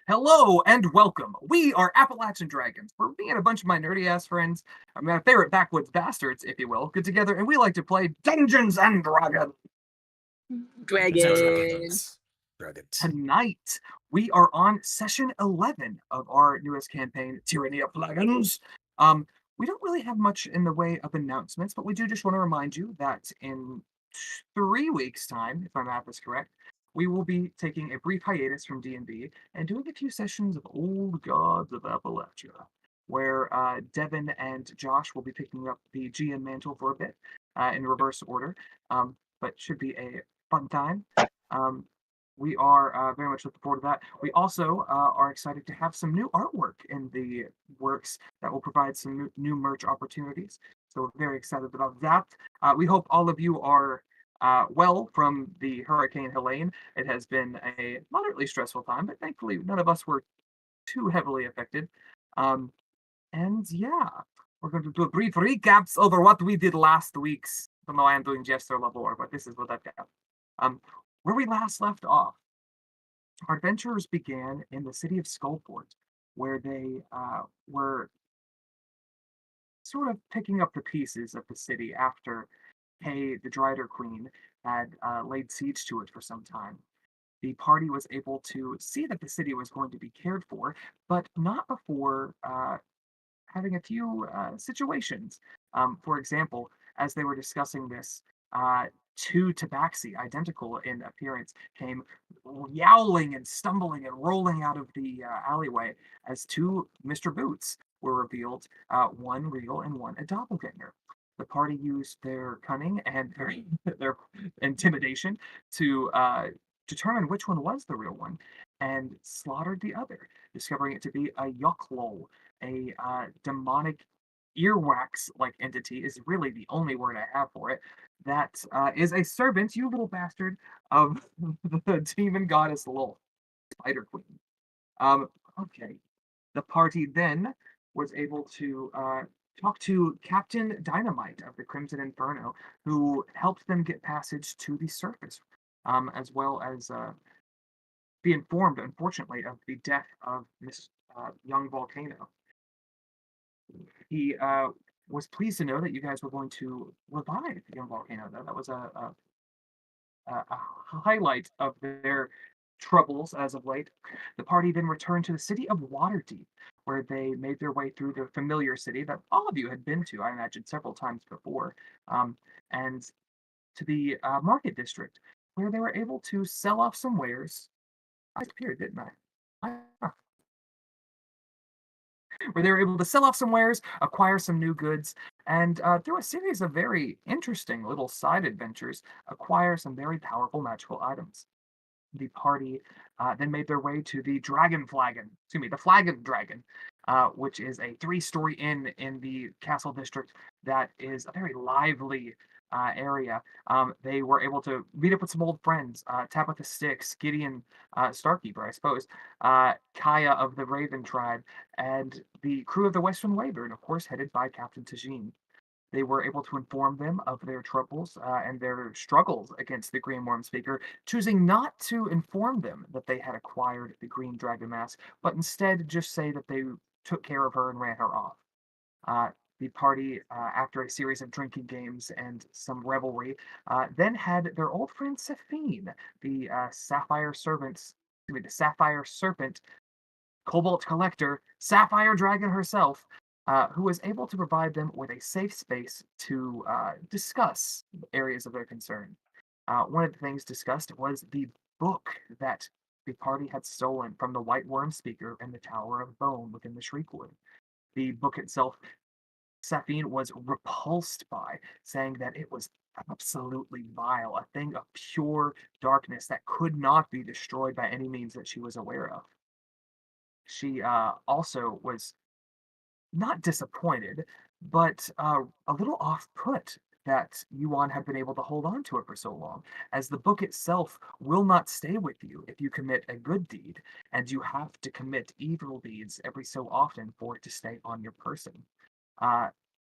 Hello and welcome. We are Appalachian Dragons. We're me and a bunch of my nerdy ass friends, my favorite backwoods bastards, if you will, get together and we like to play Dungeons and Dragons. Dragon. Dragons. Dragons. Tonight, we are on session 11 of our newest campaign, Tyranny of Flagons. We don't really have much in the way of announcements, but we do just want to remind you that in 3 weeks' time, if my math is correct, we will be taking a brief hiatus from D&D and doing a few sessions of Old Gods of Appalachia, where Devin and Josh will be picking up the GM mantle for a bit in reverse order, but should be a fun time. Um, we are very much looking forward to that. We also are excited to have some new artwork in the works that will provide some new merch opportunities. So we're very excited about that. We hope all of you are well from the Hurricane Helene. It has been a moderately stressful time, but thankfully none of us were too heavily affected. And yeah, we're going to do a brief recaps over what we did last week's. I don't know why I'm doing Jester level, but this is what I've got. Where we last left off, our adventurers began in the city of Skullport, where they were sort of picking up the pieces of the city after Kay, the Drider Queen, had laid siege to it for some time. The party was able to see that the city was going to be cared for, but not before having a few situations. For example, as they were discussing this, two tabaxi, identical in appearance, came yowling and stumbling and rolling out of the alleyway as two Mr. Boots were revealed, one real and one a doppelganger. The party used their cunning and their intimidation to determine which one was the real one and slaughtered the other, discovering it to be a Yuklol, a demonic earwax-like entity is really the only word I have for it. That is a servant, you little bastard, of the demon goddess Lol, Spider Queen. Um, okay. The party then was able to talk to Captain Dynamite of the Crimson Inferno, who helped them get passage to the surface, as well as be informed, unfortunately, of the death of Miss Young Volcano. He was pleased to know that you guys were going to revive Young Volcano, though. That was a highlight of their troubles as of late. The party then returned to the city of Waterdeep, where they made their way through the familiar city that all of you had been to, I imagine, several times before, and to the market district, where they were able to sell off some wares. I disappeared, didn't I? Where they were able to sell off some wares, acquire some new goods, and through a series of very interesting little side adventures, acquire some very powerful magical items. The party then made their way to the the Flagon Dragon, which is a three-story inn in the castle district that is a very lively area. They were able to meet up with some old friends, Tabitha Styx, Gideon Starkeeper, I suppose, Kaya of the Raven tribe, and the crew of the Western Wyvern, of course, headed by Captain Tajin. They were able to inform them of their troubles and their struggles against the Green Worm Speaker, choosing not to inform them that they had acquired the Green Dragon Mask, but instead just say that they took care of her and ran her off. Uh, the party, after a series of drinking games and some revelry, then had their old friend Saphine, the the Sapphire Serpent, Cobalt Collector, Sapphire Dragon herself, who was able to provide them with a safe space to discuss areas of their concern. One of the things discussed was the book that the party had stolen from the White Worm Speaker in the Tower of Bone within the Shriekwood. The book itself, Saphine was repulsed by, saying that it was absolutely vile, a thing of pure darkness that could not be destroyed by any means that she was aware of. She also was not disappointed, but a little off put that Yuan had been able to hold on to it for so long, as the book itself will not stay with you if you commit a good deed, and you have to commit evil deeds every so often for it to stay on your person. Uh,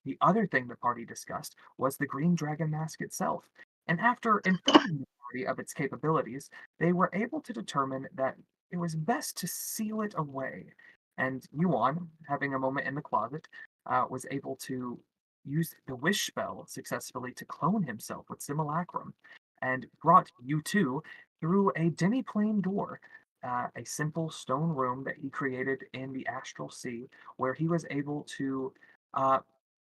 the other thing the party discussed was the Green Dragon Mask itself, and after informing the party of its capabilities, they were able to determine that it was best to seal it away. And Yuan, having a moment in the closet, was able to use the wish spell successfully to clone himself with Simulacrum, and brought U2 through a demi-plane door, a simple stone room that he created in the Astral Sea, where he was able to uh,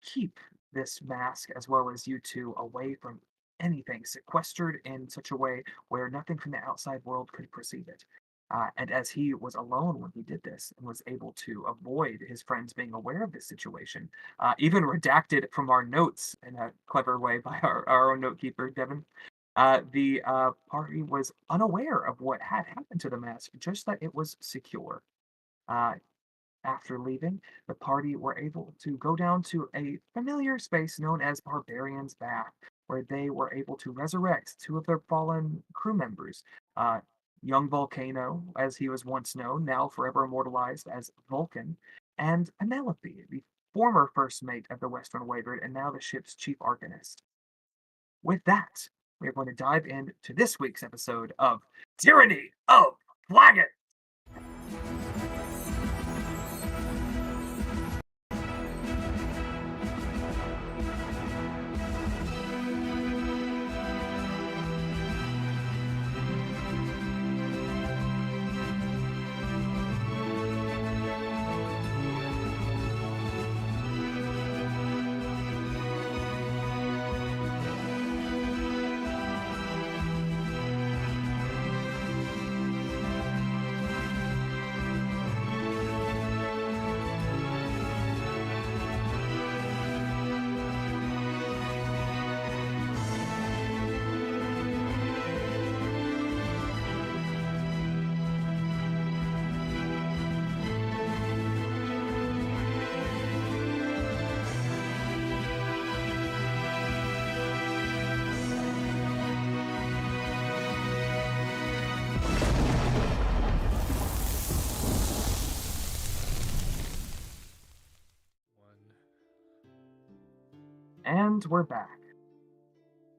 keep this mask as well as U2 away from anything, sequestered in such a way where nothing from the outside world could perceive it. And as he was alone when he did this and was able to avoid his friends being aware of this situation, even redacted from our notes in a clever way by our own notekeeper, Devin, the party was unaware of what had happened to the mask, just that it was secure. Uh, After leaving, the party were able to go down to a familiar space known as Barbarian's Bath, where they were able to resurrect two of their fallen crew members. Uh, Young Volcano, as he was once known, now forever immortalized as Vulcan, and Penelope, the former first mate of the Western Wayward and now the ship's chief arcanist. With that, we are going to dive into this week's episode of Tyranny of Flagons. And we're back.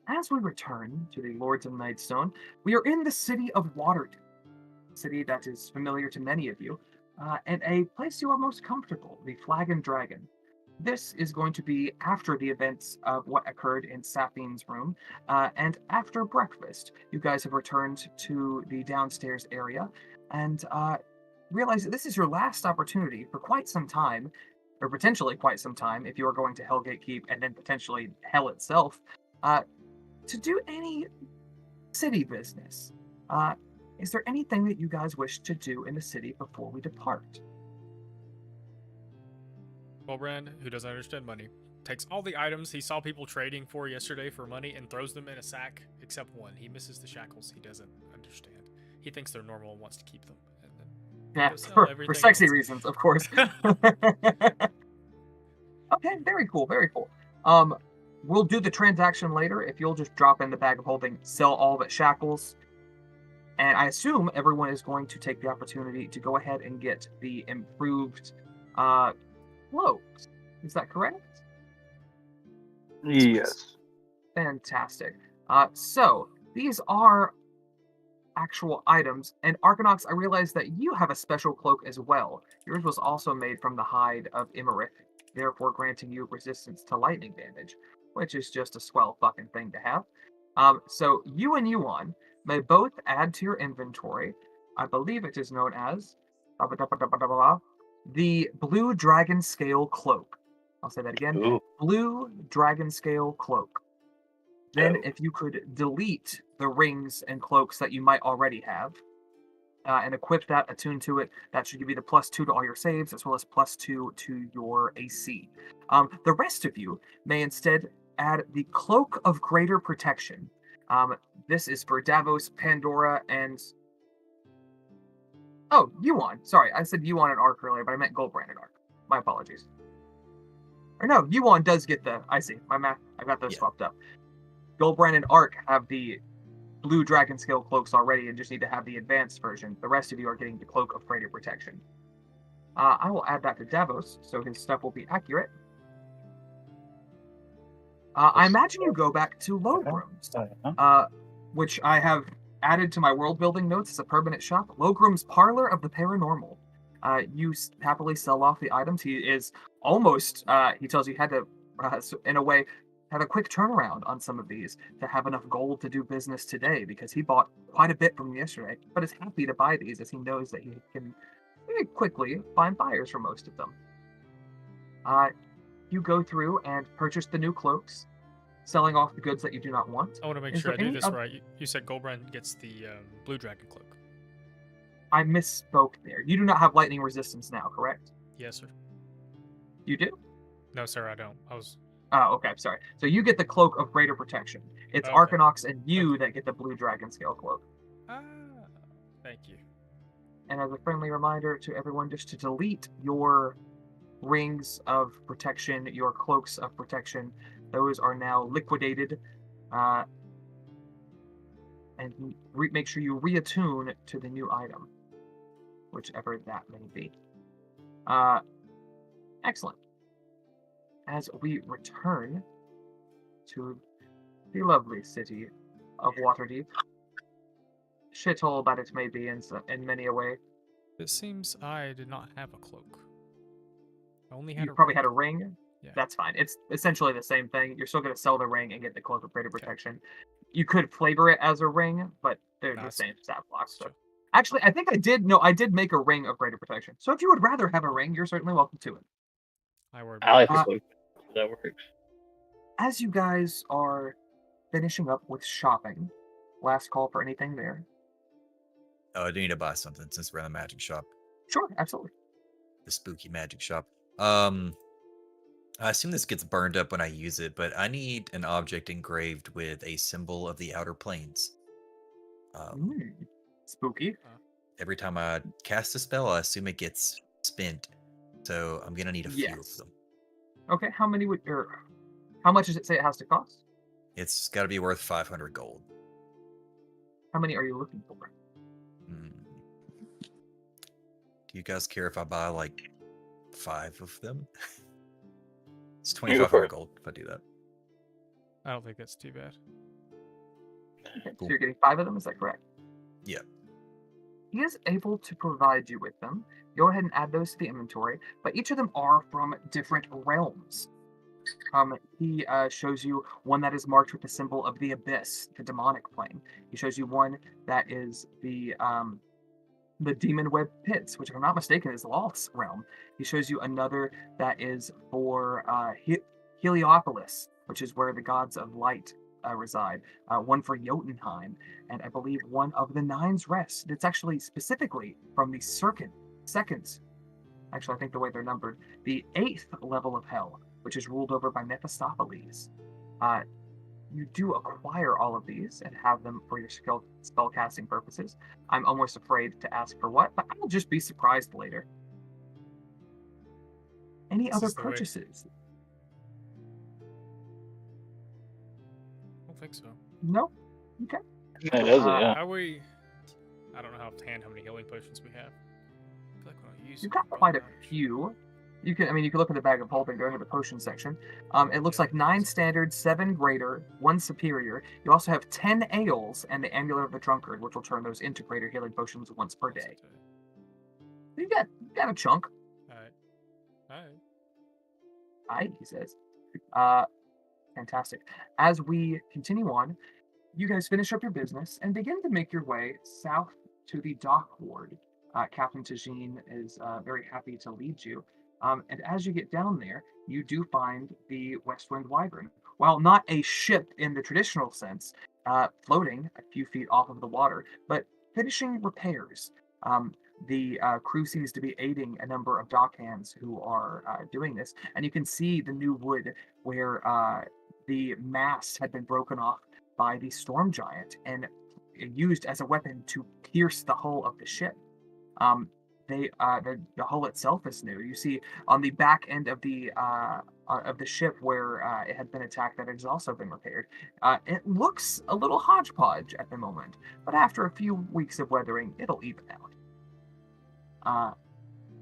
As we return to the Lords of Nightstone, we are in the city of Waterdeep, a city that is familiar to many of you, and a place you are most comfortable, the Flag and Dragon. This is going to be after the events of what occurred in Safine's room, and after breakfast, you guys have returned to the downstairs area, and realize that this is your last opportunity for quite some time, or potentially quite some time, if you are going to Hellgate Keep and then potentially Hell itself, uh, to do any city business. Uh, is there anything that you guys wish to do in the city before we depart? Brand, who doesn't understand money, takes all the items he saw people trading for yesterday for money and throws them in a sack, except one. He misses the shackles. He doesn't understand. He thinks they're normal and wants to keep them. And then Yeah, for sexy else. reasons, of course. Okay, very cool, very cool. We'll do the transaction later if you'll just drop in the bag of holding, sell all but shackles. And I assume everyone is going to take the opportunity to go ahead and get the improved cloaks. Is that correct? Yes. Fantastic. So these are actual items. And Arcanauts, I realize that you have a special cloak as well. Yours was also made from the hide of Immerith, therefore granting you resistance to lightning damage, which is just a swell fucking thing to have. So you and Yuan may both add to your inventory. I believe it is known as the Blue Dragon Scale Cloak. I'll say that again. Ooh. Blue Dragon Scale Cloak. Then, Oh. if you could delete the rings and cloaks that you might already have, and equip that, attune to it, that should give you the +2 to all your saves, as well as +2 to your AC. The rest of you may instead add the Cloak of Greater Protection. This is for Davos, Pandora, and... Oh, Yuan. Sorry, I said Yuan and Ark earlier, but I meant Goldbrand and Ark. My apologies. Or no, Yuan does get the... I see. My math. I got those swapped up. Goldbrand and Ark have the Blue Dragon Scale cloaks already and just need to have the advanced version. The rest of you are getting the Cloak of Greater Protection. I will add that to Davos, so his stuff will be accurate. I imagine you go back to Low Rooms, which I have added to my world building notes as a permanent shop, Logrum's Parlor of the Paranormal. You happily sell off the items. He is almost, he tells you, had to, in a way, have a quick turnaround on some of these to have enough gold to do business today because he bought quite a bit from yesterday, but is happy to buy these as he knows that he can very quickly find buyers for most of them. You go through and purchase the new cloaks, selling off the goods that you do not want. I want to make Is sure there I do any this right. You said Goldbrand gets the blue dragon cloak. I misspoke there. You do not have lightning resistance now, correct? Yes, sir. You do? No, sir, I don't. I was. Oh, okay, sorry. So you get the Cloak of Greater Protection. It's Okay. Arcanox and you that get the Blue Dragon Scale Cloak. Ah, thank you. And as a friendly reminder to everyone, just to delete your rings of protection, your cloaks of protection, those are now liquidated. And make sure you reattune to the new item, whichever that may be. Excellent. As we return to the lovely city of Waterdeep, shithole that it may be in many a way. It seems I did not have a cloak. I only had You a probably ring. had a ring. Yeah. That's fine. It's essentially the same thing. You're still going to sell the ring and get the Cloak of Greater Protection. You could flavor it as a ring, but they're the same stat blocks. So. Actually, I think I did. No, I did make a ring of Greater Protection. So if you would rather have a ring, you're certainly welcome to it. I like the cloak. That works. As you guys are finishing up with shopping, last call for anything there. Oh, I do need to buy something since we're in the magic shop. Sure, absolutely. The spooky magic shop. I assume this gets burned up when I use it, but I need an object engraved with a symbol of the outer planes. Spooky. Every time I cast a spell, I assume it gets spent. So I'm gonna need a few of them. Okay, how many would how much does it say it has to cost? It's got to be worth 500 gold. How many are you looking for? Do you guys care if I buy like 5 of them? It's 2,500 gold if I do that. I don't think that's too bad. Okay, cool. So you're getting 5 of them, is that correct? Yeah. He is able to provide you with them. Go ahead and add those to the inventory, but each of them are from different realms. He shows you one that is marked with the symbol of the abyss, the demonic plane. He shows you one that is the demon web pits, which if I'm not mistaken is Lolth's realm. He shows you another that is for Heliopolis, which is where the gods of light reside. One for Jotunheim, and I believe one of the Nine's Rest. It's actually specifically from the second, actually I think the way they're numbered, the 8th level of hell, which is ruled over by Mephistopheles. You do acquire all of these and have them for your spell casting purposes. I'm almost afraid to ask for what, but I'll just be surprised later. Any other purchases? I don't think so. No? Okay. That does it, yeah. How we... I don't know how many healing potions we have. I feel like when I use You've got quite a few. You can look in the bag of holding, go into the potion section. It looks like 9 standard, 7 greater, 1 superior. You also have 10 ales and the amulet of the drunkard, which will turn those into greater healing potions once per day. You got a chunk. Alright, he says. Fantastic. As we continue on, you guys finish up your business and begin to make your way south to the dock ward. Captain Tajin is very happy to lead you. And as you get down there, you do find the Westwind Wyvern. While not a ship in the traditional sense, floating a few feet off of the water, but finishing repairs. The crew seems to be aiding a number of dockhands who are doing this, and you can see the new wood where the mast had been broken off by the storm giant and used as a weapon to pierce the hull of the ship. The hull itself is new. You see on the back end of the ship where it had been attacked, that has also been repaired. It looks a little hodgepodge at the moment, but after a few weeks of weathering, it'll even out.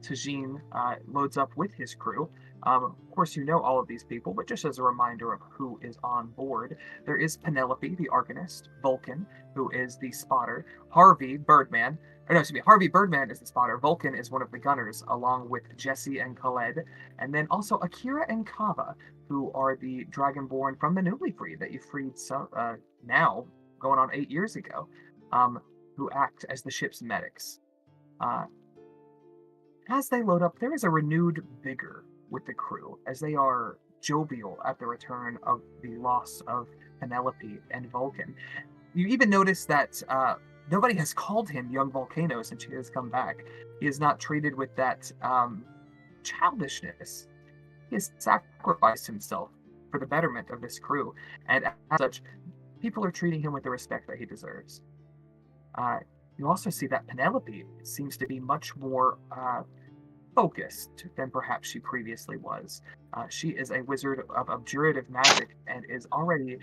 Tajin loads up with his crew, Of course, you know all of these people, but just as a reminder of who is on board, there is Penelope, the Arcanist, Vulcan, who is the spotter, Harvey, Birdman, or no, excuse me, Harvey Birdman is the spotter, Vulcan is one of the gunners, along with Jesse and Khaled, and then also Akira and Kava, who are the Dragonborn from the newly freed that you freed now, going on 8 years ago, who act as the ship's medics. Uh, as they load up, there is a renewed vigor with the crew, as they are jovial at the return of the loss of Penelope and Vulcan. You even notice that nobody has called him Young Volcano since he has come back. He is not treated with that childishness. He has sacrificed himself for the betterment of this crew, and as such, people are treating him with the respect that he deserves. You also see that Penelope seems to be much more focused than perhaps she previously was. She is a wizard of abjurative magic and is already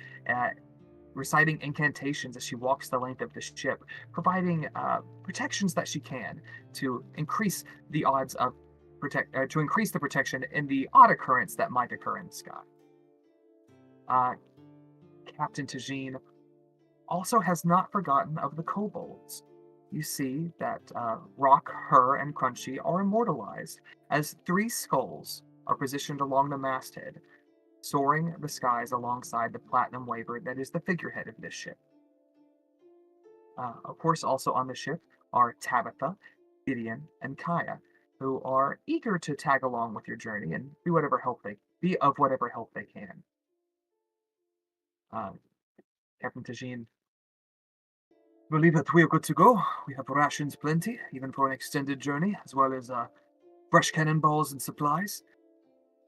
reciting incantations as she walks the length of the ship, providing protections that she can to increase the odds of to increase the protection in the odd occurrence that might occur in the sky. Captain Tajin also has not forgotten of the kobolds. You see that Rock, Her, and Crunchy are immortalized as 3 skulls are positioned along the masthead, soaring the skies alongside the platinum waver that is the figurehead of this ship. Of course, also on the ship are Tabitha, Gideon, and Kaya, who are eager to tag along with your journey and be of whatever help they can. Captain Tajin, believe that we are good to go. We have rations plenty, even for an extended journey, as well as fresh cannonballs and supplies.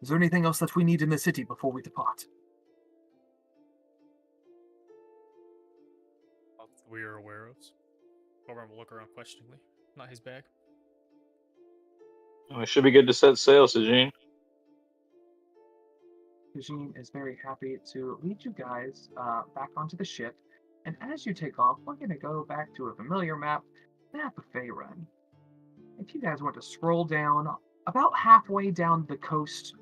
Is there anything else that we need in the city before we depart? We are aware of. Corbin will look around questioningly. Not his bag. We should be good to set sail, Sajin. Tajin is very happy to lead you guys back onto the ship. And as you take off, we're going to go back to a familiar map, Map of Faerun. If you guys want to scroll down, about halfway down the coast,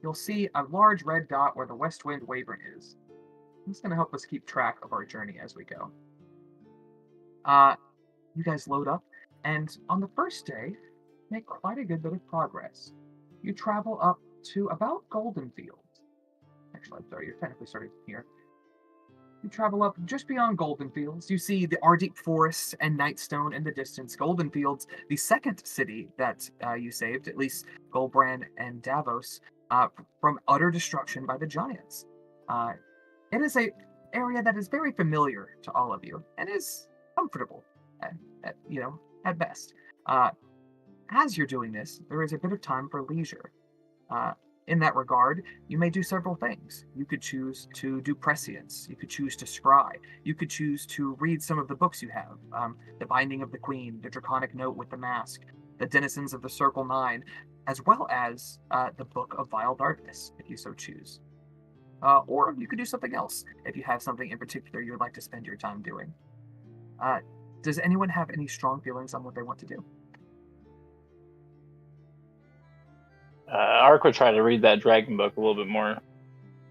you'll see a large red dot where the West Wind Wyvern is. It's going to help us keep track of our journey as we go. You guys load up, and on the first day, make quite a good bit of progress. You travel up to about Golden Fields. Actually, I'm sorry, you're technically starting here. You travel up just beyond Golden Fields. You see the Ardeep Forest and Nightstone in the distance. Golden Fields, the second city that you saved, at least Golbrand and Davos, from utter destruction by the giants. It is an area that is very familiar to all of you and is comfortable, at best. As you're doing this, there is a bit of time for leisure. In that regard, you may do several things. You could choose to do prescience. You could choose to scry. You could choose to read some of the books you have. The Binding of the Queen, the Draconic Note with the Mask, the Denizens of the Circle 9, as well as the Book of Vile Darkness, if you so choose. Or you could do something else, if you have something in particular you would like to spend your time doing. Does anyone have any strong feelings on what they want to do? Ark would try to read that dragon book a little bit more.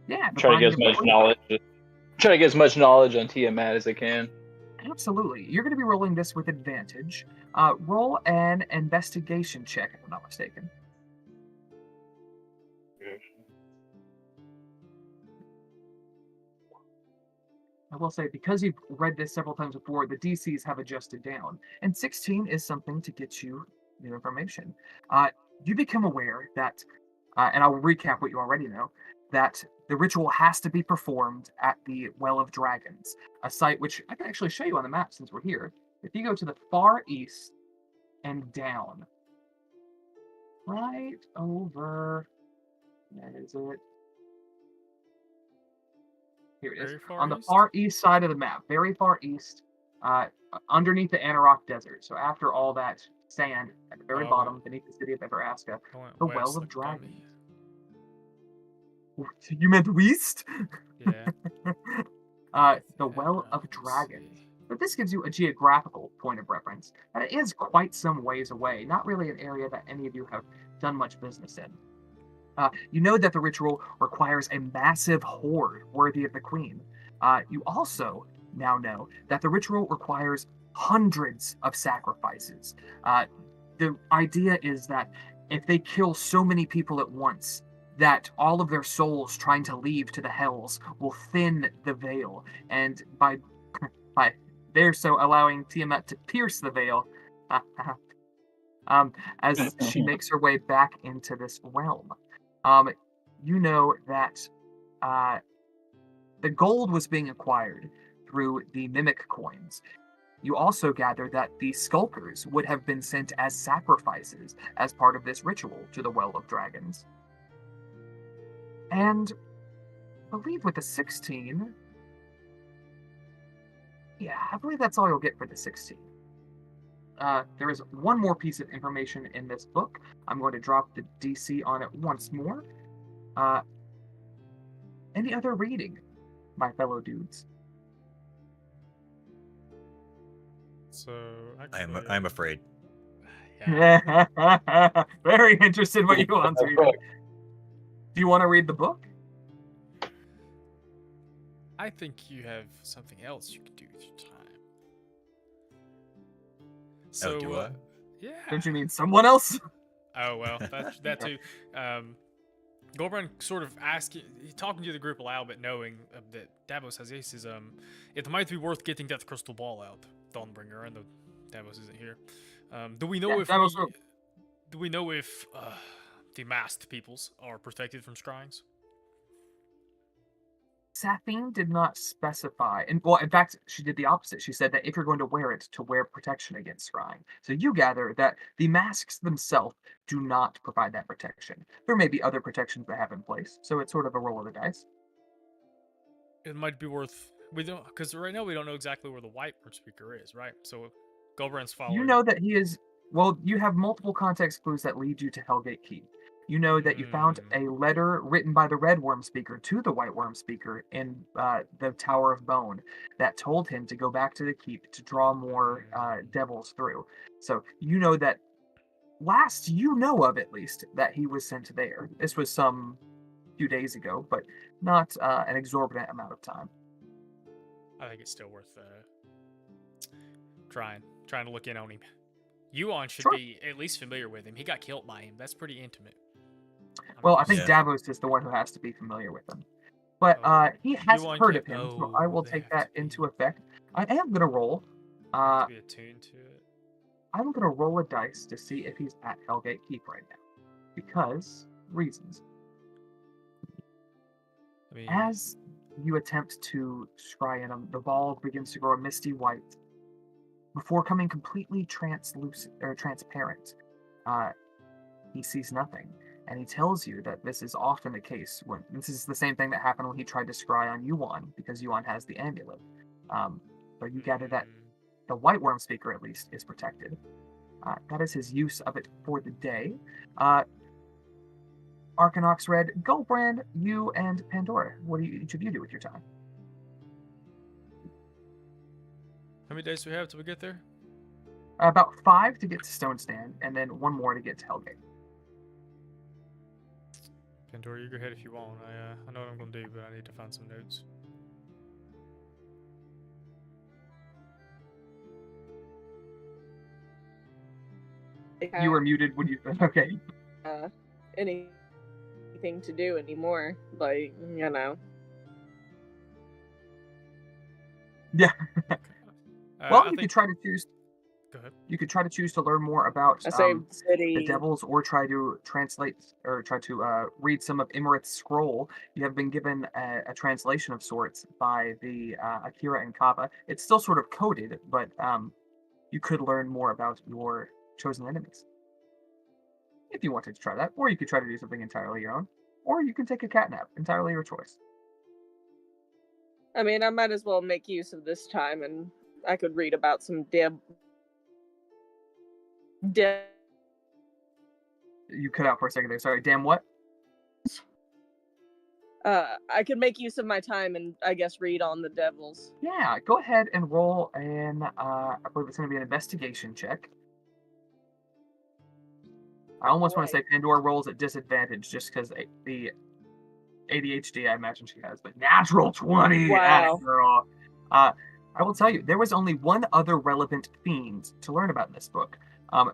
Yeah, Try to get as much knowledge. Try to get as much knowledge on Tiamat as I can. Absolutely. You're going to be rolling this with advantage. Roll an investigation check, if I'm not mistaken. I will say, because you've read this several times before, the DCs have adjusted down, and 16 is something to get you new information. You become aware that, and I'll recap what you already know, that the ritual has to be performed at the Well of Dragons, a site which I can actually show you on the map since we're here. If you go to the far east and down, right over, where is it? Here it is. On the far east side of the map, very far east, underneath the Anarok Desert. So after all that sand at the very bottom, beneath the city of Everasca, the Well of Dragons. You meant west? Yeah. The Well of Dragons. But this gives you a geographical point of reference. And it is quite some ways away. Not really an area that any of you have done much business in. You know that the ritual requires a massive horde worthy of the queen. You also now know that the ritual requires hundreds of sacrifices. The idea is that if they kill so many people at once, that all of their souls trying to leave to the hells will thin the veil, and by there so allowing Tiamat to pierce the veil, um, as she makes her way back into this realm. Um, you know that uh, the gold was being acquired through the mimic coins. You also gather that the skulkers would have been sent as sacrifices as part of this ritual to the Well of Dragons. And I believe with the 16, yeah, I believe that's all you'll get for the 16. There is one more piece of information in this book. I'm going to drop the DC on it once more. Any other reading, my fellow dudes? So actually, I'm afraid. yeah. Very interested in what you want to read. Do you want to read the book? I think you have something else you could do with your time. So, do I? yeah. Don't you mean someone else? Oh well, that too. Goldbrand sort of asking, talking to the group aloud, but knowing that Davos has aces. It might be worth getting that crystal ball out, Dawnbringer. I know Davos isn't here. Do we know do we know if the masked peoples are protected from scryings? Safine did not specify, and well, in fact, she did the opposite. She said that if you're going to wear it, to wear protection against scrying. So you gather that the masks themselves do not provide that protection. There may be other protections they have in place, so it's sort of a roll of the dice. It might be worth. We don't, because right now we don't know exactly where the white word speaker is, right? So Goldbrand's following. You know that he is. Well, you have multiple context clues that lead you to Hellgate Keep. You know that you found a letter written by the Red Worm Speaker to the White Worm Speaker in the Tower of Bone that told him to go back to the keep to draw more devils through. So you know that last you know of, at least, that he was sent there. This was some few days ago, but not an exorbitant amount of time. I think it's still worth trying to look in on him. Yuan should be at least familiar with him. He got killed by him. That's pretty intimate. Well, I think Davos is the one who has to be familiar with him. But he hasn't heard of him, so I will take that into effect. I am going to roll. To be attuned to it. I'm going to roll a dice to see if he's at Hellgate Keep right now. Because reasons. As you attempt to scry in him, the ball begins to grow a misty white before coming completely translucent or transparent. He sees nothing, and he tells you that this is often the case. When this is the same thing that happened when he tried to scry on Yuan, because Yuan has the amulet. But you gather that the White Worm Speaker, at least, is protected. That is his use of it for the day. Arcanox Red, Goldbrand, you and Pandora. What do each of you do with your time? How many days do we have till we get there? About 5 to get to Stone Stand, and then 1 more to get to Hellgate. Pandora, you go ahead if you want. I know what I'm gonna do, but I need to find some notes. You were muted when you. Okay. Anything to do anymore, like, you know. Yeah. Well, you could try to choose. Go ahead. You could try to choose to learn more about the devils, or try to translate or try to read some of Imerith's scroll. You have been given a translation of sorts by the Akira and Kaba. It's still sort of coded, but you could learn more about your chosen enemies if you wanted to try that, or you could try to do something entirely your own, or you can take a cat nap. Entirely your choice. I mean, I might as well make use of this time, and I could read about some You cut out for a second there. Sorry. Damn what? I could make use of my time and, I guess, read on the devils. Yeah, go ahead and roll an, I believe it's going to be an investigation check. I almost want to boy. say Pandora rolls at disadvantage just because the ADHD I imagine she has, but natural 20 at Wow. girl. Uh, I will tell you, there was only one other relevant fiend to learn about in this book.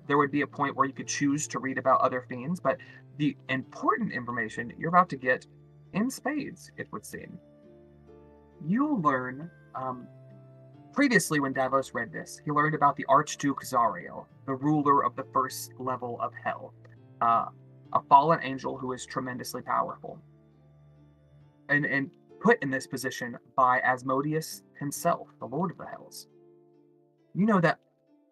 There would be a point where you could choose to read about other fiends, but the important information you're about to get in spades, it would seem. You'll learn, previously when Davos read this, he learned about the Archduke Zariel, the ruler of the first level of hell, uh, a fallen angel who is tremendously powerful. And put in this position by Asmodeus himself, the Lord of the Hells. You know that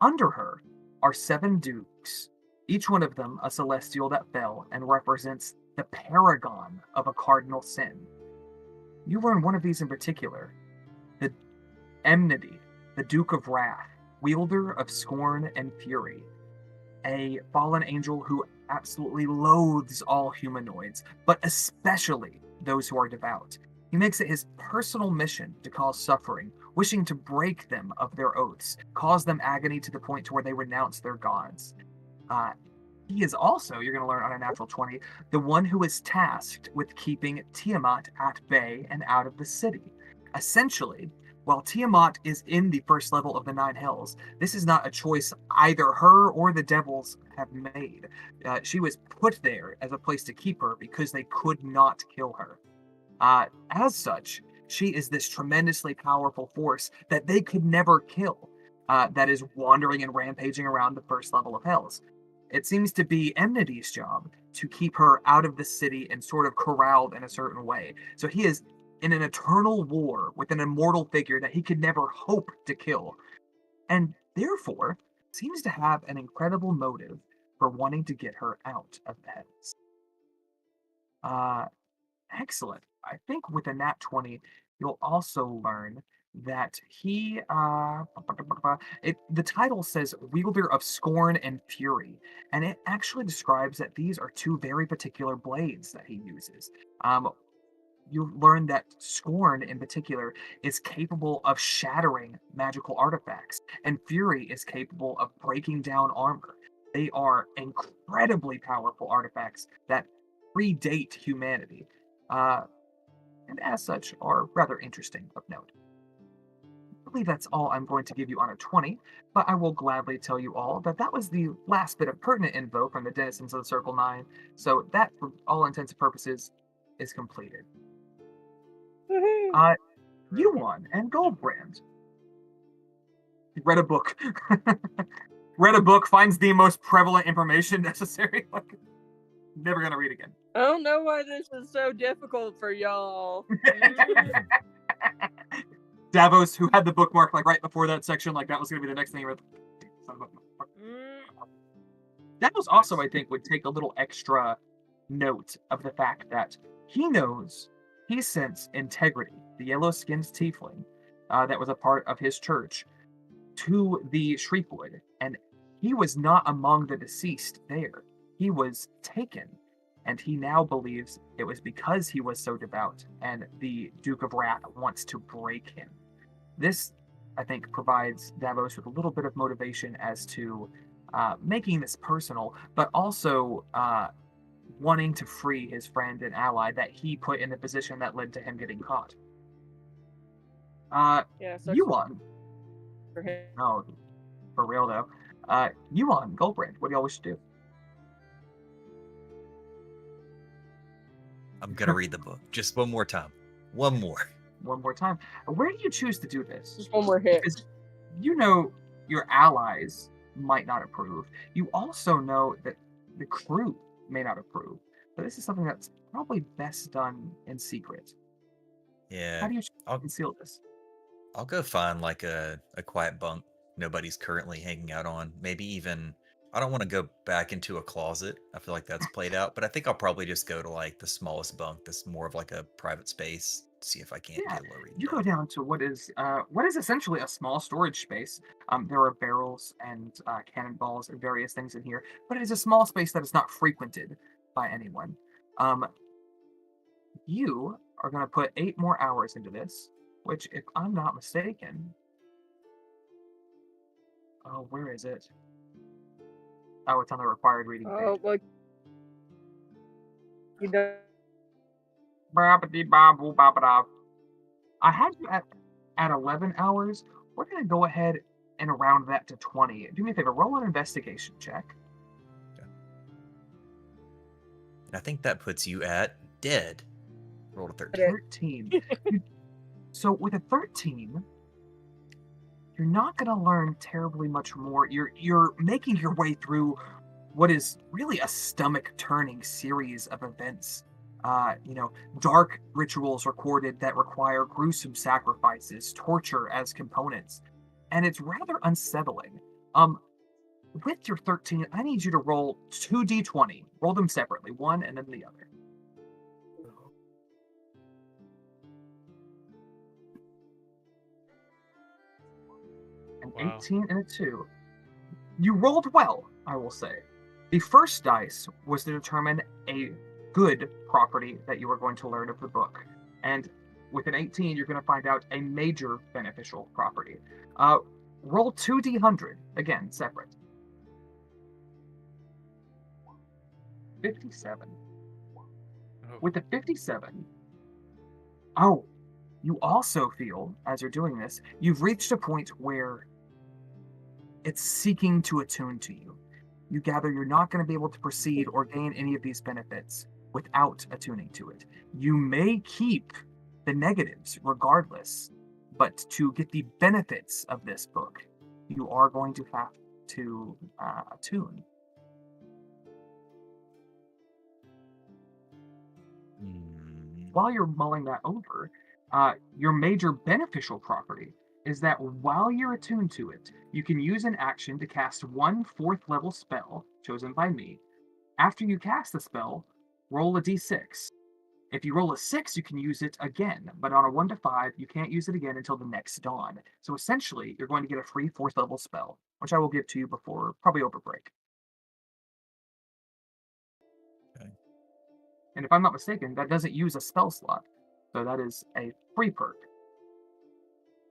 under her are 7 dukes, each one of them a celestial that fell and represents the paragon of a cardinal sin. You learn one of these in particular, the Enmity, the Duke of Wrath, wielder of scorn and fury, a fallen angel who absolutely loathes all humanoids, but especially those who are devout. He makes it his personal mission to cause suffering, wishing to break them of their oaths, cause them agony to the point to where they renounce their gods. Uh, he is also, you're going to learn on a natural 20, the one who is tasked with keeping Tiamat at bay and out of the city. Essentially, while Tiamat is in the first level of the 9 hells, this is not a choice either her or the devils have made. She was put there as a place to keep her because they could not kill her. As such, she is this tremendously powerful force that they could never kill, that is wandering and rampaging around the first level of hells. It seems to be Enmity's job to keep her out of the city and sort of corralled in a certain way. So he is in an eternal war with an immortal figure that he could never hope to kill, and therefore seems to have an incredible motive for wanting to get her out of the hells. Uh, Excellent. I think with a nat 20, you'll also learn that the title says wielder of scorn and fury, and it actually describes that these are 2 very particular blades that he uses. You learn that scorn in particular is capable of shattering magical artifacts, and fury is capable of breaking down armor. They are incredibly powerful artifacts that predate humanity. Uh, and as such are rather interesting of note. I believe that's all I'm going to give you on a 20, but I will gladly tell you all that that was the last bit of pertinent info from the denizens of the Circle 9, so that, for all intents and purposes, is completed. Woohoo. Uh, Yuan and Goldbrand. Read a book. Read a book, finds the most prevalent information necessary. Like, never gonna read again. I don't know why this is so difficult for y'all. Mm. Davos, who had the bookmark like right before that section, like that was gonna be the next thing he read. Mm. Davos also, I think, would take a little extra note of the fact that he knows he sent Integrity, the yellow-skinned tiefling, that was a part of his church, to the Shriekwood, and he was not among the deceased there. He was taken, and he now believes it was because he was so devout, and the Duke of Wrath wants to break him. This, I think, provides Davos with a little bit of motivation as to making this personal, but also wanting to free his friend and ally that he put in the position that led to him getting caught. Yeah, sucks Yuan, for him. no, for real though. Yuan, Goldbrand, what do y'all wish to do? I'm gonna read the book just one more time. One more. One more time. Where do you choose to do this? Just one more hit. Because you know your allies might not approve. You also know that the crew may not approve. But this is something that's probably best done in secret. How Yeah. do you choose to I'll conceal this? I'll go find like a quiet bunk nobody's currently hanging out on. Maybe even I don't want to go back into a closet. I feel like that's played out, but I think I'll probably just go to like the smallest bunk that's more of like a private space. See if I can't Yeah, get a little reading you go done. down to what is essentially a small storage space. There are barrels and cannonballs and various things in here, but it is a small space that is not frequented by anyone. Um, you are going to put 8 more hours into this, which, if I'm not mistaken, oh, where is it? Oh, it's on the required reading Oh, page. well, you know, Ba-ba-dee-ba-boo-ba-ba-da. I had you at 11 hours. We're going to go ahead and round that to 20. Do me a favor, roll an investigation check. And I think that puts you at dead. Roll a 13. Okay. 13. So with a 13, you're not going to learn terribly much more. You're making your way through what is really a stomach-turning series of events. Dark rituals recorded that require gruesome sacrifices, torture as components, and it's rather unsettling. With your 13, I need you to roll 2d20. Roll them separately, one and then the other. An Wow. 18 and a 2. You rolled well, I will say. The first dice was to determine a good property that you were going to learn of the book. And with an 18, you're going to find out a major beneficial property. Roll 2d100, again, separate. 57. Oh, With the 57, oh, you also feel, as you're doing this, you've reached a point where it's seeking to attune to you. You gather you're not going to be able to proceed or gain any of these benefits without attuning to it. You may keep the negatives regardless, but to get the benefits of this book, you are going to have to attune. While you're mulling that over, your major beneficial property is that while you're attuned to it, you can use an action to cast one 4th level spell chosen by me. After you cast the spell, roll a d6. If you roll a 6, you can use it again, but on a 1 to 5, you can't use it again until the next dawn. So essentially, you're going to get a free 4th level spell, which I will give to you before, probably over break. Okay. And if I'm not mistaken, that doesn't use a spell slot. So that is a free perk.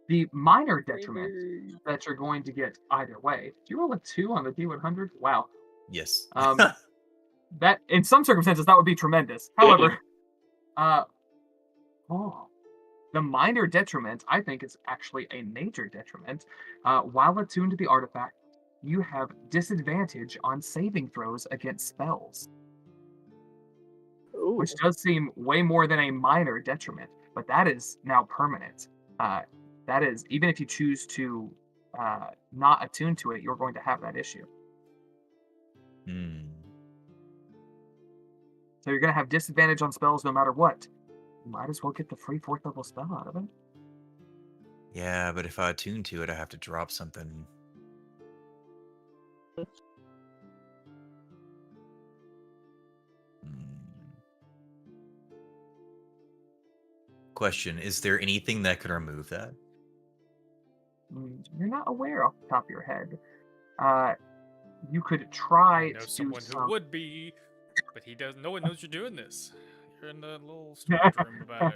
The minor detriment that you're going to get either way. Do you roll a 2 on the D100? Wow. Yes. That in some circumstances that would be tremendous. However, the minor detriment I think is actually a major detriment. While attuned to the artifact, you have disadvantage on saving throws against spells, ooh. which does seem way more than a minor detriment, but that is now permanent. That is, even if you choose to not attune to it, you're going to have that issue. So you're going to have disadvantage on spells no matter what. You might as well get the free 4th level spell out of it. Yeah, but if I attune to it, I have to drop something. Question, is there anything that could remove that? You're not aware off the top of your head. You could try I know to do someone who some... would be, but he doesn't. No one knows you're doing this. You're in the little storage room about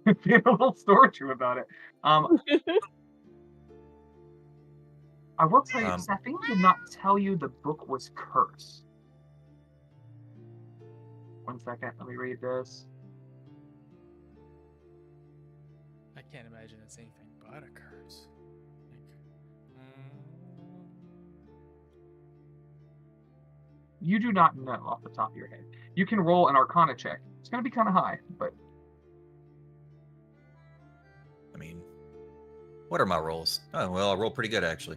it. Be a little storage room about it. I will tell you, Safine did not tell you the book was cursed. One second, let me read this. I can't imagine it's anything but a curse. You do not know off the top of your head. You can roll an Arcana check. It's going to be kind of high, but... I mean, what are my rolls? Oh, well, I roll pretty good, actually.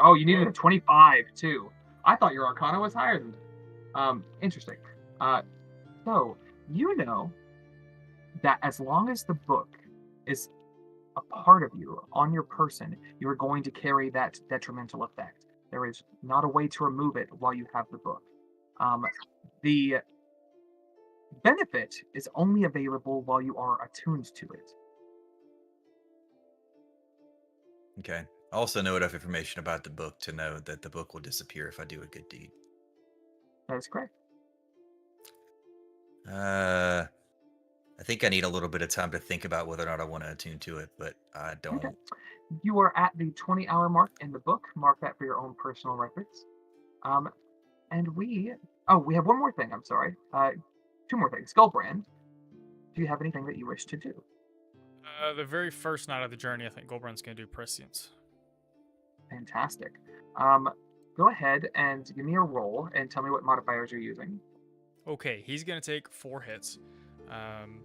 Oh, you needed a 25, too. I thought your Arcana was higher than... Interesting. So, you know that as long as the book is a part of you, on your person, you're going to carry that detrimental effect. There is not a way to remove it while you have the book. The benefit is only available while you are attuned to it. Okay. I also know enough information about the book to know that the book will disappear if I do a good deed. That is correct. I think I need a little bit of time to think about whether or not I want to attune to it, but I don't. Okay. You are at the 20-hour mark in the book. Mark that for your own personal records. Um, and we have one more thing. I'm sorry. Two more things. Skullbrand, do you have anything that you wish to do? The very first night of the journey, I think Goldbrand's gonna do prescience. Fantastic. Um, Go ahead and give me a roll and tell me what modifiers you're using. Okay, he's gonna take 4 hits, um,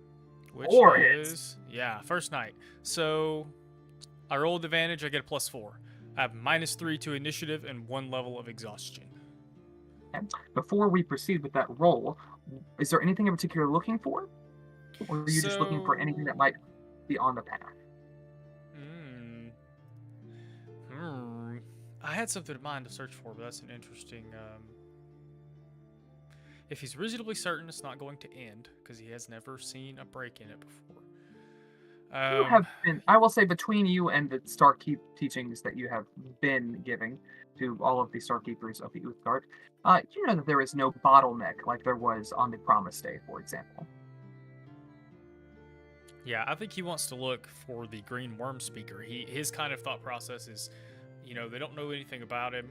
which 4 hits. is first night. So I roll with advantage. I get a +4. I have -3 to initiative and 1 level of exhaustion. Okay. Before we proceed with that roll, is there anything in particular you're looking for? Or are you just looking for anything that So, might be on the path? hmm, hmm. I had something in mind to search for, but that's an interesting. If he's reasonably certain it's not going to end, because he has never seen a break in it before. You have been, I will say, between you and the Starkeep teachings that you have been giving to all of the Starkeepers of the Uthgard, you know that there is no bottleneck like there was on the Promise Day, for example. Yeah, I think he wants to look for the green worm speaker. His kind of thought process is, they don't know anything about him,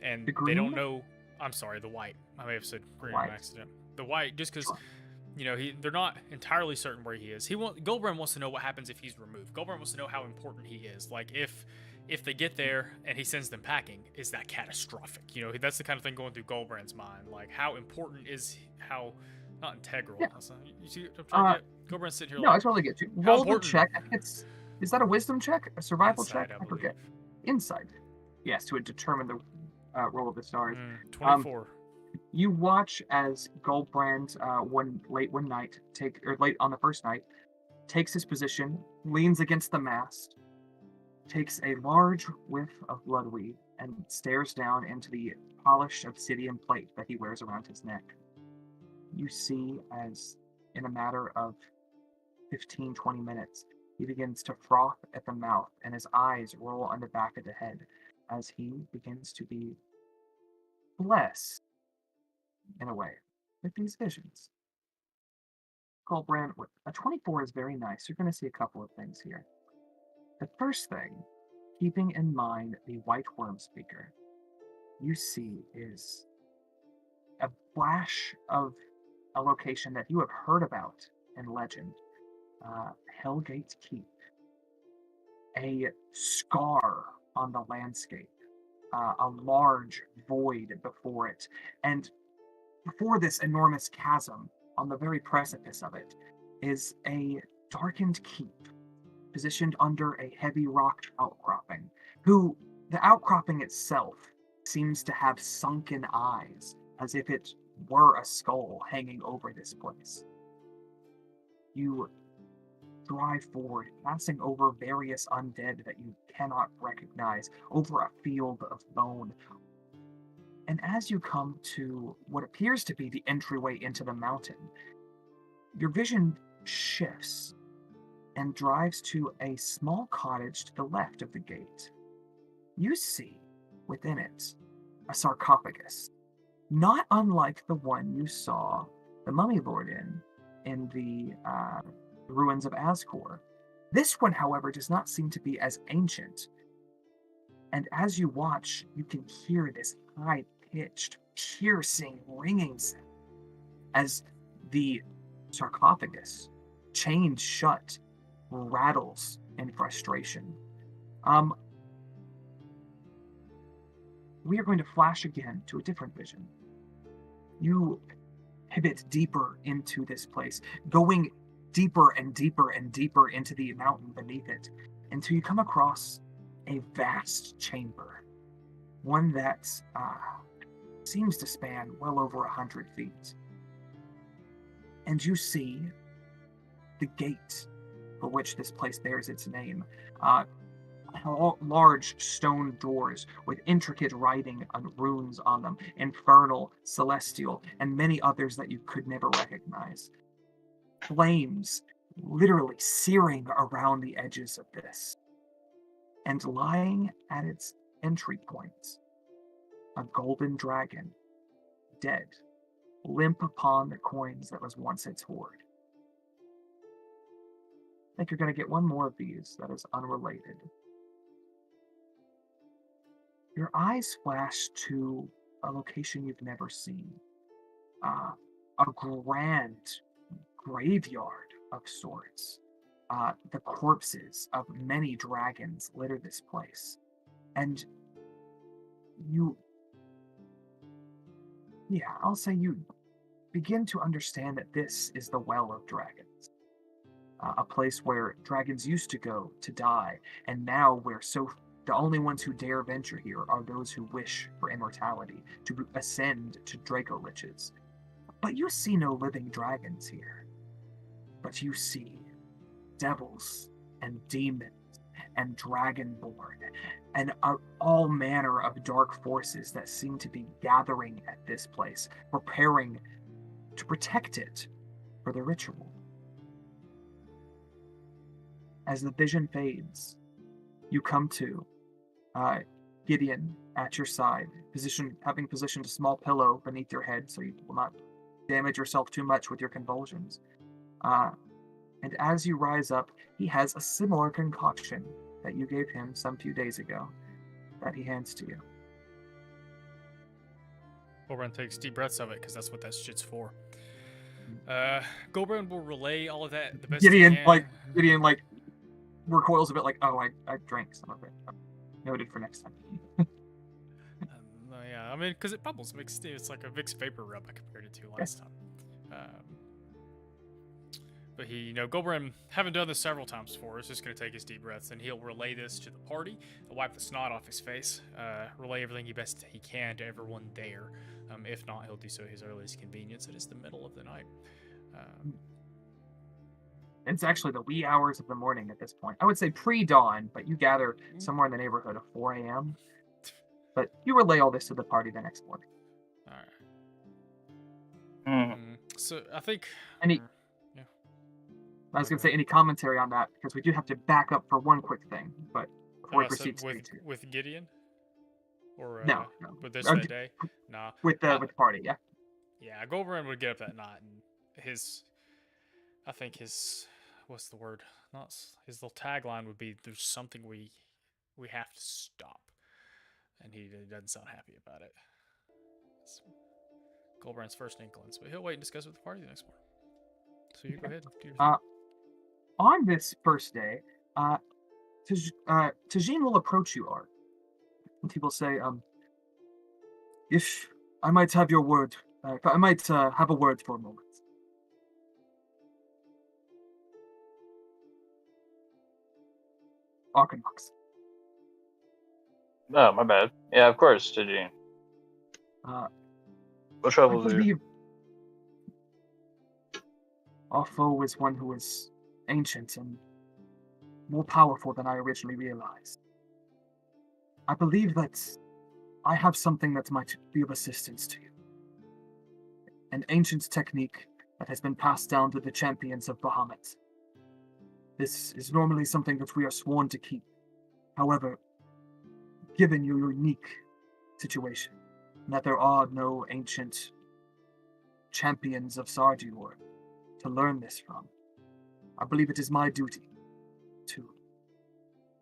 and The they don't green? know. I'm sorry, the white. I may have said green on White. accident. The white, just because Sure. they're not entirely certain where he is. Goldbrand wants to know what happens if he's removed. Goldbrand wants to know how important he is. Like if they get there and he sends them packing, is that catastrophic? That's the kind of thing going through Goldbrand's mind. Like how important is how not integral. Yeah. That's not, you see what I'm trying Uh, to get? Goldbrand's sitting here no, I like, totally get you. how Roll the important? check. I think is that a wisdom check? A survival Insight, check? I I forget. believe. Insight. Yes, to determine the roll of the stars. 24. You watch as Goldbrand, late one night, late on the first night, takes his position, leans against the mast, takes a large whiff of bloodweed, and stares down into the polished obsidian plate that he wears around his neck. You see as, in a matter of 15-20 minutes, he begins to froth at the mouth and his eyes roll on the back of the head as he begins to be blessed, in a way, with these visions. Goldbrand, a 24 is very nice. You're going to see a couple of things here. The first thing, keeping in mind the white worm speaker, you see is a flash of a location that you have heard about in legend, Hellgate Keep. A scar on the landscape, a large void before it, and before this enormous chasm, on the very precipice of it, is a darkened keep positioned under a heavy rock outcropping, the outcropping itself seems to have sunken eyes, as if it were a skull hanging over this place. You drive forward, passing over various undead that you cannot recognize, over a field of bone. And as you come to what appears to be the entryway into the mountain, your vision shifts and drives to a small cottage to the left of the gate. You see, within it, a sarcophagus, not unlike the one you saw the Mummy Lord in the ruins of Asgore. This one, however, does not seem to be as ancient. And as you watch, you can hear this high-pitched, piercing, ringing sound as the sarcophagus, chained shut, rattles in frustration. We are going to flash again to a different vision. You pivot deeper into this place, going deeper and deeper and deeper into the mountain beneath it, until you come across a vast chamber, one that seems to span well over 100 feet. And you see the gate for which this place bears its name. Large stone doors with intricate writing and runes on them, infernal, celestial, and many others that you could never recognize. Flames literally searing around the edges of this. And lying at its entry point, a golden dragon, dead, limp upon the coins that was once its hoard. I think you're going to get one more of these that is unrelated. Your eyes flash to a location you've never seen. A grand graveyard of sorts. The corpses of many dragons litter this place. And you, yeah, I'll say you begin to understand that this is the Well of Dragons. A place where dragons used to go to die, and now the only ones who dare venture here are those who wish for immortality, to ascend to Draco riches. But you see no living dragons here. But you see devils and demons and dragonborn and all manner of dark forces that seem to be gathering at this place, preparing to protect it for the ritual. As the vision fades, you come to Gideon at your side, having positioned a small pillow beneath your head so you will not damage yourself too much with your convulsions. And as you rise up, he has a similar concoction that you gave him some few days ago that he hands to you. Goldbrand takes deep breaths of it because that's what that shit's for. Goldbrand will relay all of that the best he can. Gideon recoils a bit like, oh, I drank some of it. Noted for next time. Yeah, I mean, because it bubbles. It's like a Vicks vapor rub I compared it to last time. But Goldbrand, having done this several times before, is just going to take his deep breaths, and he'll relay this to the party, wipe the snot off his face, relay everything best he can to everyone there. If not, he'll do so at his earliest convenience. It is the middle of the night. It's actually the wee hours of the morning at this point. I would say pre-dawn, but you gather somewhere in the neighborhood of 4 a.m. But you relay all this to the party the next morning. All right. So I think... I was going to say any commentary on that, because we do have to back up for one quick thing, but before we proceed with Gideon? Or no. with this that day? Nah. With the party, yeah. Yeah, Goldbrand would get up that night, and what's the word? His little tagline would be, "There's something we have to stop," and he doesn't sound happy about it. That's Goldbrand's first inklings, but he'll wait and discuss with the party the next morning. So you go ahead. Do your thing. On this first day, Tajin will approach you, Art, and he will say, if I might have your word, if I might have a word for a moment. Arcanox. Oh, my bad. Yeah, of course, Tajin. What trouble is you? Our foe is one who is ancient and more powerful than I originally realized. I believe that I have something that might be of assistance to you. An ancient technique that has been passed down to the champions of Bahamut. This is normally something that we are sworn to keep. However, given your unique situation, that there are no ancient champions of Sardior to learn this from, I believe it is my duty to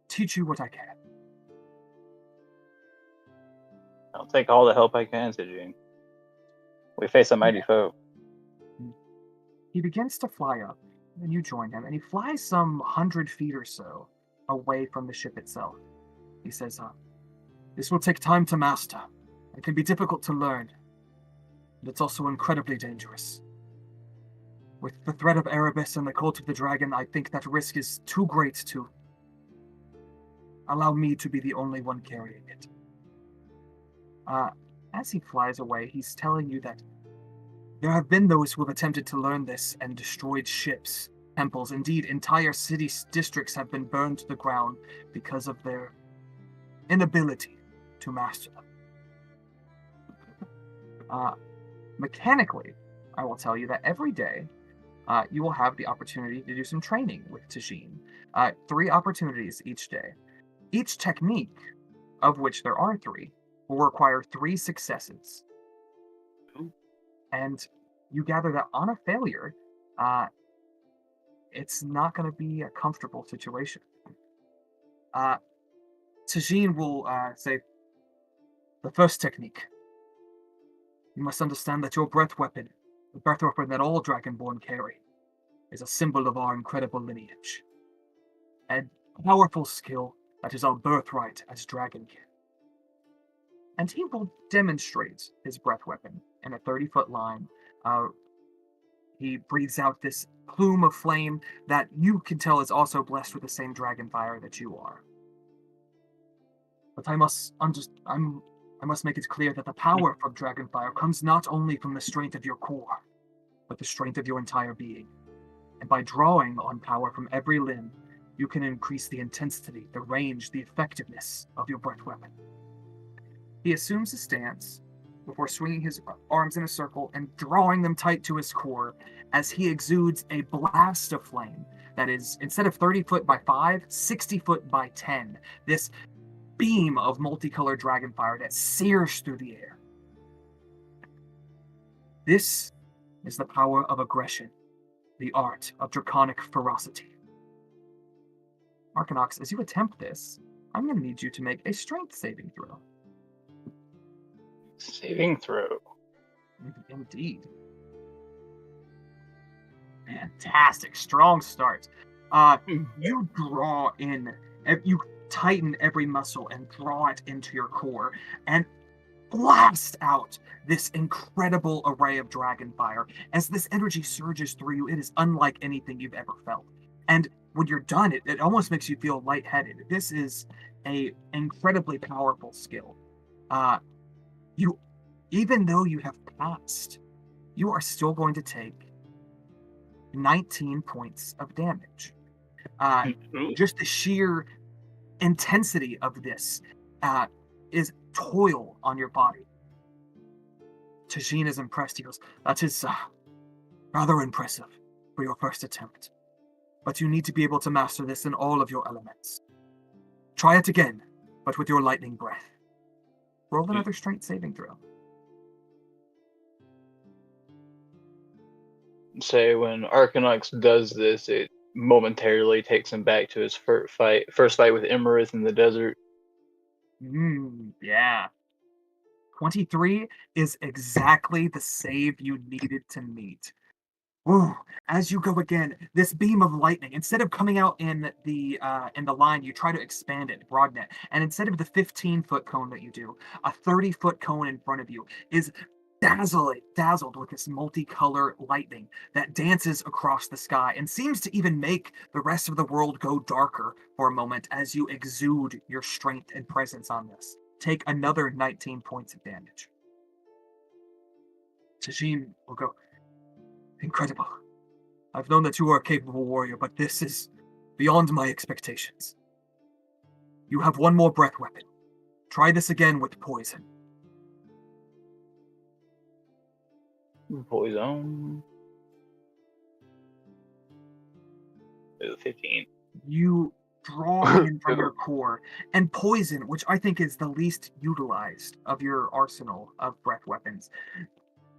teach you what I can. I'll take all the help I can, Tajin. We face a mighty foe. He begins to fly up, and you join him, and he flies some 100 feet or so away from the ship itself. He says, this will take time to master. It can be difficult to learn, but it's also incredibly dangerous. With the threat of Erebus and the Cult of the Dragon, I think that risk is too great to allow me to be the only one carrying it. As he flies away, he's telling you that there have been those who have attempted to learn this and destroyed ships, temples. Indeed, entire city districts have been burned to the ground because of their inability to master them. Mechanically, I will tell you that every day you will have the opportunity to do some training with Tajin. 3 opportunities each day. Each technique, of which there are 3, will require 3 successes. And you gather that on a failure, it's not going to be a comfortable situation. Tajin will say, the first technique, You must understand that your breath weapon, the breath weapon that all Dragonborn carry, is a symbol of our incredible lineage. A powerful skill that is our birthright as Dragonkin. And he will demonstrate his breath weapon in a 30-foot line. He breathes out this plume of flame that you can tell is also blessed with the same dragon fire that you are. But I must make it clear that the power from Dragonfire comes not only from the strength of your core, but the strength of your entire being. And by drawing on power from every limb, you can increase the intensity, the range, the effectiveness of your breath weapon. He assumes a stance before swinging his arms in a circle and drawing them tight to his core as he exudes a blast of flame that is, instead of 30 foot by 5, 60 foot by 10. This beam of multicolored dragonfire that sears through the air. This is the power of aggression, the art of draconic ferocity. Arcanox, as you attempt this, I'm going to need you to make a strength saving throw. Saving throw. Indeed. Fantastic. Strong start. You draw in, you tighten every muscle and draw it into your core and blast out this incredible array of dragonfire. As this energy surges through you, it is unlike anything you've ever felt. And when you're done, it almost makes you feel lightheaded. This is a incredibly powerful skill. Even though you have passed, you are still going to take 19 points of damage. Just the sheer intensity of this is toil on your body. Tajin is impressed. He goes, that is rather impressive for your first attempt. But you need to be able to master this in all of your elements. Try it again, but with your lightning breath. Roll another strength saving throw. Say when Arcanox does this, it momentarily takes him back to his first fight with Emerith in the desert. Yeah. 23 is exactly the save you needed to meet. Ooh, as you go again, this beam of lightning, instead of coming out in the line, you try to expand it, broaden it. And instead of the 15-foot cone that you do, a 30-foot cone in front of you is dazzled with this multicolor lightning that dances across the sky and seems to even make the rest of the world go darker for a moment as you exude your strength and presence on this. Take another 19 points of damage. Tajin will go, incredible. I've known that you are a capable warrior, but this is beyond my expectations. You have one more breath weapon. Try this again with poison. Poison. 15. You draw in from your core, and poison, which I think is the least utilized of your arsenal of breath weapons.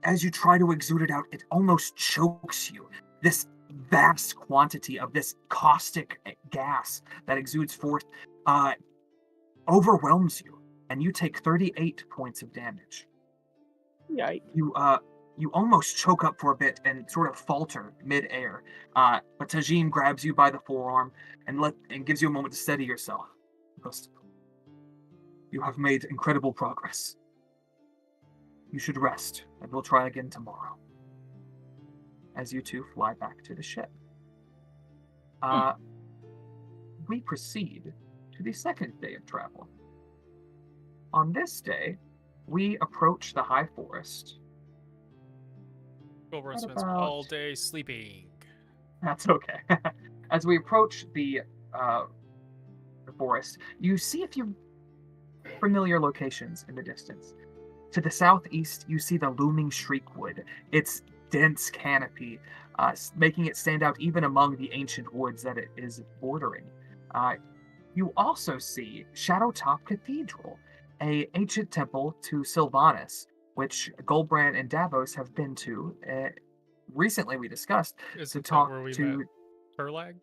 As you try to exude it out, it almost chokes you. This vast quantity of this caustic gas that exudes forth overwhelms you, and you take 38 points of damage. Yikes. You almost choke up for a bit and sort of falter mid-air. But Tajin grabs you by the forearm and gives you a moment to steady yourself. He goes, you have made incredible progress. You should rest, and we'll try again tomorrow. As you two fly back to the ship. We proceed to the second day of travel. On this day, we approach the High Forest. Silver spends all day sleeping. That's okay. As we approach the forest, you see a few familiar locations in the distance. To the southeast, you see the looming Shriekwood, its dense canopy, making it stand out even among the ancient woods that it is bordering. You also see Shadowtop Cathedral, an ancient temple to Sylvanas, which Goldbrand and Davos have been to. Recently, we discussed Is to talk where we to met Turlang?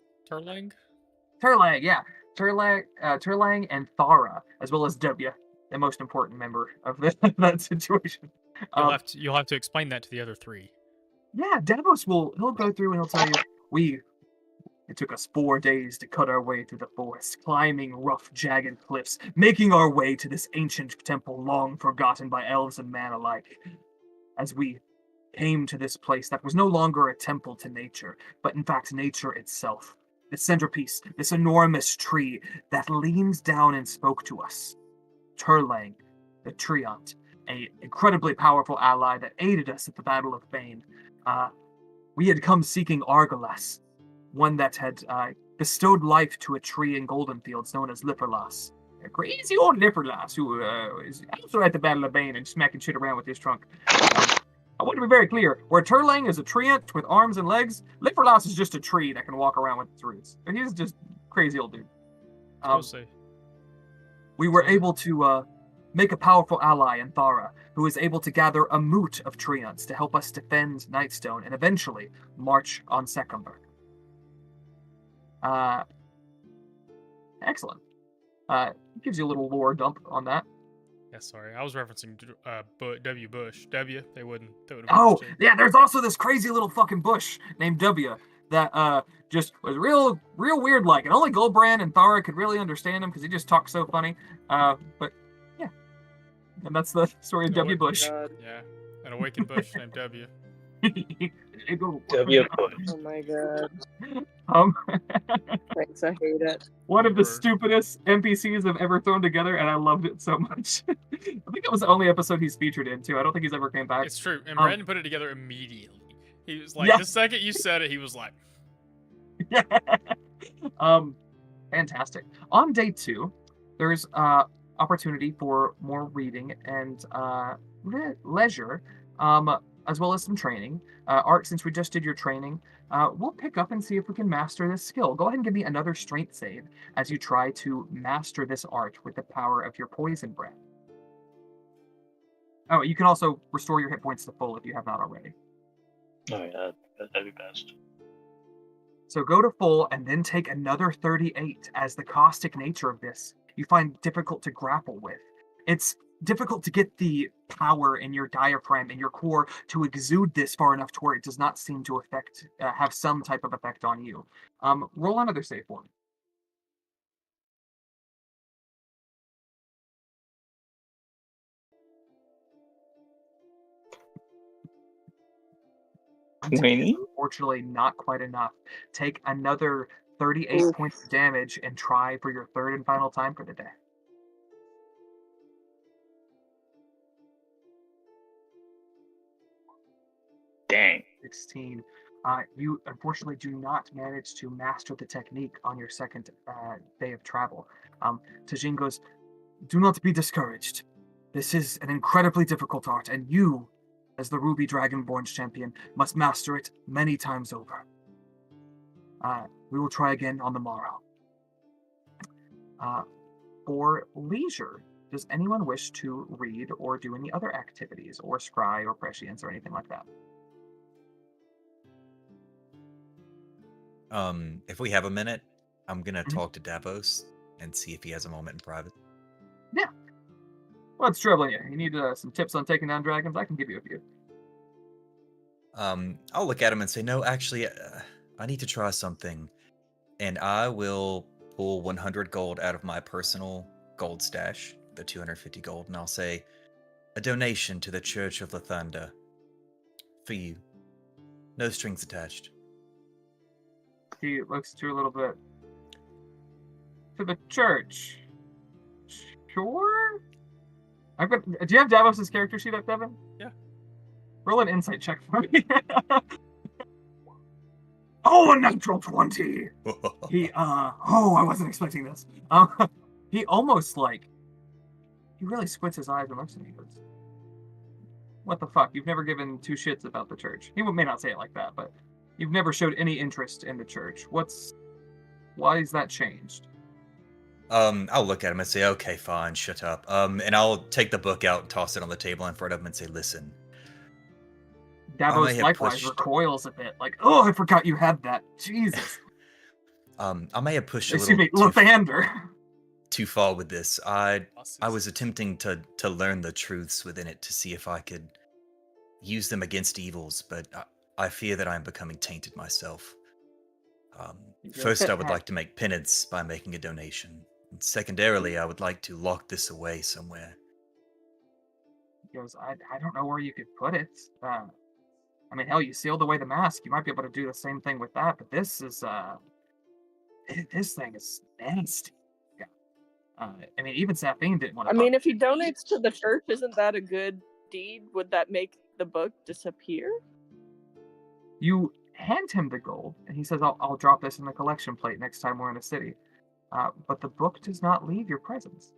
Turlang, yeah. Turlang and Thara, as well as W, the most important member of that situation. Um, You'll have to explain that to the other three. yeah, Davos he'll go through and he'll tell you, it took us 4 days to cut our way through the forest, climbing rough, jagged cliffs, making our way to this ancient temple long forgotten by elves and man alike. As we came to this place that was no longer a temple to nature, but in fact nature itself. The centerpiece, this enormous tree that leaned down and spoke to us. Turlang, the Treant, a incredibly powerful ally that aided us at the Battle of Bane. We had come seeking Argalas, one that had bestowed life to a tree in Golden Fields known as Lipperlas. A crazy old Lipperlas who is also at the Battle of Bane and smacking shit around with his trunk. I want to be very clear. Where Turlang is a treant with arms and legs, Lipperlas is just a tree that can walk around with its roots. He's just crazy old dude. We were able to make a powerful ally in Thara, who is able to gather a moot of treants to help us defend Nightstone and eventually march on Secumber. Excellent. Gives you a little lore dump on that. Yeah, sorry, I was referencing W. Bush. W. They wouldn't. Oh, yeah. There's also this crazy little fucking bush named W that just was real weird like, and only Goldbrand and Thara could really understand him because he just talks so funny. But yeah, and that's the story of W. Bush. God. Yeah, an awakened bush named W. W. Oh my god. Um, Thanks, I hate it. one of the stupidest NPCs I've ever thrown together, and I loved it so much. I think it was the only episode he's featured in too. I don't think he's ever came back. It's true, and Brandon put it together immediately. He was like, Yeah. the second you said it, he was like, fantastic. On day 2, there's opportunity for more reading and leisure, as well as some training. Art, since we just did your training, we'll pick up and see if we can master this skill. Go ahead and give me another strength save as you try to master this art with the power of your poison breath. Oh, you can also restore your hit points to full if you have not already. Oh yeah, that'd be best. So go to full and then take another 38, as the caustic nature of this you find difficult to grapple with. It's difficult to get the power in your diaphragm and your core to exude this far enough to where it does not seem to have some type of effect on you. Roll another save for me. Unfortunately, not quite enough. Take another 38 points of damage and try for your third and final time for the day. Dang. 16. You unfortunately do not manage to master the technique on your second day of travel. Tajin goes, do not be discouraged. This is an incredibly difficult art, and you, as the Ruby Dragonborn's champion, must master it many times over. We will try again on the morrow. For leisure, does anyone wish to read or do any other activities, or scry or prescience or anything like that? If we have a minute, I'm gonna talk to Davos and see if he has a moment in private. Yeah. What's troubling you? You need some tips on taking down dragons? I can give you a few. I'll look at him and say, no, actually, I need to try something. And I will pull 100 gold out of my personal gold stash, the 250 gold, and I'll say, a donation to the Church of Lathander. For you. No strings attached. He looks at you a little bit. To the church. Sure? Do you have Davos's character sheet up, Devin? Yeah. Roll an insight check for me. Oh, a natural 20! I wasn't expecting this. He almost he really squints his eyes and looks at me and goes, what the fuck? You've never given two shits about the church. He may not say it like that, but you've never showed any interest in the church. Why is that changed? I'll look at him and say, okay, fine, shut up. And I'll take the book out and toss it on the table in front of him and say, listen. Davos likewise recoils a bit, like, oh, I forgot you had that. Jesus. I may have pushed Lathander. Too far with this. I was attempting to learn the truths within it to see if I could use them against evils, but I fear that I'm becoming tainted myself. First, I would like to make penance by making a donation. And secondarily, I would like to lock this away somewhere. He goes, I don't know where you could put it. I mean, hell, you sealed away the mask. You might be able to do the same thing with that, but this is, this thing is nasty. Yeah. I mean, even Safine didn't want I to mean, touch if he donates to the church, isn't that a good deed? Would that make the book disappear? You hand him the gold, and he says, I'll drop this in the collection plate next time we're in a city. But the book does not leave your presence.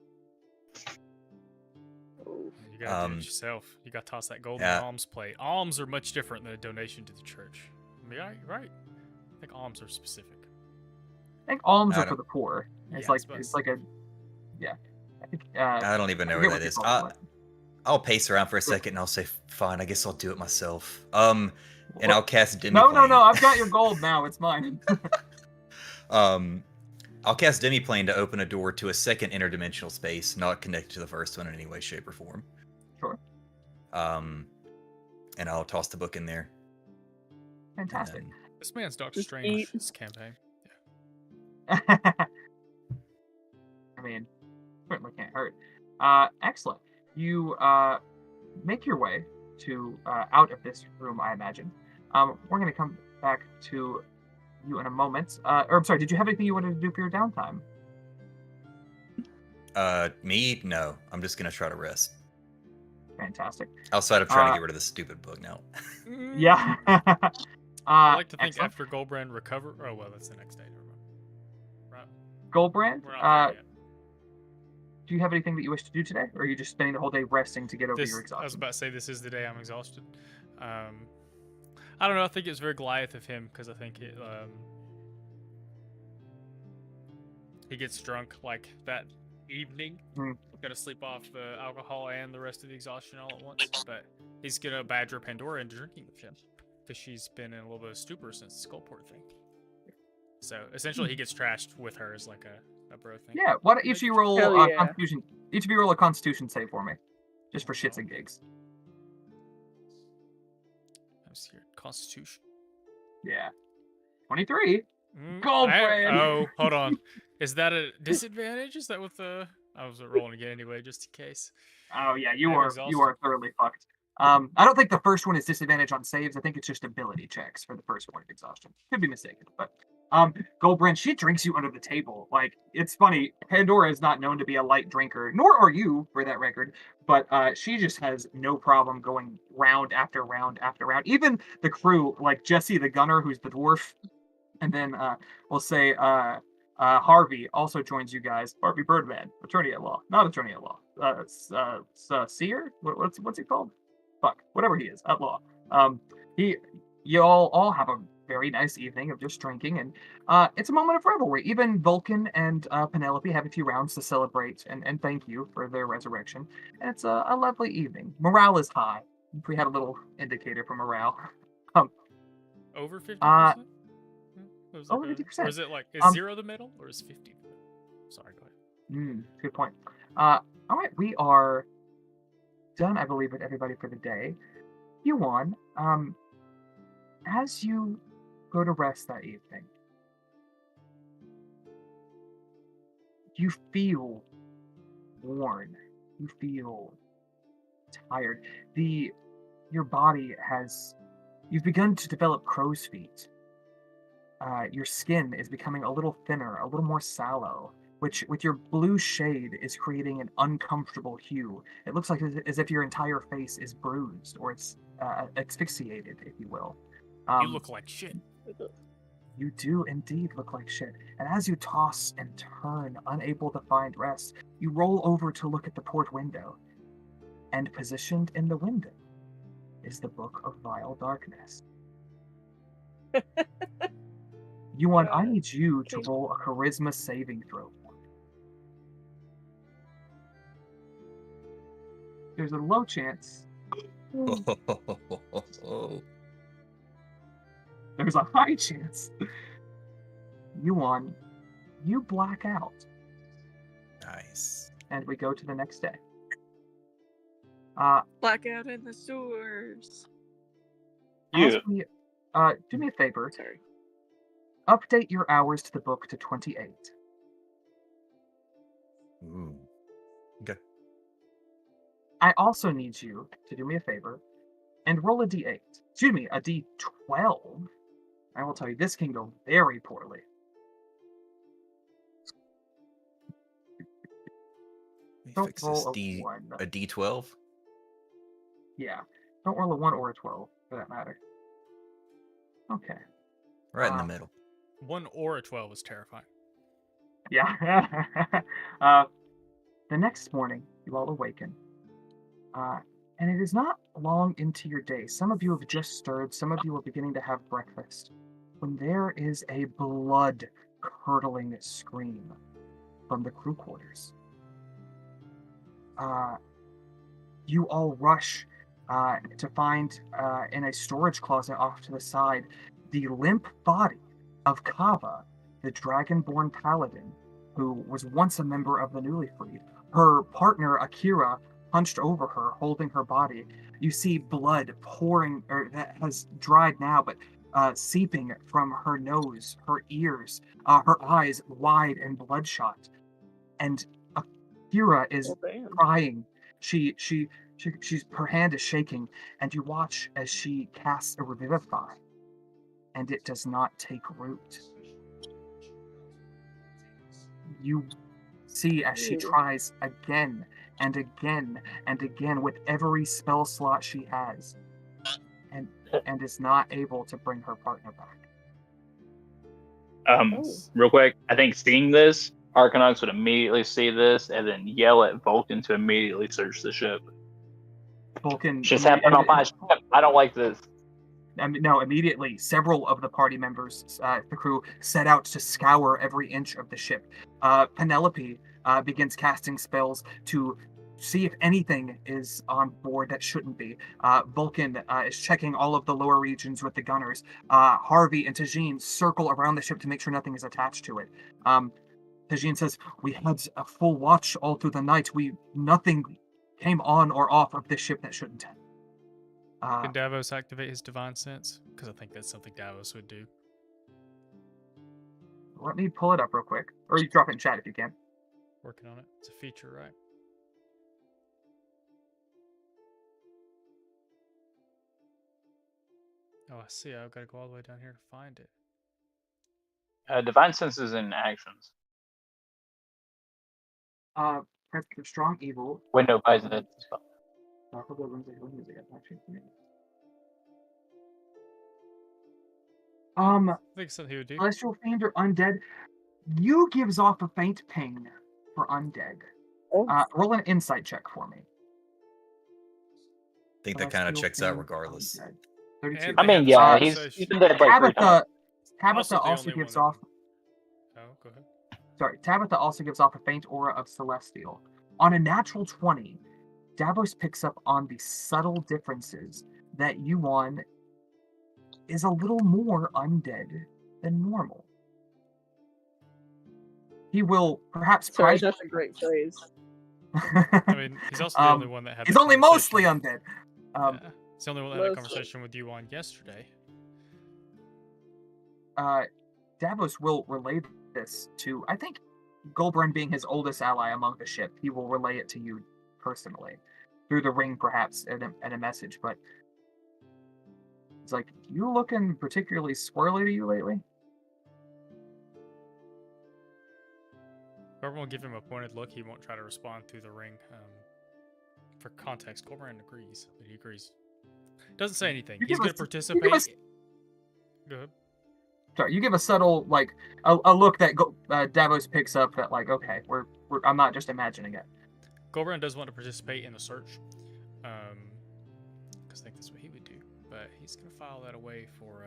Oh. You gotta do it yourself. You gotta toss that gold in the alms plate. Alms are much different than a donation to the church. Yeah, you're right. I think alms are specific. I think alms are for the poor. It's Yeah, like a, yeah. I think. I don't even know where that is. I'll pace around for a Sure. second and I'll say, fine, I guess I'll do it myself. And I'll cast Demi No, I've got your gold now. It's mine. I'll cast Demiplane to open a door to a second interdimensional space, not connected to the first one in any way, shape, or form. Sure. And I'll toss the book in there. Fantastic. This man's Doctor Strange this campaign. Yeah. I mean, certainly can't hurt. Excellent. You make your way to out of this room, I imagine. We're going to come back to you in a moment. Or I'm sorry, did you have anything you wanted to do for your downtime? Me? No. I'm just going to try to rest. Fantastic. Outside of trying to get rid of this stupid book now. Yeah. I like to think excellent. after Goldbrand recover. Oh well, that's the next day. Right. Goldbrand. We're not there yet. Do you have anything that you wish to do today, or are you just spending the whole day resting to get over your exhaustion? I was about to say this is the day I'm exhausted. I don't know. I think it was very Goliath of him because I think he gets drunk like that evening. Gonna sleep off the alcohol and the rest of the exhaustion all at once. But he's gonna badger Pandora into drinking with him because she's been in a little bit of stupor since the Skullport thing. So essentially, he gets trashed with her as like a bro thing. Yeah. Why don't each of you roll Constitution? Each of you roll a Constitution save for me, just for shits and gigs. I'm scared. Constitution. Yeah. 23. Goldbrand. Oh, hold on. Is that a disadvantage? Is that with the? I was rolling again anyway, just in case. Oh yeah, you are thoroughly fucked. I don't think the first one is disadvantage on saves. I think it's just ability checks for the first point of exhaustion. Could be mistaken, but Goldbrand, she drinks you under the table. Like, it's funny. Pandora is not known to be a light drinker, nor are you, for that record. But she just has no problem going round after round after round. Even the crew, like Jesse the gunner, who's the dwarf, and then we'll say Harvey also joins you guys. Harvey Birdman, attorney at law, not attorney at law. Seer? What's he called? Fuck, whatever he is, at law. You all have a very nice evening of just drinking, and it's a moment of revelry. Even Vulcan and Penelope have a few rounds to celebrate and thank you for their resurrection. And it's a lovely evening. Morale is high. If we had a little indicator for morale. Over 50%? Over 50%. Or is it like, is 0 the middle, or is 50? Sorry, go ahead. Good point. All right, we are done, I believe, with everybody for the day. Yuan, as you go to rest that evening, you feel worn. You feel tired. Your body you've begun to develop crow's feet. Your skin is becoming a little thinner, a little more sallow, which with your blue shade is creating an uncomfortable hue. It looks like as if your entire face is bruised or it's asphyxiated, if you will. You look like shit. You do indeed look like shit. And as you toss and turn, unable to find rest, you roll over to look at the port window. And positioned in the window is the Book of Vile Darkness. Yuan, I need you to roll a charisma saving throw for me. There's a low chance. There's a high chance. Yuan, you black out. Nice. And we go to the next day. Blackout in the sewers. As Yeah. we, do me a favor. Sorry. Update your hours to the book to 28. Ooh. Okay. I also need you to do me a favor and roll a d8. Excuse me, a d12. I will tell you, this can go very poorly. Let me Don't fix roll this a D 1. a D12. Yeah. Don't roll a 1 or a 12, for that matter. Okay. Right in the middle. 1 or a 12 is terrifying. Yeah. The next morning, you all awaken. And it is not long into your day. Some of you have just stirred, some of you are beginning to have breakfast, when there is a blood-curdling scream from the crew quarters. You all rush to find in a storage closet off to the side the limp body of Kava, the dragonborn paladin, who was once a member of the newly freed. Her partner, Akira, hunched over her, holding her body. You see blood pouring, or that has dried now, but seeping from her nose, her ears, her eyes wide and bloodshot. And Akira is Well, damn. crying. She's her hand is shaking, and you watch as she casts a revivify, and it does not take root. You see as she Ooh. tries again and again and again with every spell slot she has, and is not able to bring her partner back. Oh. Real quick, I think seeing this, Arcanauts would immediately see this and then yell at Vulcan to immediately search the ship. Vulcan, Shit's happening on my ship. I don't like this. no, immediately, several of the party members, the crew, set out to scour every inch of the ship. Penelope begins casting spells to see if anything is on board that shouldn't be. Vulcan is checking all of the lower regions with the gunners. Harvey and Tajin circle around the ship to make sure nothing is attached to it. Tajin says, "We had a full watch all through the night. Nothing came on or off of this ship that shouldn't have." Can Davos activate his divine sense? Because I think that's something Davos would do. Let me pull it up real quick. Or you drop it in chat if you can. Working on it. It's a feature, right? Oh, I see. I've got to go all the way down here to find it. Divine Sense is in actions. Press the strong evil. Window buys it. I think something he would do. Celestial Fiend or Undead. You gives off a faint ping for Undead. Oh. Roll an insight check for me. I think that kind of checks out regardless. 32. And I mean, They yeah, have he's conversation. been dead like 3 times. Tabitha the also only gives one off. that- Oh, go ahead. Sorry, Tabitha also gives off a faint aura of celestial. On a natural 20, Davos picks up on the subtle differences that Yuan is a little more undead than normal. He will perhaps Sorry, prize. that's a great phrase. I mean, he's also the only one that had. He's the only mostly conversation- undead. Yeah, he's the only one that had a Mostly. conversation with you on yesterday. Davos will relay this to, I think, Golbrand being his oldest ally among the ship. He will relay it to you personally, through the ring perhaps, and a message, but it's like, you looking particularly squirrely to you lately? Whoever will give him a pointed look, he won't try to respond through the ring. For context, Colbrand agrees. But he agrees. Doesn't say anything. You He's give going to us- participate. Go ahead. Sorry, you give a subtle, like, a look that Davos picks up that, like, okay, I'm not just imagining it. Colbrand does want to participate in the search. Because I think that's what he would do. But he's going to file that away for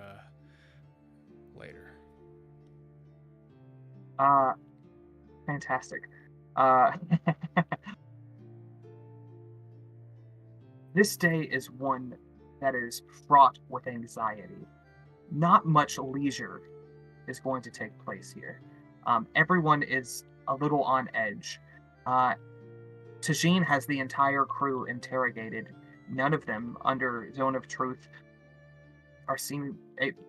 later. Fantastic. This day is one that is fraught with anxiety. Not much leisure is going to take place here. Everyone is a little on edge. Tajin has the entire crew interrogated. None of them, under Zone of Truth, are seen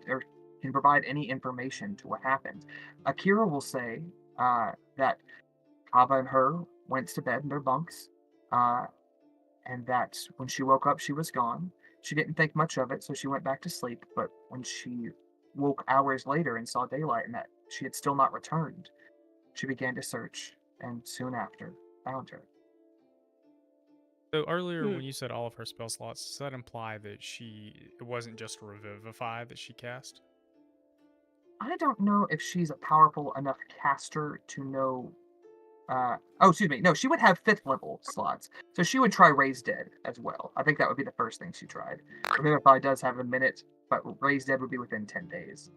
or can provide any information to what happened. Akira will say that Kava and her went to bed in their bunks, and that when she woke up, she was gone. She didn't think much of it, so she went back to sleep. But when she woke hours later and saw daylight and that she had still not returned, she began to search, and soon after found her. So earlier, Hmm. when you said all of her spell slots, does that imply that it wasn't just Revivify that she cast? I don't know if she's a powerful enough caster to know. Oh, excuse me. No, she would have 5th level slots, so she would try Raise Dead as well. I think that would be the first thing she tried. Revivify does have a minute, but Raise Dead would be within 10 days.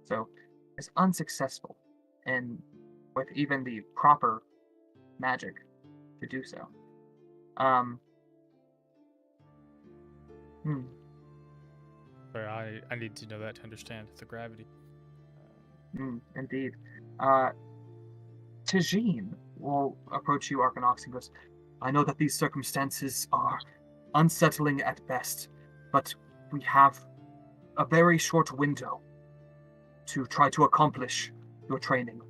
So it's unsuccessful, and with even the proper magic to do so. Hmm. Sorry, I need to know that to understand the gravity. Indeed. Tajin will approach you, Archinox, and goes, I know that these circumstances are unsettling at best, but we have a very short window to try to accomplish your training.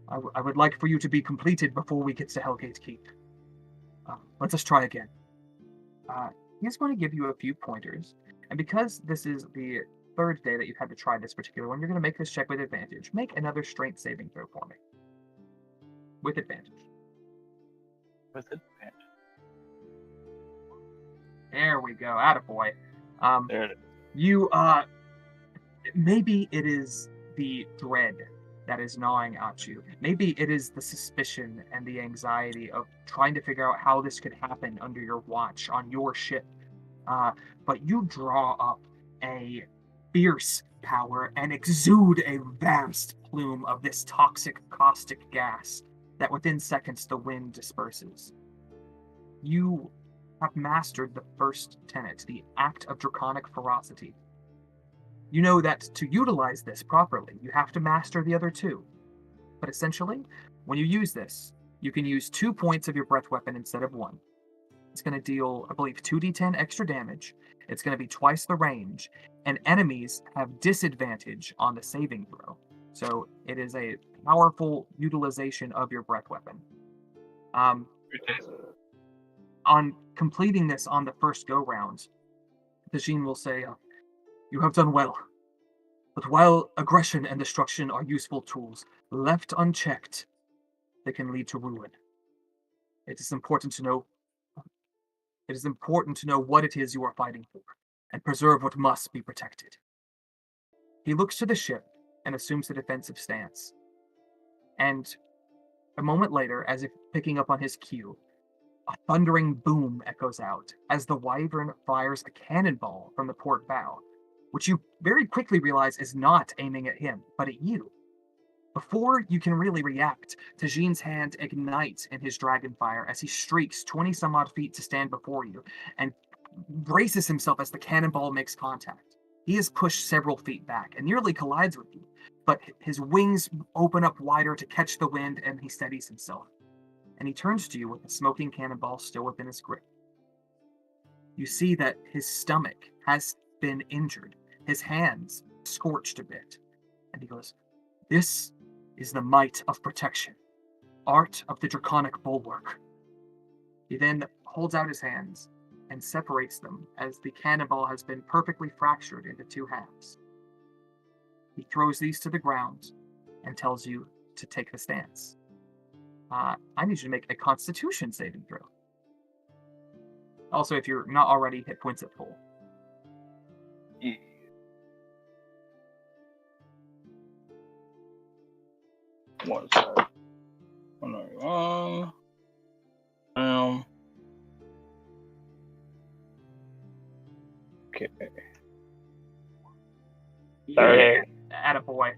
I would like for you to be completed before we get to Hellgate Keep. Let us try again. He's going to give you a few pointers, and because this is the 3rd day that you've had to try this particular one, you're going to make this check with advantage. Make another strength saving throw for me. With advantage. With advantage. There we go. Attaboy. There it is. You, maybe it is the dread that is gnawing at you. Maybe it is the suspicion and the anxiety of trying to figure out how this could happen under your watch on your ship. But you draw up a fierce power and exude a vast plume of this toxic caustic gas that within seconds the wind disperses. You have mastered the first tenet, the act of draconic ferocity. You know that to utilize this properly, you have to master the other two. But essentially, when you use this, you can use 2 points of your breath weapon instead of 1. It's going to deal, I believe, 2d10 extra damage. It's going to be twice the range, and enemies have disadvantage on the saving throw. So it is a powerful utilization of your breath weapon. On completing this on the first go-round, Tajin will say, you have done well. But while aggression and destruction are useful tools, left unchecked, they can lead to ruin. It is important to know what it is you are fighting for, and preserve what must be protected. He looks to the ship and assumes the defensive stance. And a moment later, as if picking up on his cue, a thundering boom echoes out as the Wyvern fires a cannonball from the port bow, which you very quickly realize is not aiming at him, but at you. Before you can really react, Tajin's hand ignites in his dragonfire as he streaks 20-some-odd feet to stand before you and braces himself as the cannonball makes contact. He is pushed several feet back and nearly collides with you, but his wings open up wider to catch the wind and he steadies himself. And he turns to you with the smoking cannonball still within his grip. You see that his stomach has been injured, his hands scorched a bit, and he goes, "This is the might of protection, art of the draconic bulwark." He then holds out his hands and separates them as the cannonball has been perfectly fractured into 2 halves. He throws these to the ground and tells you to take the stance. I need you to make a Constitution saving throw. Also, if you're not already hit points at full. Yeah. One side. Okay. 30. Attaboy.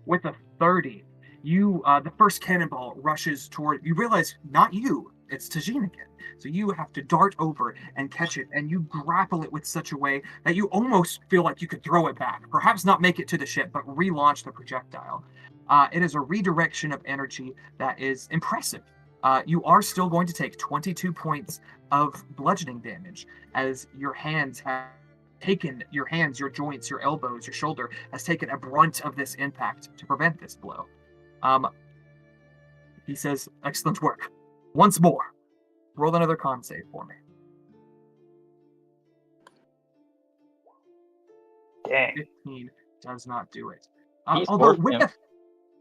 With a 30, you the first cannonball rushes toward. You realize not you. It's Tajin again. So you have to dart over and catch it, and you grapple it with such a way that you almost feel like you could throw it back. Perhaps not make it to the ship, but relaunch the projectile. It is a redirection of energy that is impressive. You are still going to take 22 points of bludgeoning damage as your hands have taken, your joints, your elbows, your shoulder has taken a brunt of this impact to prevent this blow. He says, excellent work. Once more, roll another con save for me. Dang. 15 does not do it. He's Although working.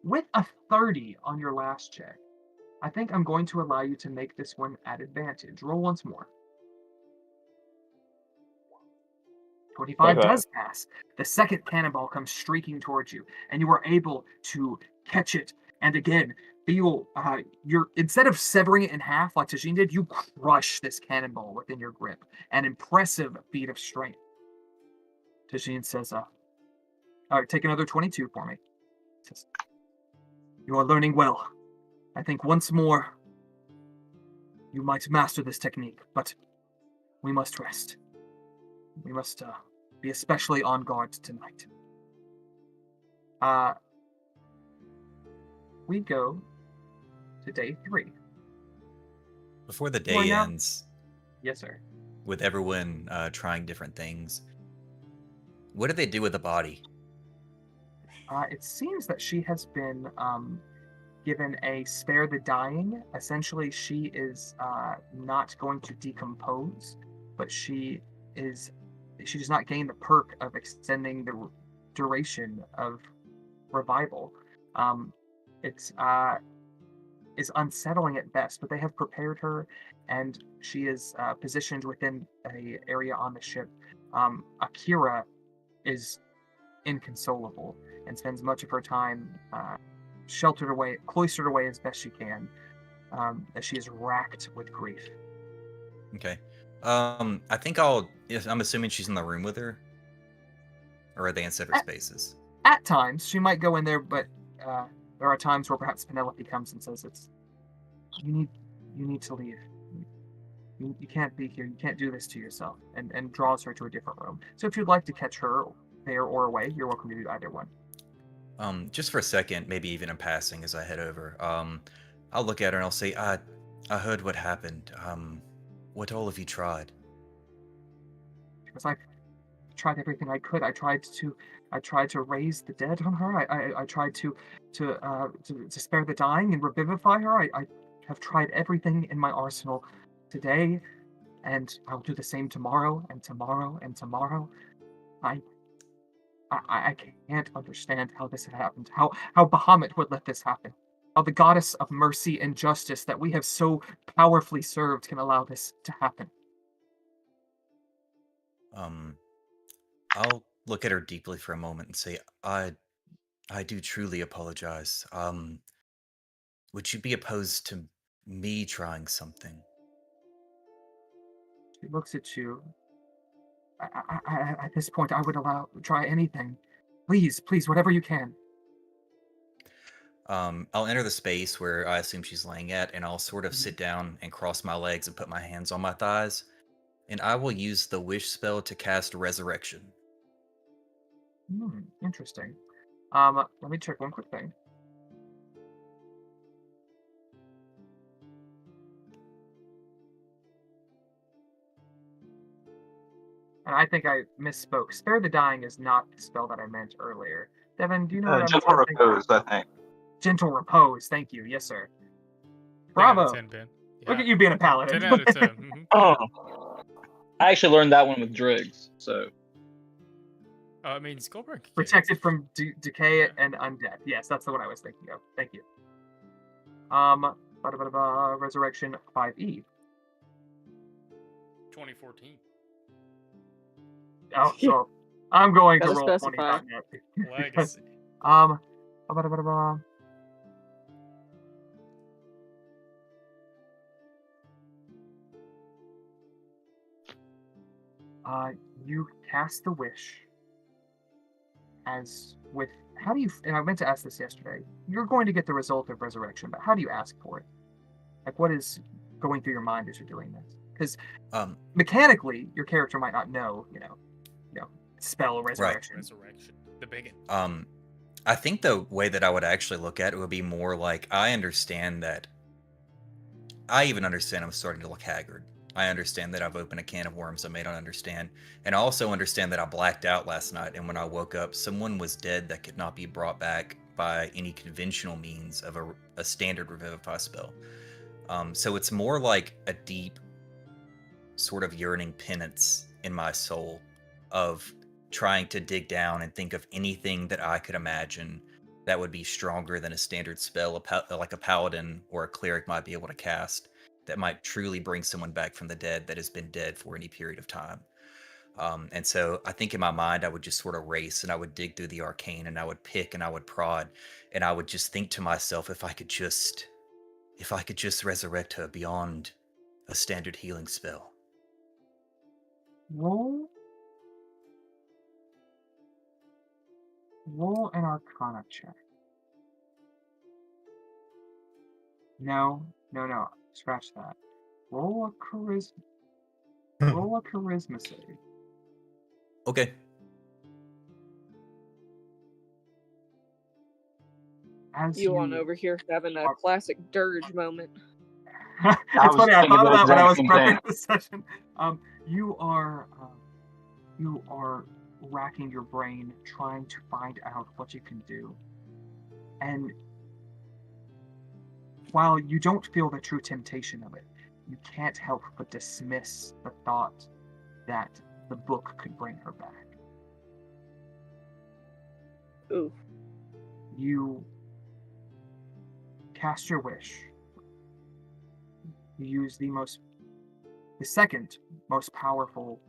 with a 30 on your last check, I think I'm going to allow you to make this one at advantage. Roll once more. 25 Okay. does pass. The second cannonball comes streaking towards you, and you are able to catch it. And again, feel you're instead of severing it in half like Tajin did, you crush this cannonball within your grip. An impressive feat of strength. Tajin says, all right, take another 22 for me. Says, you are learning well. I think once more you might master this technique, but we must rest. We must be especially on guard tonight. We go to day 3. Before the You are day now- ends, Yes, sir. with everyone trying different things, what do they do with the body? It seems that she has been given a spare the dying. Essentially, she is not going to decompose, but she does not gain the perk of extending the duration of revival. It's is unsettling at best, but they have prepared her, and she is positioned within a area on the ship. Akira is inconsolable and spends much of her time cloistered away as best she can, as she is racked with grief. Okay. I'm assuming she's in the room with her? Or are they in separate spaces? At times, she might go in there, but there are times where perhaps Penelope comes and says, you need to leave. You can't be here. You can't do this to yourself," and draws her to a different room. So if you'd like to catch her there or away, you're welcome to do either one. Just for a second, maybe even in passing as I head over, I'll look at her and I'll say, I heard what happened. What all of you tried? Because I tried everything I could. I tried to raise the dead on her. I tried to spare the dying and revivify her. I have tried everything in my arsenal today, and I'll do the same tomorrow and tomorrow and tomorrow. I can't understand how this had happened. How Bahamut would let this happen. How the goddess of mercy and justice that we have so powerfully served can allow this to happen. I'll look at her deeply for a moment and say, I do truly apologize. Would you be opposed to me trying something? She looks at you. At this point, I would try anything. Please, whatever you can. I'll enter the space where I assume she's laying at, and I'll sort of sit down and cross my legs and put my hands on my thighs, and I will use the wish spell to cast resurrection. Interesting. Let me check one quick thing. And I think I misspoke. Spare the Dying is not the spell that I meant earlier. Devin, do you know what I'm Gentle thinking? Repose, I think. Gentle Repose. Thank you. Yes, sir. 10 out of Bravo. 10, Ben. Look Yeah. at you being a paladin. 10 out of 10. Mhm. Oh, I actually learned that one with Driggs. So It means Goldberg. can- Protected from decay and undead. Yes, that's the one I was thinking of. Thank you. Resurrection 5e. 2014. Oh, so I'm going to Gotta roll specify. 25 Legacy. You cast the wish. How do you, and I meant to ask this yesterday, you're going to get the result of resurrection, but how do you ask for it? Like, what is going through your mind as you're doing this? Because mechanically, your character might not know, spell resurrection. Resurrection. The big one. I think the way that I would actually look at it would be more like, I understand that I even understand I'm starting to look haggard. I understand that I've opened a can of worms I may not understand. And I also understand that I blacked out last night, and when I woke up, someone was dead that could not be brought back by any conventional means of a standard revivify spell. So it's more like a deep sort of yearning penance in my soul of trying to dig down and think of anything that I could imagine that would be stronger than a standard spell, like a paladin or a cleric might be able to cast, that might truly bring someone back from the dead that has been dead for any period of time. And so I think in my mind, I would just sort of race and I would dig through the arcane and I would pick and I would prod and I would just think to myself, if I could just resurrect her beyond a standard healing spell. Roll an Arcana check. No. Scratch that. Roll a charisma. Roll a charisma save. Okay. As You on you over here having a are- classic dirge moment. it's was funny. I thinking thought of the that when I exact was same prepping thing. this session. You are racking your brain trying to find out what you can do, and while you don't feel the true temptation of it, you can't help but dismiss the thought that the book could bring her back. Ooh. You cast your wish. You use the second most powerful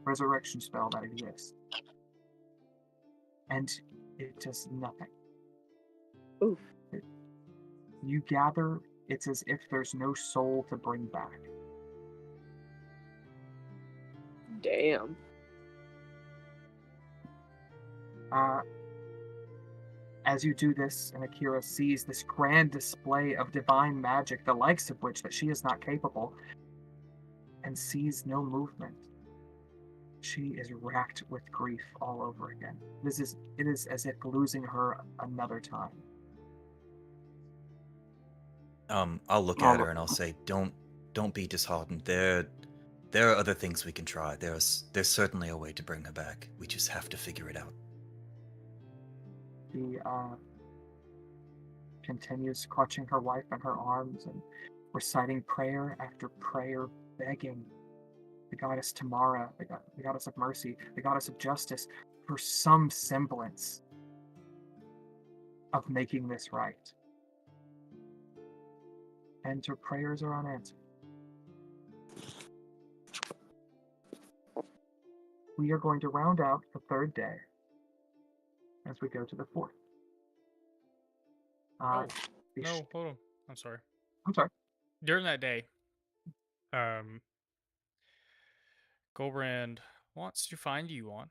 resurrection spell that exists. And it does nothing. Oof. You gather, it's as if there's no soul to bring back. Damn. As you do this, and Akira sees this grand display of divine magic, the likes of which that she is not capable, and sees no movement. She is racked with grief all over again. It is as if losing her another time. I'll look at her and I'll say, "Don't be disheartened. There are other things we can try. There's certainly a way to bring her back. We just have to figure it out." She continues clutching her wife in her arms and reciting prayer after prayer, begging the goddess Tamara, the goddess of mercy, the goddess of justice, for some semblance of making this right. And her prayers are unanswered. We are going to round out the third day as we go to the fourth. No, hold on. I'm sorry. I'm sorry. During that day, Goldbrand wants to find you on.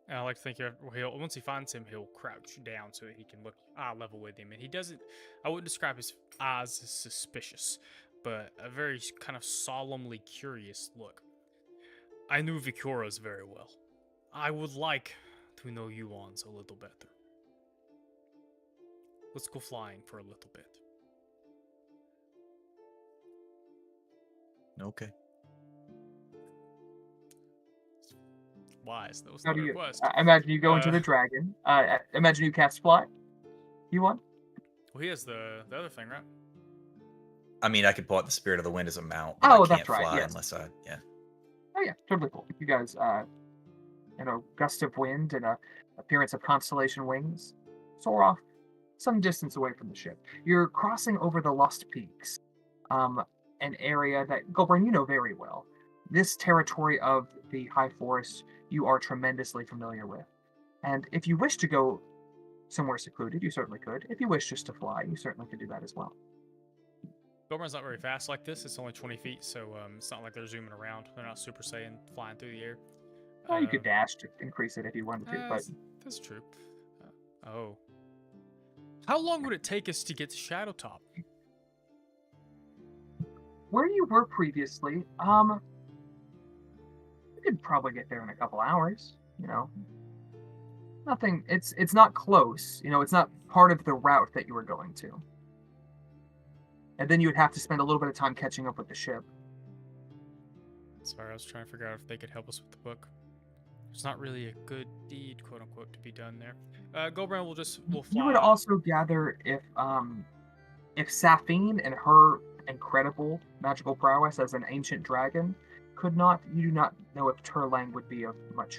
And I like to think once he finds him, he'll crouch down so that he can look eye level with him. And he doesn't, I wouldn't describe his eyes as suspicious, but a very kind of solemnly curious look. I knew Vikoras very well. I would like to know Yuan's a little better. Let's go flying for a little bit. Okay. Wise. That was How not do a you? request. I imagine you go into the dragon. Imagine you cast fly. You want? Well, he has the other thing, right? I mean, I could pull out the Spirit of the Wind as a mount, but Oh, I can't that's right, fly yes. unless I, yeah. Oh yeah, totally cool. You guys, gust of wind and a appearance of constellation wings, soar off some distance away from the ship. You're crossing over the Lost Peaks, an area that Goldburn you know very well. This territory of the High Forest you are tremendously familiar with, and if you wish to go somewhere secluded, you certainly could. If you wish just to fly, you certainly could do that as well. Goldbrand's not very fast like this. It's only 20 feet, so it's not like they're zooming around. They're not Super Saiyan flying through the air. Well, you could dash to increase it if you wanted to, but That's true. Oh. How long would it take us to get to Shadowtop? where you were previously, you could probably get there in a couple hours. Nothing. It's not close. It's not part of the route that you were going to. and then you would have to spend a little bit of time catching up with the ship. Sorry, I was trying to figure out if they could help us with the book. There's not really a good deed, quote unquote, to be done there. Goldbrand will You fly would up. also gather if Safine and her incredible magical prowess as an ancient dragon you do not know if Turlang would be of much,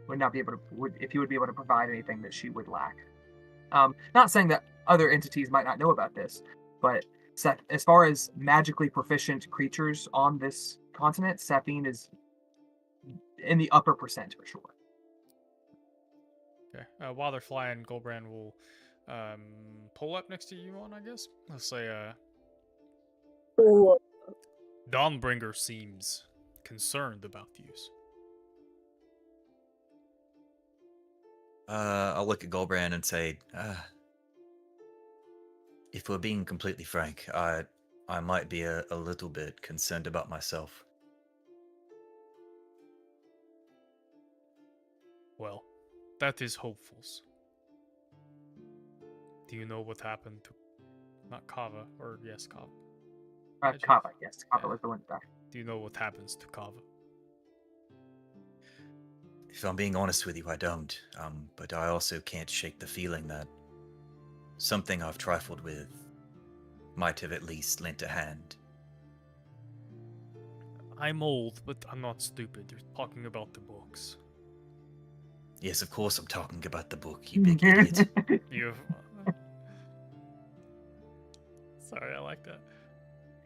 would not be able to, if he would be able to provide anything that she would lack. Not saying that other entities might not know about this, but as far as magically proficient creatures on this continent, Safine is in the upper percent for sure. Okay. While they're flying, Goldbrand will pull up next to Yuan, I guess. Let's say, Ooh, Dawnbringer seems concerned about these. I'll look at Goldbrand and say, if we're being completely frank, I might be a little bit concerned about myself. Well, that is hopefuls. Do you know what happened to, not Kava, or yes, Kava? Kava, yes. Kava Yeah. was the one that died. Do you know what happens to Kava? If I'm being honest with you, I don't. But I also can't shake the feeling that something I've trifled with might have at least lent a hand. I'm old, but I'm not stupid. They're talking about the books. Yes, of course I'm talking about the book, you big idiot. You. Sorry, I like that.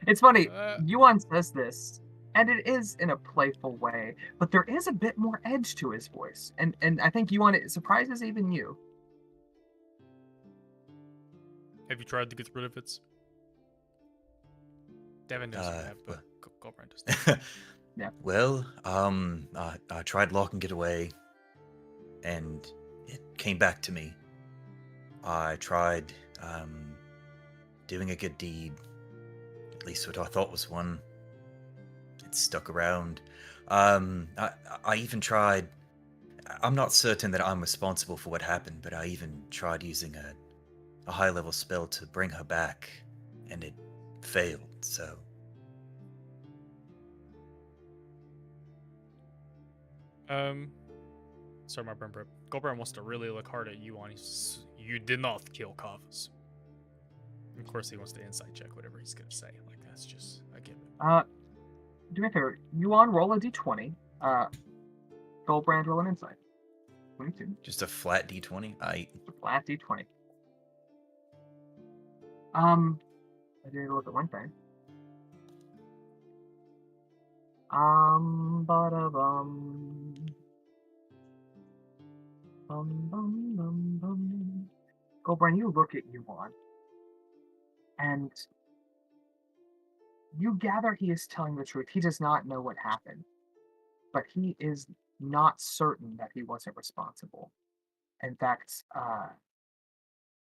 It's funny, Uh, Yuan says this, and it is in a playful way, but there is a bit more edge to his voice. And I think Yuan, it surprises even you. Have you tried to get rid of it? Devin doesn't have, but Goldbrand does. Yeah. Well, I tried locking it away, and it came back to me. I tried doing a good deed, at least what I thought was one. It stuck around. I even tried. I'm not certain that I'm responsible for what happened, but I even tried using a high-level spell to bring her back, and it failed. So. Sorry, my brain broke. Goldbrand wants to really look hard at Yuan. You did not kill Kavas. Of course, he wants to insight check whatever he's gonna say. Like that's just a given. Do me a favor, Yuan, roll a d20. Goldbrand, roll an insight. 22. Just a flat d20? A flat d20. I didn't look at one thing. Goldbrand, you look at Yuan, and you gather he is telling the truth. He does not know what happened, but he is not certain that he wasn't responsible. In fact,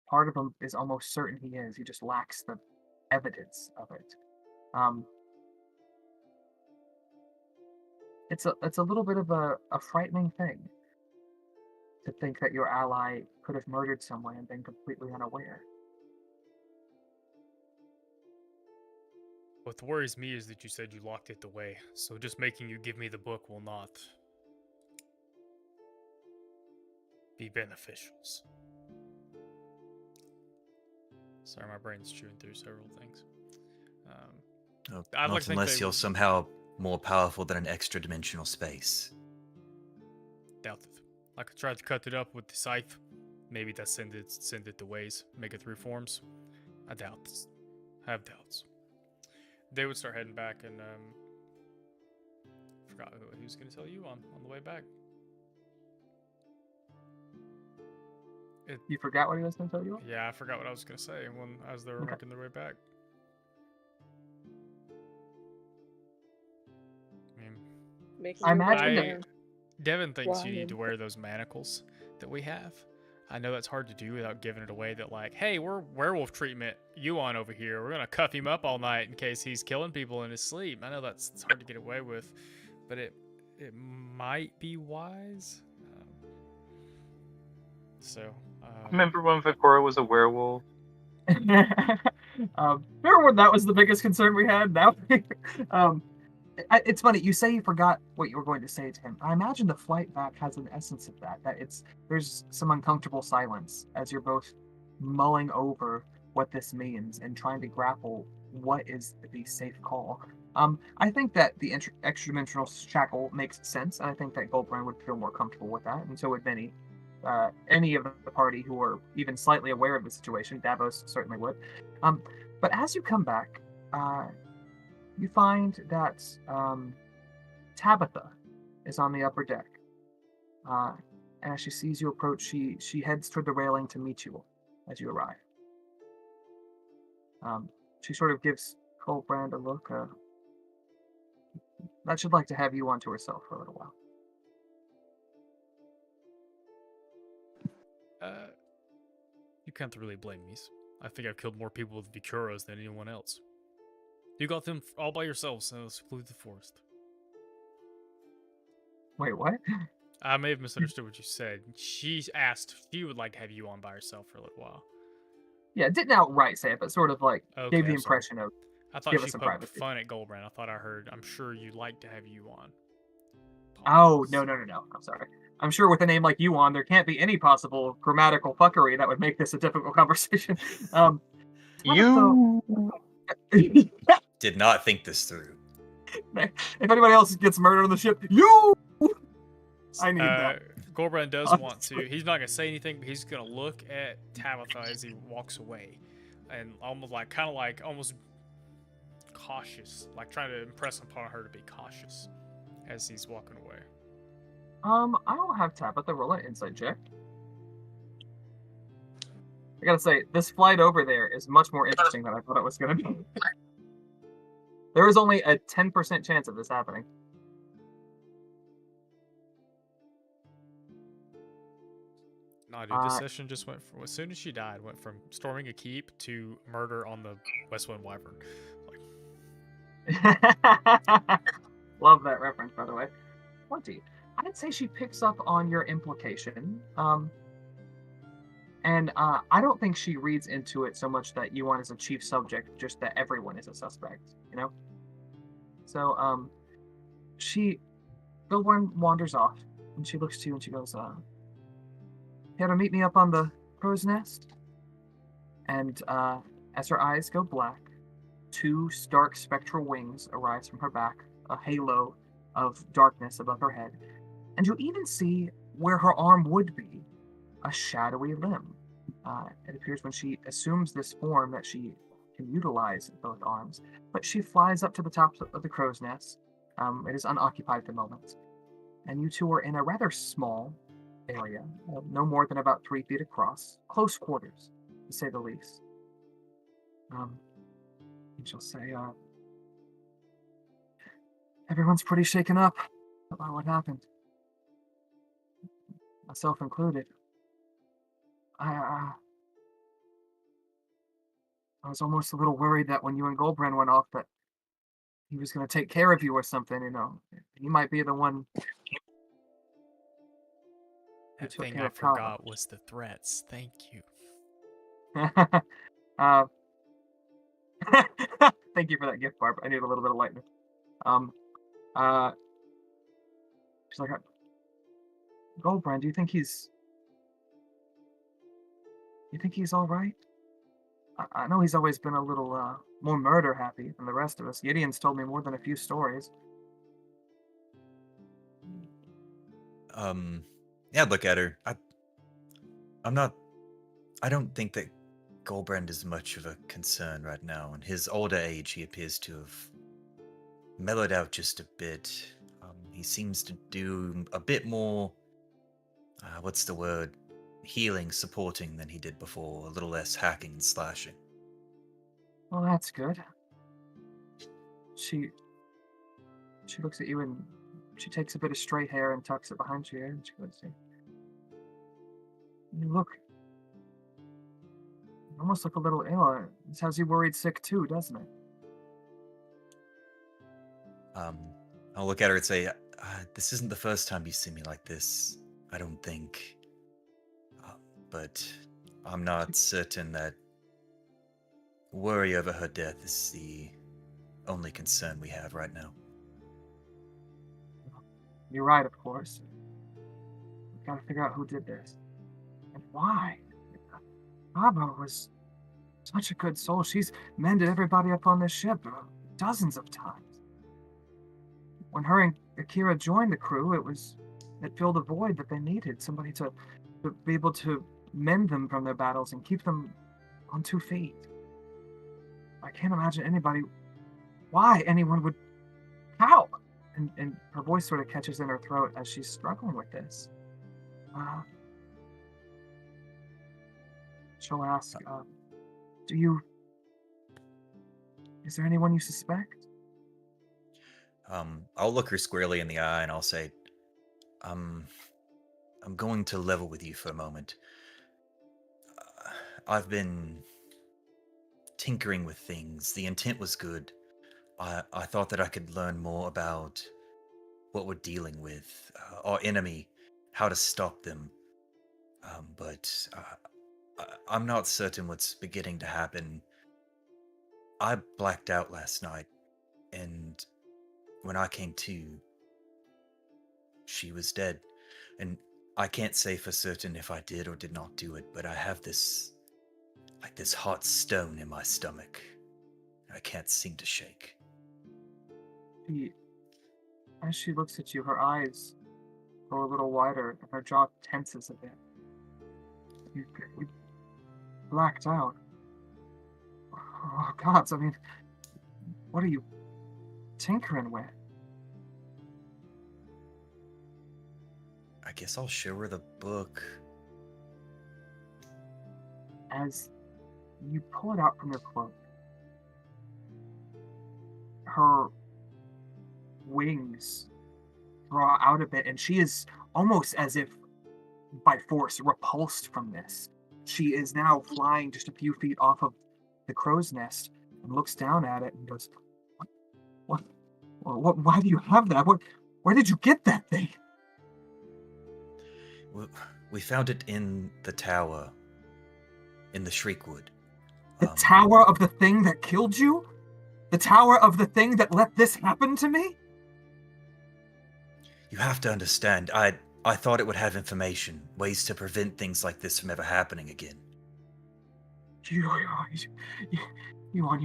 part of him is almost certain he is. He just lacks the evidence of it. It's a little bit of a frightening thing to think that your ally could have murdered someone and been completely unaware. What worries me is that you said you locked it away, so just making you give me the book will not be beneficial. Sorry, my brain's chewing through several things. I'd like Not to think unless they you're would- somehow more powerful than an extra-dimensional space. Doubt it. I could try to cut it up with the scythe. Maybe that send it to ways, make it 3 forms. I doubt this. I have doubts. They would start heading back, and forgot who he was going to tell you on the way back. You forgot what he was going to tell you? Yeah, I forgot what I was going to say as they were Okay. making their way back. making I your way imagine there. Devin thinks you need Flying. to wear those manacles that we have. I know that's hard to do without giving it away that, like, hey, we're werewolf treatment. Yuan over here. We're going to cuff him up all night in case he's killing people in his sleep. I know it's hard to get away with, but it might be wise. So. Remember when Victoria was a werewolf? Remember when that was the biggest concern we had? Now, um, it's funny. You say you forgot what you were going to say to him. I imagine the flight back has an essence of that. There's some uncomfortable silence as you're both mulling over what this means and trying to grapple what is the safe call. I think that the extra-dimensional shackle makes sense, and I think that Goldbrand would feel more comfortable with that, and so would many. Any of the party who are even slightly aware of the situation, Davos certainly would. But as you come back, you find that Tabitha is on the upper deck. And as she sees you approach, she heads toward the railing to meet you as you arrive. She sort of gives Goldbrand a look that she'd like to have you onto herself for a little while. You can't really blame me. I think I've killed more people with Vicuros than anyone else. You got them all by yourselves in a secluded forest. Wait, what? I may have misunderstood what you said. She asked if she would like to have you on by herself for a little while. Yeah, didn't outright say it, but sort of like Okay, gave the I'm sorry. impression of I thought give she us some poked privacy. fun at Goldbrand. I thought I heard, I'm sure you'd like to have you on. Oh, Pause. no. I'm sorry. I'm sure with a name like you on, there can't be any possible grammatical fuckery that would make this a difficult conversation. You. Did not think this through. If anybody else gets murdered on the ship, you! I need that. Goldbrand does Honestly. want to. He's not gonna say anything, but he's gonna look at Tabitha as he walks away, and almost like, kind of like, almost cautious, like trying to impress upon her to be cautious as he's walking away. I will have Tabitha roll an insight check. I gotta say, this flight over there is much more interesting than I thought it was gonna be. There is only a 10% chance of this happening. Nah, dude, this session just went from, as soon as she died, went from storming a keep to murder on the Westwind Wyvern. Love that reference, by the way. 20. I'd say she picks up on your implication. And I don't think she reads into it so much that you want as a chief subject, just that everyone is a suspect, you know? So, Goldborn wanders off, and she looks to you and she goes, here to meet me up on the crow's nest? And as her eyes go black, two stark spectral wings arise from her back, a halo of darkness above her head, and you even see where her arm would be, a shadowy limb. It appears when she assumes this form that she can utilize both arms, but she flies up to the top of the crow's nest. It is unoccupied at the moment, and you two are in a rather small area, no more than about 3 feet across, close quarters, to say the least. And she'll say, everyone's pretty shaken up about what happened, myself included. I was almost a little worried that when you and Goldbrand went off that he was going to take care of you or something, you know. He might be the one who That took thing care I of Kala. forgot was the threats. Thank you. Thank you for that gift, Barb. I need a little bit of lightness. She's like, Goldbrand, do you think he's all right? I know he's always been a little more murder happy than the rest of us. Gideon's told me more than a few stories. Yeah, I'd look at her. I don't think that Goldbrand is much of a concern right now. In his older age, he appears to have mellowed out just a bit. He seems to do a bit more, what's the word? Healing, supporting than he did before. A little less hacking and slashing. Well, that's good. She looks at you and she takes a bit of straight hair and tucks it behind your ear and she goes, you almost look a little ill. This has you worried sick too, doesn't it? I'll look at her and say, this isn't the first time you've seen me like this, I don't think. But I'm not certain that Worry over her death is the only concern we have right now. You're right, of course. We've got to figure out who did this and why. Baba was such a good soul. She's mended everybody up on this ship dozens of times. When her and Akira joined the crew, it filled a void that they needed. Somebody to be able to mend them from their battles and keep them on 2 feet. I can't imagine why anyone would, how? And her voice sort of catches in her throat as she's struggling with this. She'll ask, is there anyone you suspect? I'll look her squarely in the eye and I'll say, I'm going to level with you for a moment. I've been tinkering with things. The intent was good. I thought that I could learn more about what we're dealing with, our enemy, how to stop them. But I'm not certain what's beginning to happen. I blacked out last night, and when I came to, she was dead. And I can't say for certain if I did or did not do it, but I have this hot stone in my stomach. I can't seem to shake. As she looks at you, her eyes grow a little wider and her jaw tenses a bit. You blacked out. Oh, gods, I mean, what are you tinkering with? I guess I'll show her the book. As you pull it out from your cloak, her wings draw out a bit, and she is almost as if by force repulsed from this. She is now flying just a few feet off of the crow's nest and looks down at it and goes, What? Why do you have that? Where did you get that thing? We found it in the tower, in the Shriekwood. The tower of the thing that killed you? The tower of the thing that let this happen to me? You have to understand, I thought it would have information, ways to prevent things like this from ever happening again. You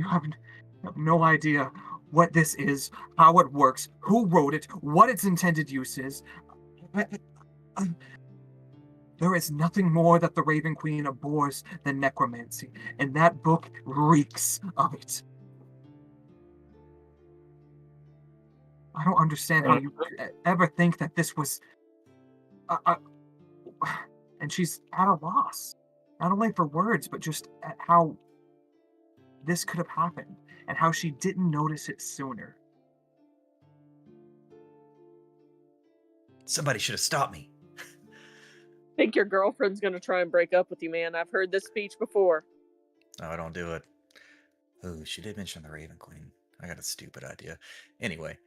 have no idea what this is, how it works, who wrote it, what its intended use is. There is nothing more that the Raven Queen abhors than necromancy, and that book reeks of it. I don't understand how you ever think that this was... And she's at a loss, not only for words, but just at how this could have happened, and how she didn't notice it sooner. Somebody should have stopped me. Think your girlfriend's gonna try and break up with you, man. I've heard this speech before. No, I don't do it. Oh, she did mention the Raven Queen. I got a stupid idea. Anyway.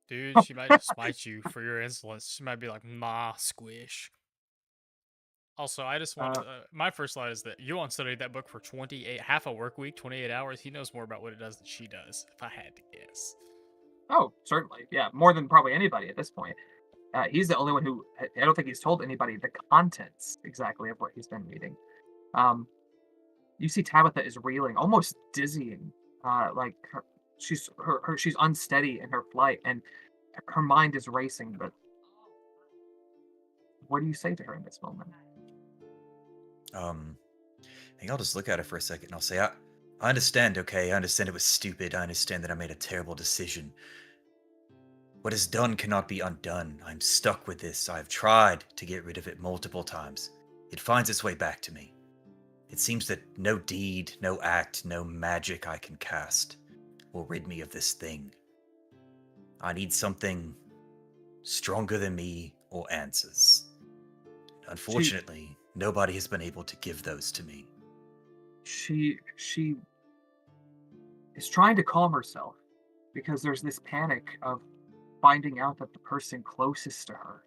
Dude, she might just smite you for your insolence. She might be like, nah, squish. Also, I just want to. My first line is that Yuan studied that book for 28, half a work week, 28 hours. He knows more about what it does than she does, if I had to guess. Oh, certainly. Yeah, more than probably anybody at this point. He's the only one who, I don't think he's told anybody the contents exactly of what he's been reading. You see Tabitha is reeling, almost dizzying. She's unsteady in her flight, and her mind is racing. But what do you say to her in this moment? I think I'll just look at her for a second and I'll say, I understand, okay? I understand it was stupid. I understand that I made a terrible decision. What is done cannot be undone. I'm stuck with this. I've tried to get rid of it multiple times. It finds its way back to me. It seems that no deed, no act, no magic I can cast will rid me of this thing. I need something stronger than me or answers. Unfortunately, nobody has been able to give those to me. She is trying to calm herself because there's this panic of finding out that the person closest to her,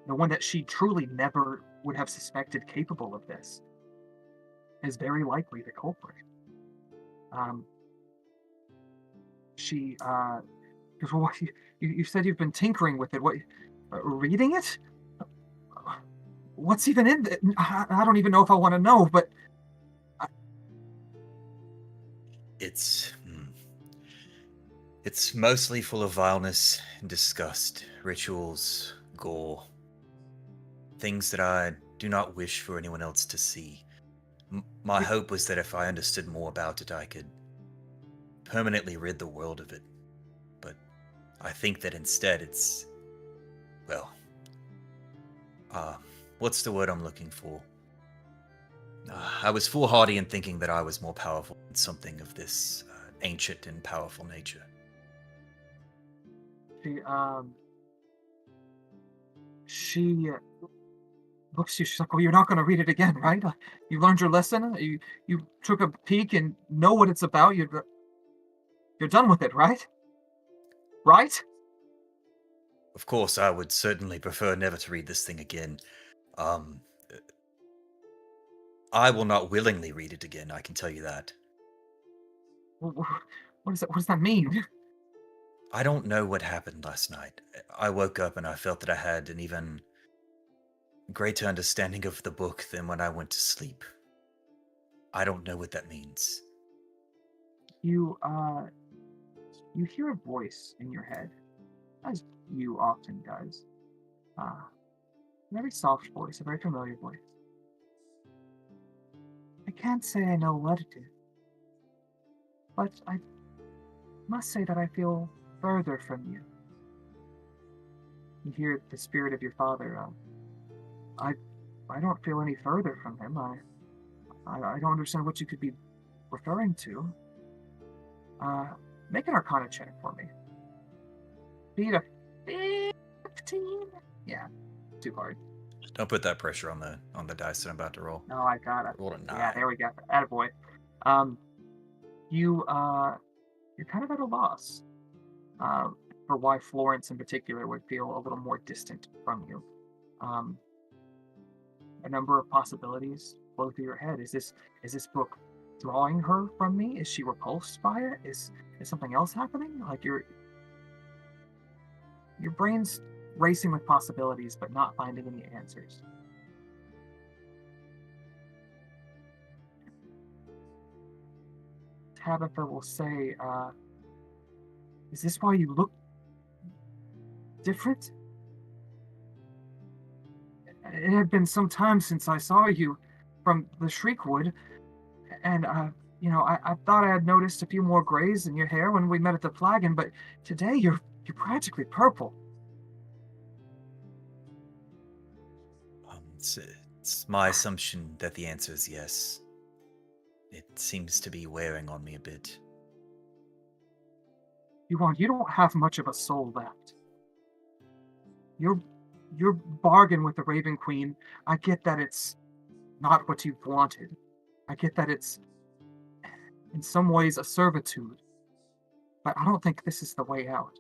the one that she truly never would have suspected capable of this, is very likely the culprit. Um, she, because what you said you've been tinkering with it. What, reading it? What's even in it? I don't even know if I want to know, but It's it's mostly full of vileness and disgust, rituals, gore, things that I do not wish for anyone else to see. My hope was that if I understood more about it, I could permanently rid the world of it. But I think that instead it's, well, what's the word I'm looking for? I was foolhardy in thinking that I was more powerful than something of this ancient and powerful nature. she looks at you. She's like, "Well, you're not going to read it again, right? You learned your lesson. You took a peek and know what it's about. You're done with it, right? Right?" Of course, I would certainly prefer never to read this thing again. Um, I will not willingly read it again, I can tell you that. What does that? What does that mean? I don't know what happened last night. I woke up and I felt that I had an even greater understanding of the book than when I went to sleep. I don't know what that means. You you hear a voice in your head, as you often does. Uh, a very soft voice, a very familiar voice. I can't say I know what it is, but I must say that I feel further from you. You hear the spirit of your father. I I don't feel any further from him. I don't understand what you could be referring to. Uh, make an Arcana check for me. Beat a 15? Yeah, too hard. Don't put that pressure on the dice that I'm about to roll. No, I got it. Rolled a 9. Yeah, there we go. Attaboy. You you're kind of at a loss. For why Florence in particular would feel a little more distant from you. A number of possibilities flow through your head. Is this book drawing her from me? Is she repulsed by it? Is something else happening? Like your brain's racing with possibilities, but not finding any answers. Tabitha will say, "Is this why you look different? It had been some time since I saw you from the Shriekwood, and I thought I had noticed a few more grays in your hair when we met at the Flagon, but today you're practically purple." It's my assumption that the answer is yes. It seems to be wearing on me a bit. You don't have much of a soul left. Your bargain with the Raven Queen, I get that it's not what you've wanted. I get that it's in some ways a servitude. But I don't think this is the way out.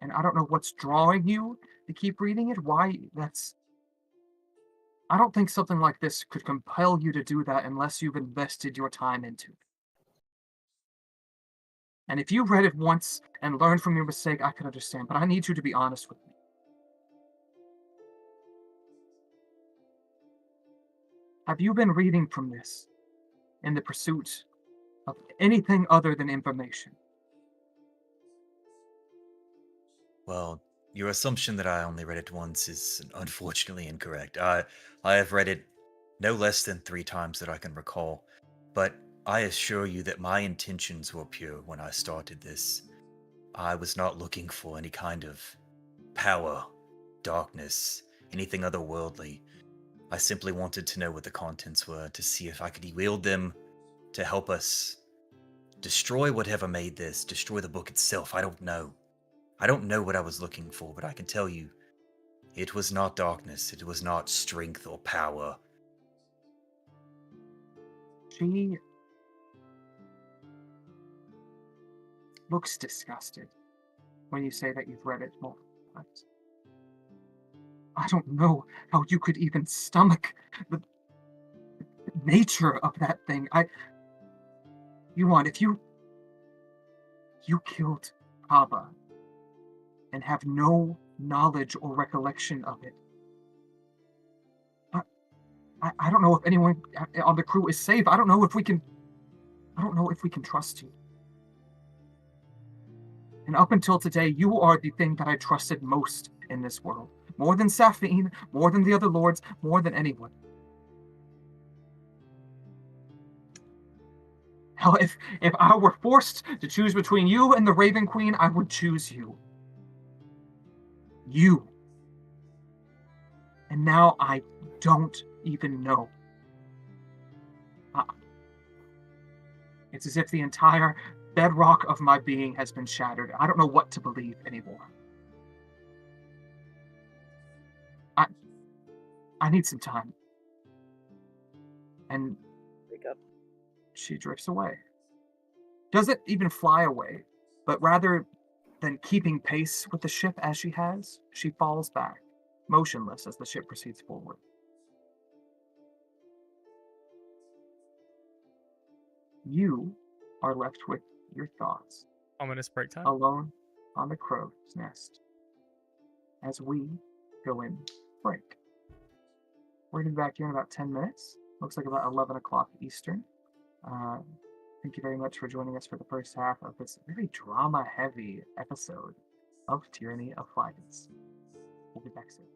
And I don't know what's drawing you to keep reading it, why that's I don't think something like this could compel you to do that unless you've invested your time into it. And if you read it once and learned from your mistake, I could understand, but I need you to be honest with me. Have you been reading from this in the pursuit of anything other than information? Well, your assumption that I only read it once is unfortunately incorrect. I have read it no less than 3 times that I can recall, but I assure you that my intentions were pure when I started this. I was not looking for any kind of power, darkness, anything otherworldly. I simply wanted to know what the contents were, to see if I could wield them to help us destroy whatever made this, destroy the book itself. I don't know. I don't know what I was looking for, but I can tell you, it was not darkness, it was not strength or power. She looks disgusted when you say that you've read it multiple times. I don't know how you could even stomach nature of that thing. If you killed Kaba and have no knowledge or recollection of it, I don't know if anyone on the crew is safe. I don't know if we can trust you. And up until today, you are the thing that I trusted most in this world. More than Safine, more than the other lords, more than anyone. Hell, if I were forced to choose between you and the Raven Queen, I would choose you. You. And now I don't even know. It's as if the entire bedrock of my being has been shattered. I don't know what to believe anymore. I need some time. And Wake up. she drifts away. Doesn't even fly away, but rather than keeping pace with the ship as she has, she falls back, motionless as the ship proceeds forward. You are left with your thoughts, Ominous break time. alone on the crow's nest, as we go in break. We're going to be back here in about 10 minutes. Looks like about 11 o'clock Eastern. Thank you very much for joining us for the first half of this very drama-heavy episode of Tyranny of Flagons. We'll be back soon.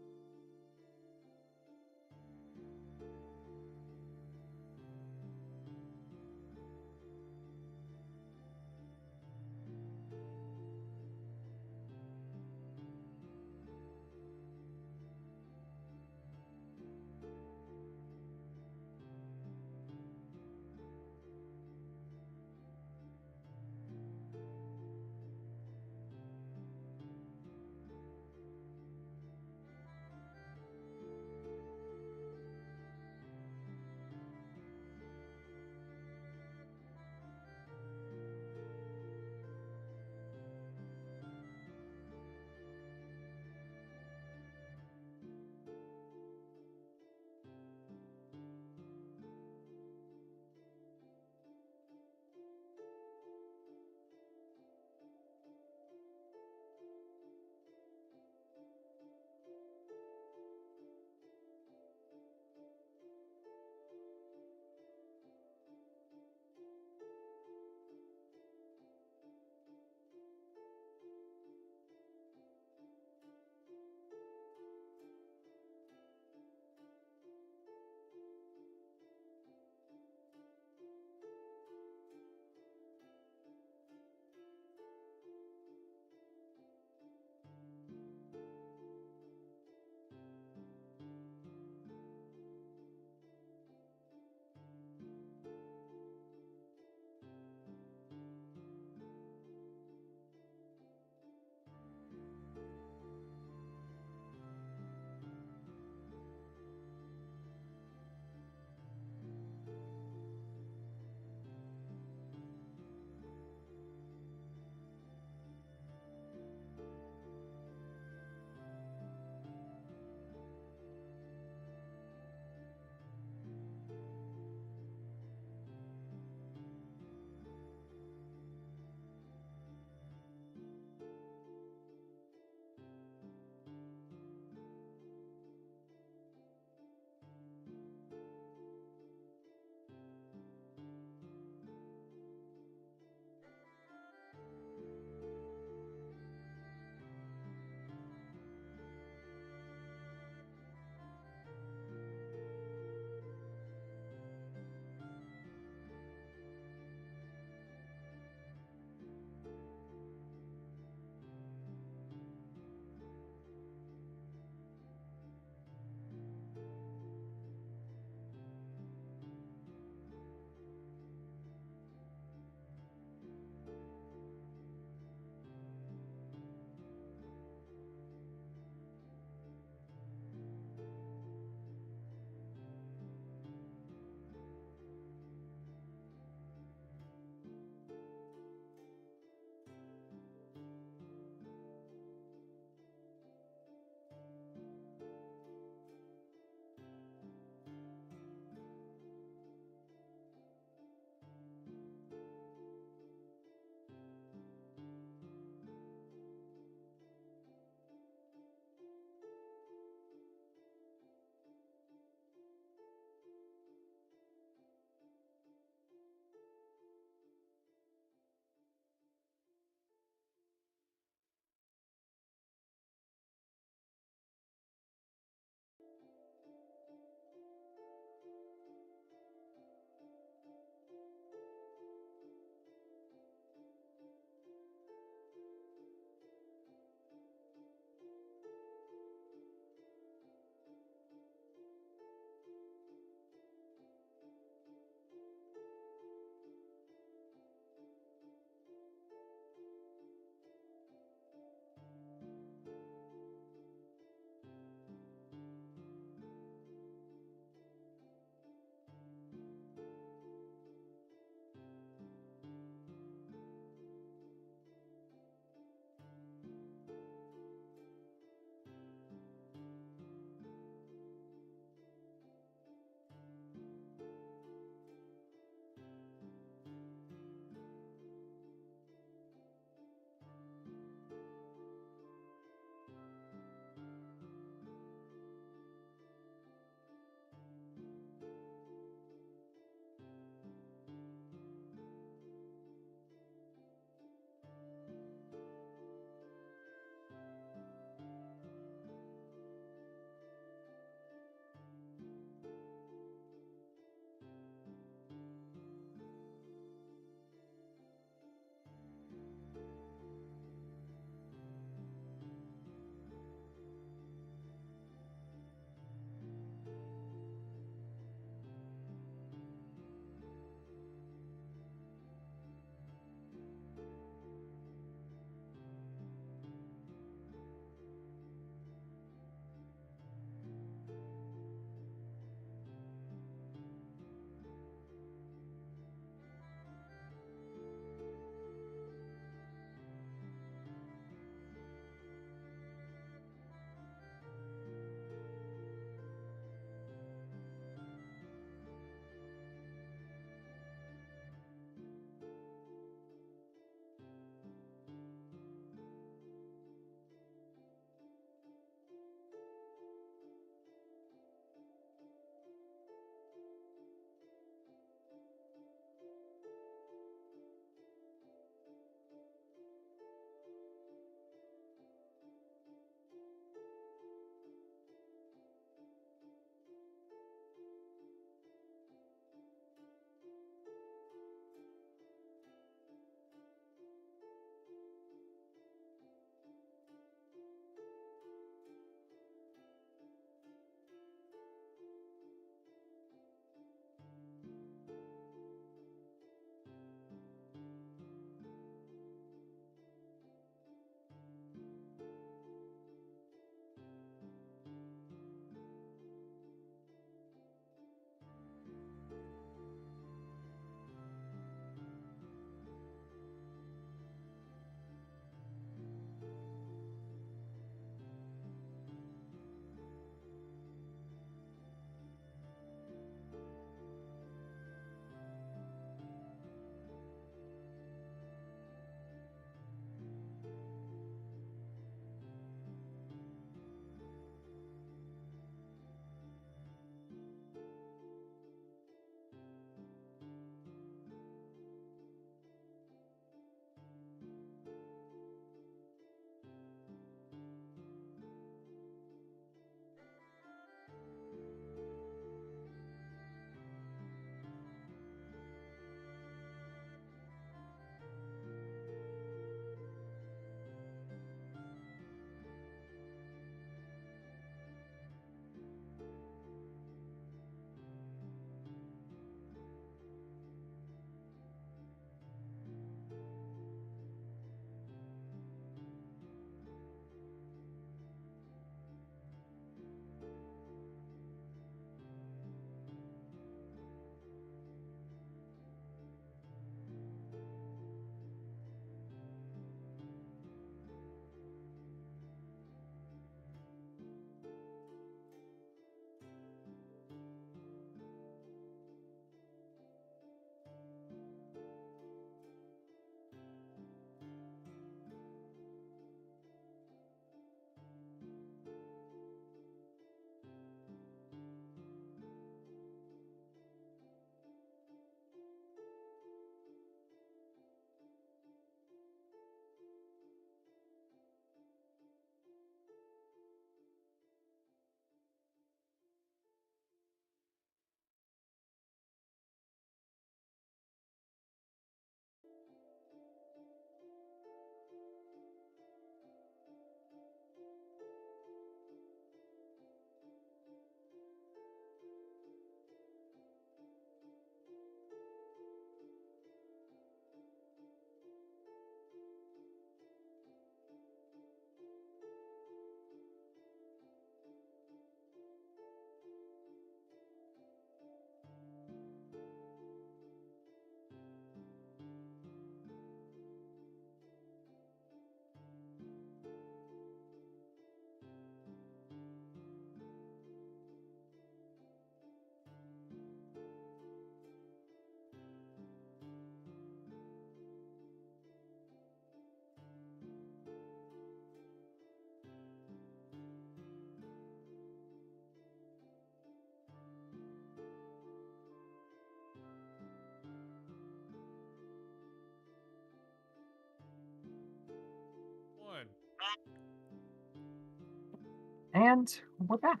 And we're back.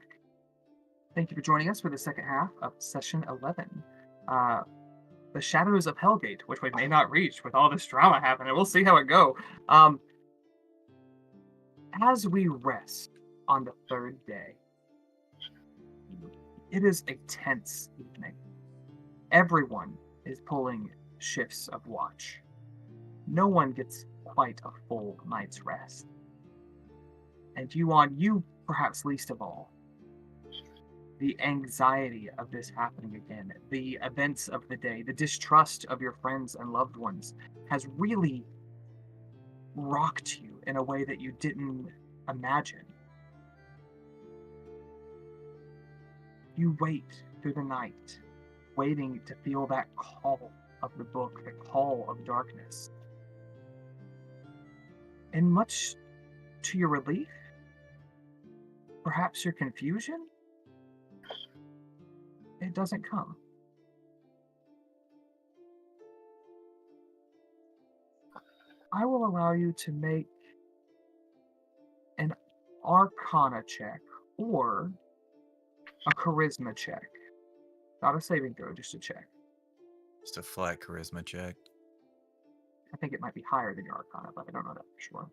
Thank you for joining us for the second half of session 11. The Shadows of Hellgate, which we may not reach with all this drama happening. We'll see how it go. As we rest on the third day, it is a tense evening. Everyone is pulling shifts of watch. No one gets quite a full night's rest. And you perhaps least of all. The anxiety of this happening again, the events of the day, the distrust of your friends and loved ones has really rocked you in a way that you didn't imagine. You wait through the night, waiting to feel that call of the book, the call of darkness. And much to your relief, perhaps your confusion, it doesn't come. I will allow you to make an Arcana check or a Charisma check. Not a saving throw, just a check. Just a flat charisma check. I think it might be higher than your Arcana, but I don't know that for sure.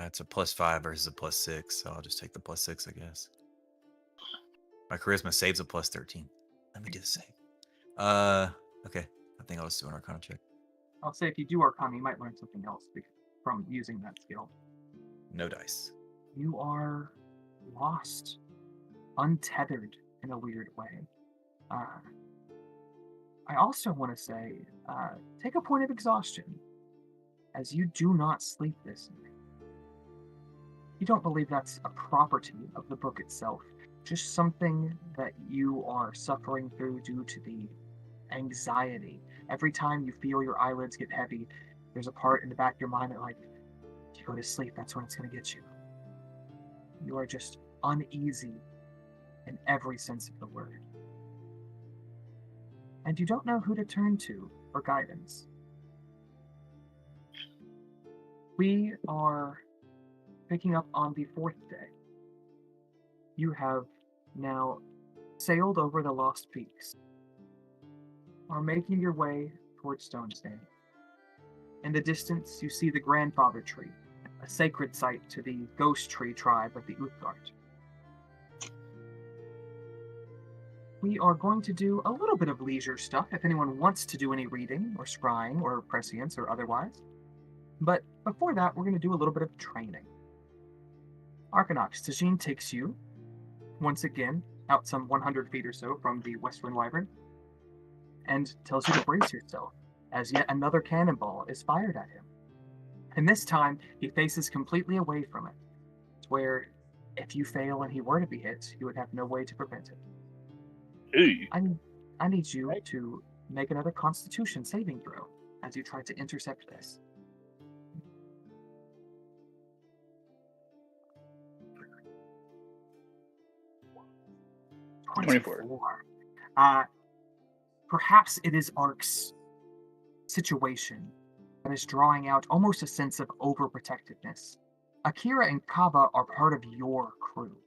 It's a +5 versus a +6, so I'll just take the +6, I guess. My charisma saves a +13. Let me do the same. Okay. I think I'll just do an Arcana check. I'll say if you do Arcana, you might learn something else from using that skill. No dice. You are lost, untethered in a weird way. I also want to say, take a point of exhaustion, as you do not sleep this night. You don't believe that's a property of the book itself, just something that you are suffering through due to the anxiety. Every time you feel your eyelids get heavy, there's a part in the back of your mind that, like, if you go to sleep, that's when it's going to get you. You are just uneasy in every sense of the word. And you don't know who to turn to for guidance. We are picking up on the fourth day. You have now sailed over the Lost Peaks, are making your way towards Stonesdale. In the distance, you see the Grandfather Tree, a sacred site to the Ghost Tree tribe of the Uthgard. We are going to do a little bit of leisure stuff if anyone wants to do any reading or scrying or prescience or otherwise. But before that, we're going to do a little bit of training. Arcanox, Tajin takes you, once again, out some 100 feet or so from the Westwind Wyvern, and tells you to brace yourself, as yet another cannonball is fired at him. And this time, he faces completely away from it, where if you fail and he were to be hit, you would have no way to prevent it. Hey. I need you to make another Constitution saving throw as you try to intercept this. $24. Perhaps it is Ark's situation that is drawing out almost a sense of overprotectiveness. Akira and Kava are part of your crew.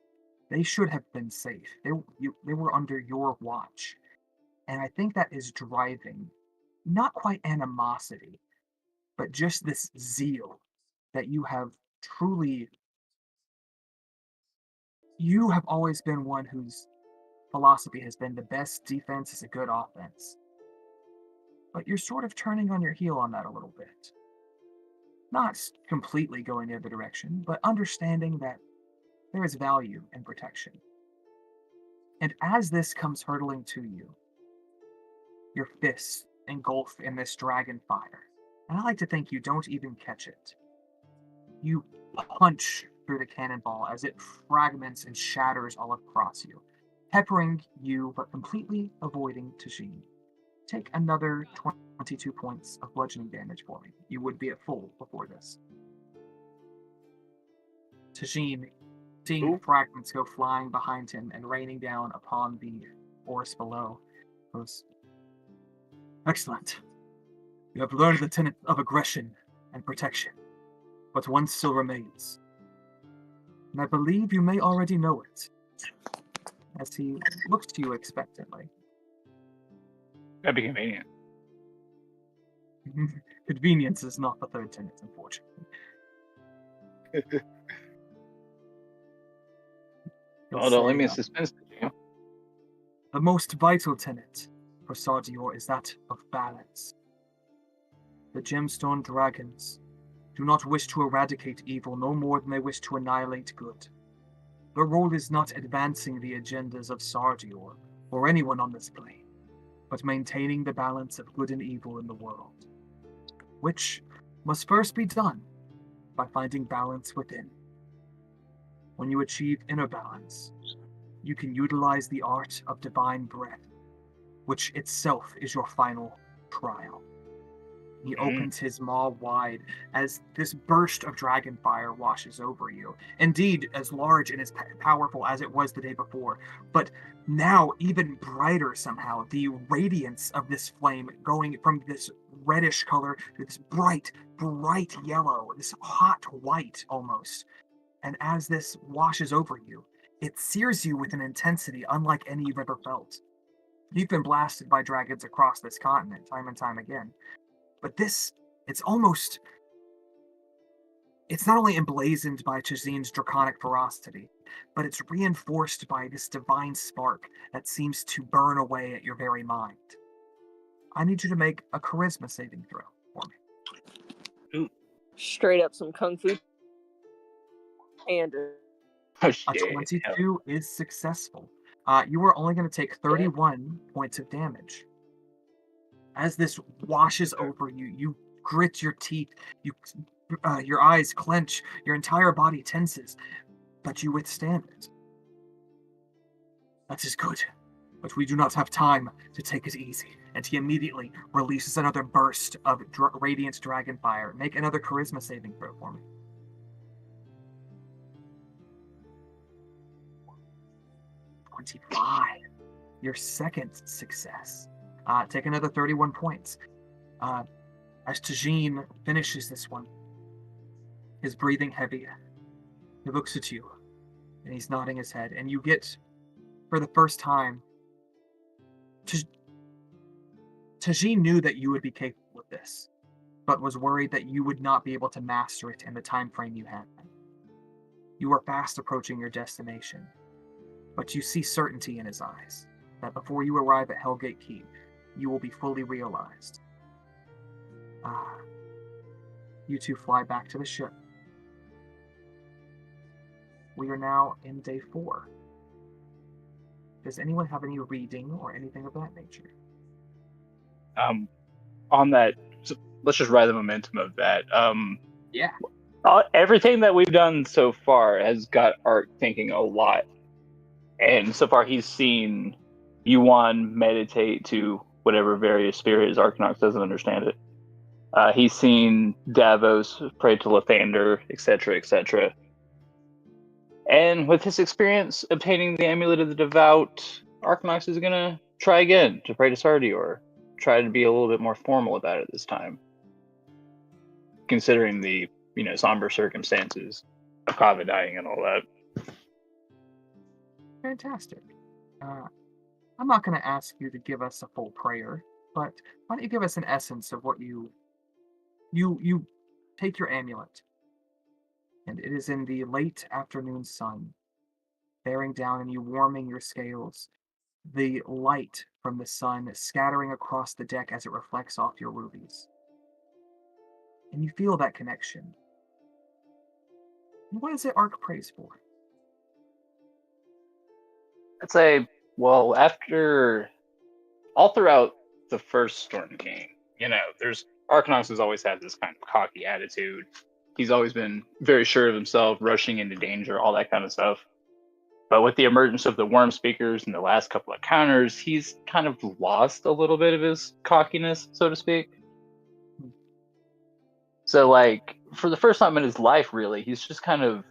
They should have been safe. They were under your watch. And I think that is driving, not quite animosity, but just this zeal that you have truly... You have always been one whose philosophy has been the best defense is a good offense. But you're sort of turning on your heel on that a little bit. Not completely going the other direction, but understanding that there is value in protection. And as this comes hurtling to you, your fists engulf in this dragon fire. And I like to think you don't even catch it. You punch through the cannonball as it fragments and shatters all across you, peppering you but completely avoiding Tajin. Take another 22 points of bludgeoning damage for me. You would be at full before this. Tajin, seeing the fragments go flying behind him and raining down upon the forest below, goes, "Excellent. You have learned the tenet of aggression and protection, but one still remains. and I believe you may already know it. As he looks to you expectantly. That'd be convenient. Convenience is not the third tenet, unfortunately. He'll Oh, don't leave me in say, suspense, did you? the most vital tenet for Sardior is that of balance. The gemstone dragons do not wish to eradicate evil no more than they wish to annihilate good. Their role is not advancing the agendas of Sardior or anyone on this plane, but maintaining the balance of good and evil in the world, which must first be done by finding balance within. When you achieve inner balance, you can utilize the art of divine breath, which itself is your final trial. He opens his maw wide as this burst of dragon fire washes over you. Indeed, as large and as powerful as it was the day before, but now even brighter somehow. The radiance of this flame going from this reddish color to this bright, bright yellow, this hot white almost. And as this washes over you, it sears you with an intensity unlike any you've ever felt. You've been blasted by dragons across this continent time and time again. But this, it's not only emblazoned by Chazin's draconic ferocity, but it's reinforced by this divine spark that seems to burn away at your very mind. I need you to make a charisma saving throw for me. Straight up some kung fu. And Oh, A shit. 22 is successful. You are only going to take 31 points of damage. As this washes over you, you grit your teeth, your eyes clench, your entire body tenses, but you withstand it. That is good, but we do not have time to take it easy. And he immediately releases another burst of radiant dragon fire. Make another charisma saving throw for me. 25. Your second success. Take another 31 points. As Tajin finishes this one, his breathing heavy, he looks at you, and he's nodding his head, and you get, for the first time, Tajin knew that you would be capable of this, but was worried that you would not be able to master it in the time frame you had. You are fast approaching your destination, but you see certainty in his eyes, that before you arrive at Hellgate Keep, you will be fully realized. You two fly back to the ship. We are now in day 4. Does anyone have any reading or anything of that nature? On that, so let's just ride the momentum of that. Yeah. Everything that we've done so far has got Art thinking a lot. And so far he's seen Yuan meditate to whatever various spirit is. Archinox doesn't understand it. He's seen Davos pray to Lathander, etc., etc. And with his experience obtaining the Amulet of the Devout, Archinox is going to try again to pray to Sardior. Try to be a little bit more formal about it this time. Considering the, somber circumstances of Kava dying and all that. Fantastic. I'm not going to ask you to give us a full prayer, but why don't you give us an essence of what you take your amulet, and it is in the late afternoon sun, bearing down and you warming your scales, the light from the sun scattering across the deck as it reflects off your rubies. And you feel that connection. And what is it Ark prays for? I'd say, well, after all throughout the first Storm King, there's Archinox has always had this kind of cocky attitude. He's always been very sure of himself, rushing into danger, all that kind of stuff. But with the emergence of the Worm Speakers and the last couple of counters, he's kind of lost a little bit of his cockiness, so to speak. So, for the first time in his life, really, he's just kind of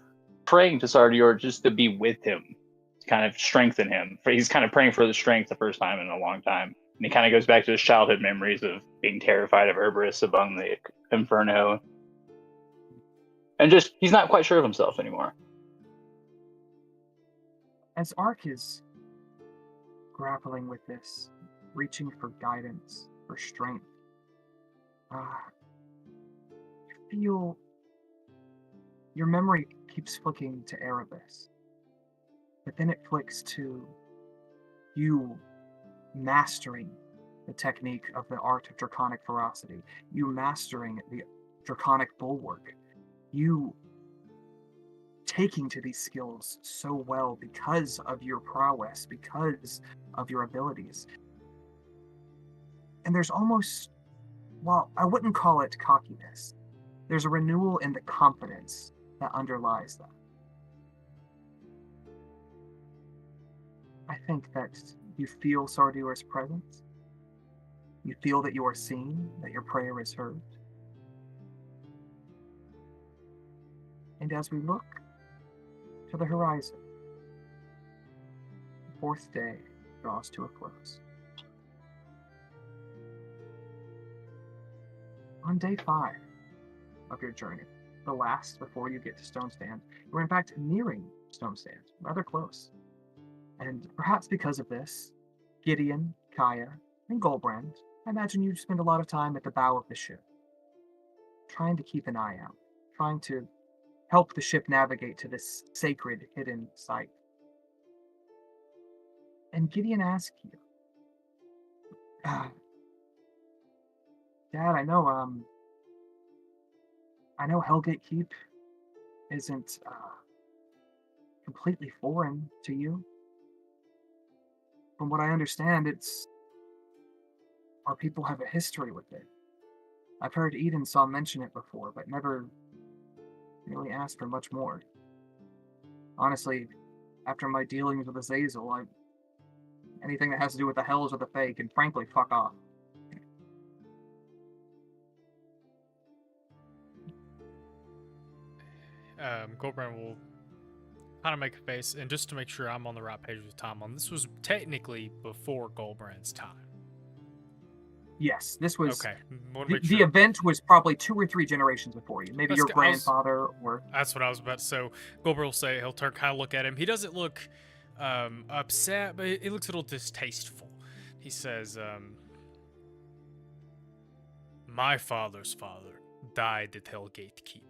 praying to Sardior just to be with him, to kind of strengthen him. He's kind of praying for the strength the first time in a long time. And he kind of goes back to his childhood memories of being terrified of Cerberus among the Inferno. And just, he's not quite sure of himself anymore. as Ark is grappling with this, reaching for guidance, for strength, you feel your memory keeps flicking to Erebus, but then it flicks to you mastering the technique of the art of draconic ferocity, you mastering the draconic bulwark, you taking to these skills so well because of your prowess, because of your abilities. And there's almost, well, I wouldn't call it cockiness. There's a renewal in the confidence that underlies that. I think that you feel Sardur's presence. You feel that you are seen, that your prayer is heard. And as we look to the horizon, the fourth day draws to a close. On day 5 of your journey, the last before you get to Stone Stand, you're in fact nearing Stone Stand, rather close. And perhaps because of this, Gideon, Kaya, and Goldbrand, I imagine you spend a lot of time at the bow of the ship, trying to keep an eye out, trying to help the ship navigate to this sacred hidden site. And Gideon asks you, Dad, I know Hellgate Keep isn't completely foreign to you. From what I understand, our people have a history with it. I've heard Eden saw mention it before, but never really asked for much more. Honestly, after my dealings with Azazel, anything that has to do with the Hells or the Fae can frankly fuck off. Goldbrand will kind of make a face, and just to make sure I'm on the right page with time on this was technically before Goldbrand's time. Yes, this was Okay. The event was probably 2 or 3 generations before you. Maybe your I was- grandfather or That's what I was about to say. So Goldberg will say, he'll turn, kind of look at him. He doesn't look upset, but it looks a little distasteful. He says, my father's father died at Hellgate Keep.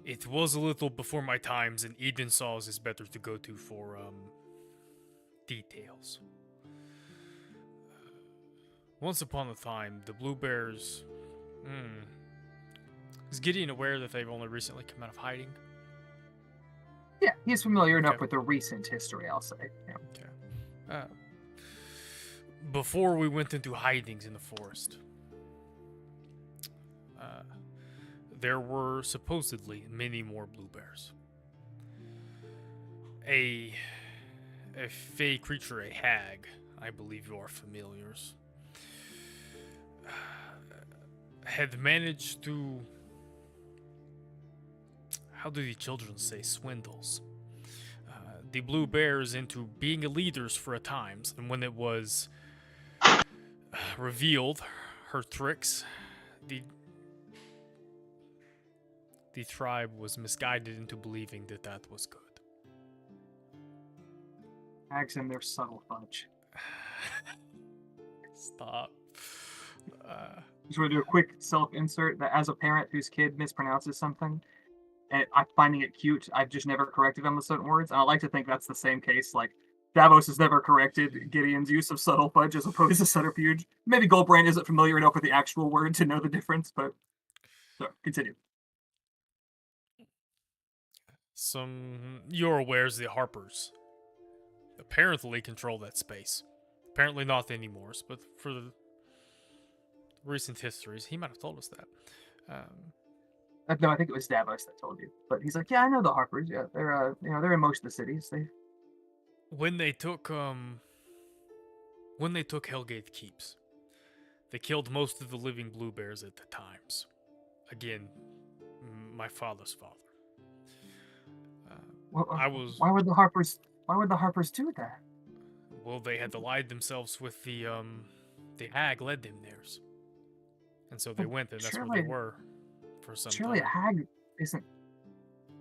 It was a little before my times, and Eden Saws is better to go to for details. Once upon a time, the Blue Bears... Is Gideon aware that they've only recently come out of hiding? yeah, he's familiar enough Okay. with the recent history, I'll say. Yeah. Okay. Before we went into hidings in the forest, there were supposedly many more blue bears. A fey creature, a hag, I believe you are familiars, had managed to, how do the children say, swindles the blue bears into being leaders for a time, and when it was revealed her tricks, the tribe was misguided into believing that that was good. Hags and their subtle fudge. Stop. Just want to do a quick self-insert that as a parent whose kid mispronounces something, and I'm finding it cute, I've just never corrected them with certain words, and I like to think that's the same case. Like, Davos has never corrected Gideon's use of subtle fudge as opposed to subterfuge. Maybe Goldbrand isn't familiar enough with the actual word to know the difference, but... So, continue. You're aware the Harpers apparently control that space. Apparently not anymore, but for the recent histories, he might have told us that. No, I think it was Davos that told you. But he's like, yeah, I know the Harpers. Yeah, they're in most of the cities. When they took Hellgate Keeps, they killed most of the living blue bears at the times. Again, my father's father. Why would the Harpers do that? Well, they had allied themselves with the hag led them theirs, and so they went there. That's where they were for some time. Surely a hag isn't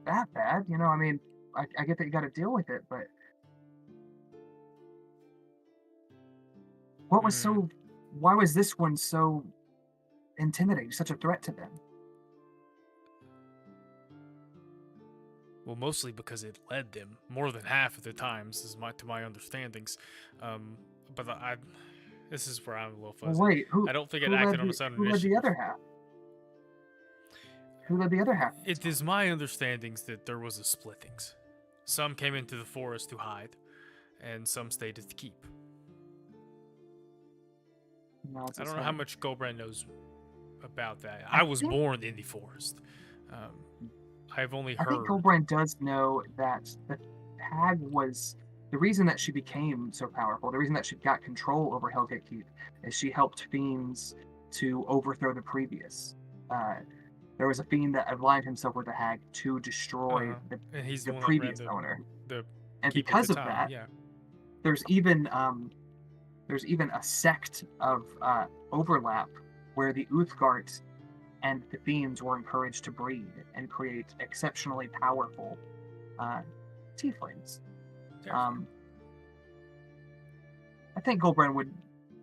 that bad, I mean, I get that you got to deal with it, but What was so? Why was this one so intimidating? Such a threat to them? Well, mostly because it led them more than half of the times, to my understandings. But this is where I'm a little Well, fuzzy. wait, I don't think it acted on its own who led the initiative. other half? Who led the other half? It is my understandings that there was a splittings. Some came into the forest to hide, and some stayed at the keep. I don't know how much Goldbrand knows about that. I was born in the forest. I've only heard. I think Goldbrand does know that the hag was the reason that she became so powerful. The reason that she got control over Hellgate Keep is she helped fiends to overthrow the previous. There was a fiend that aligned himself with the hag to destroy the previous owner. And because of that, there's even a sect of overlap where the Uthgart and the fiends were encouraged to breed and create exceptionally powerful tieflings. I think Goldbrand would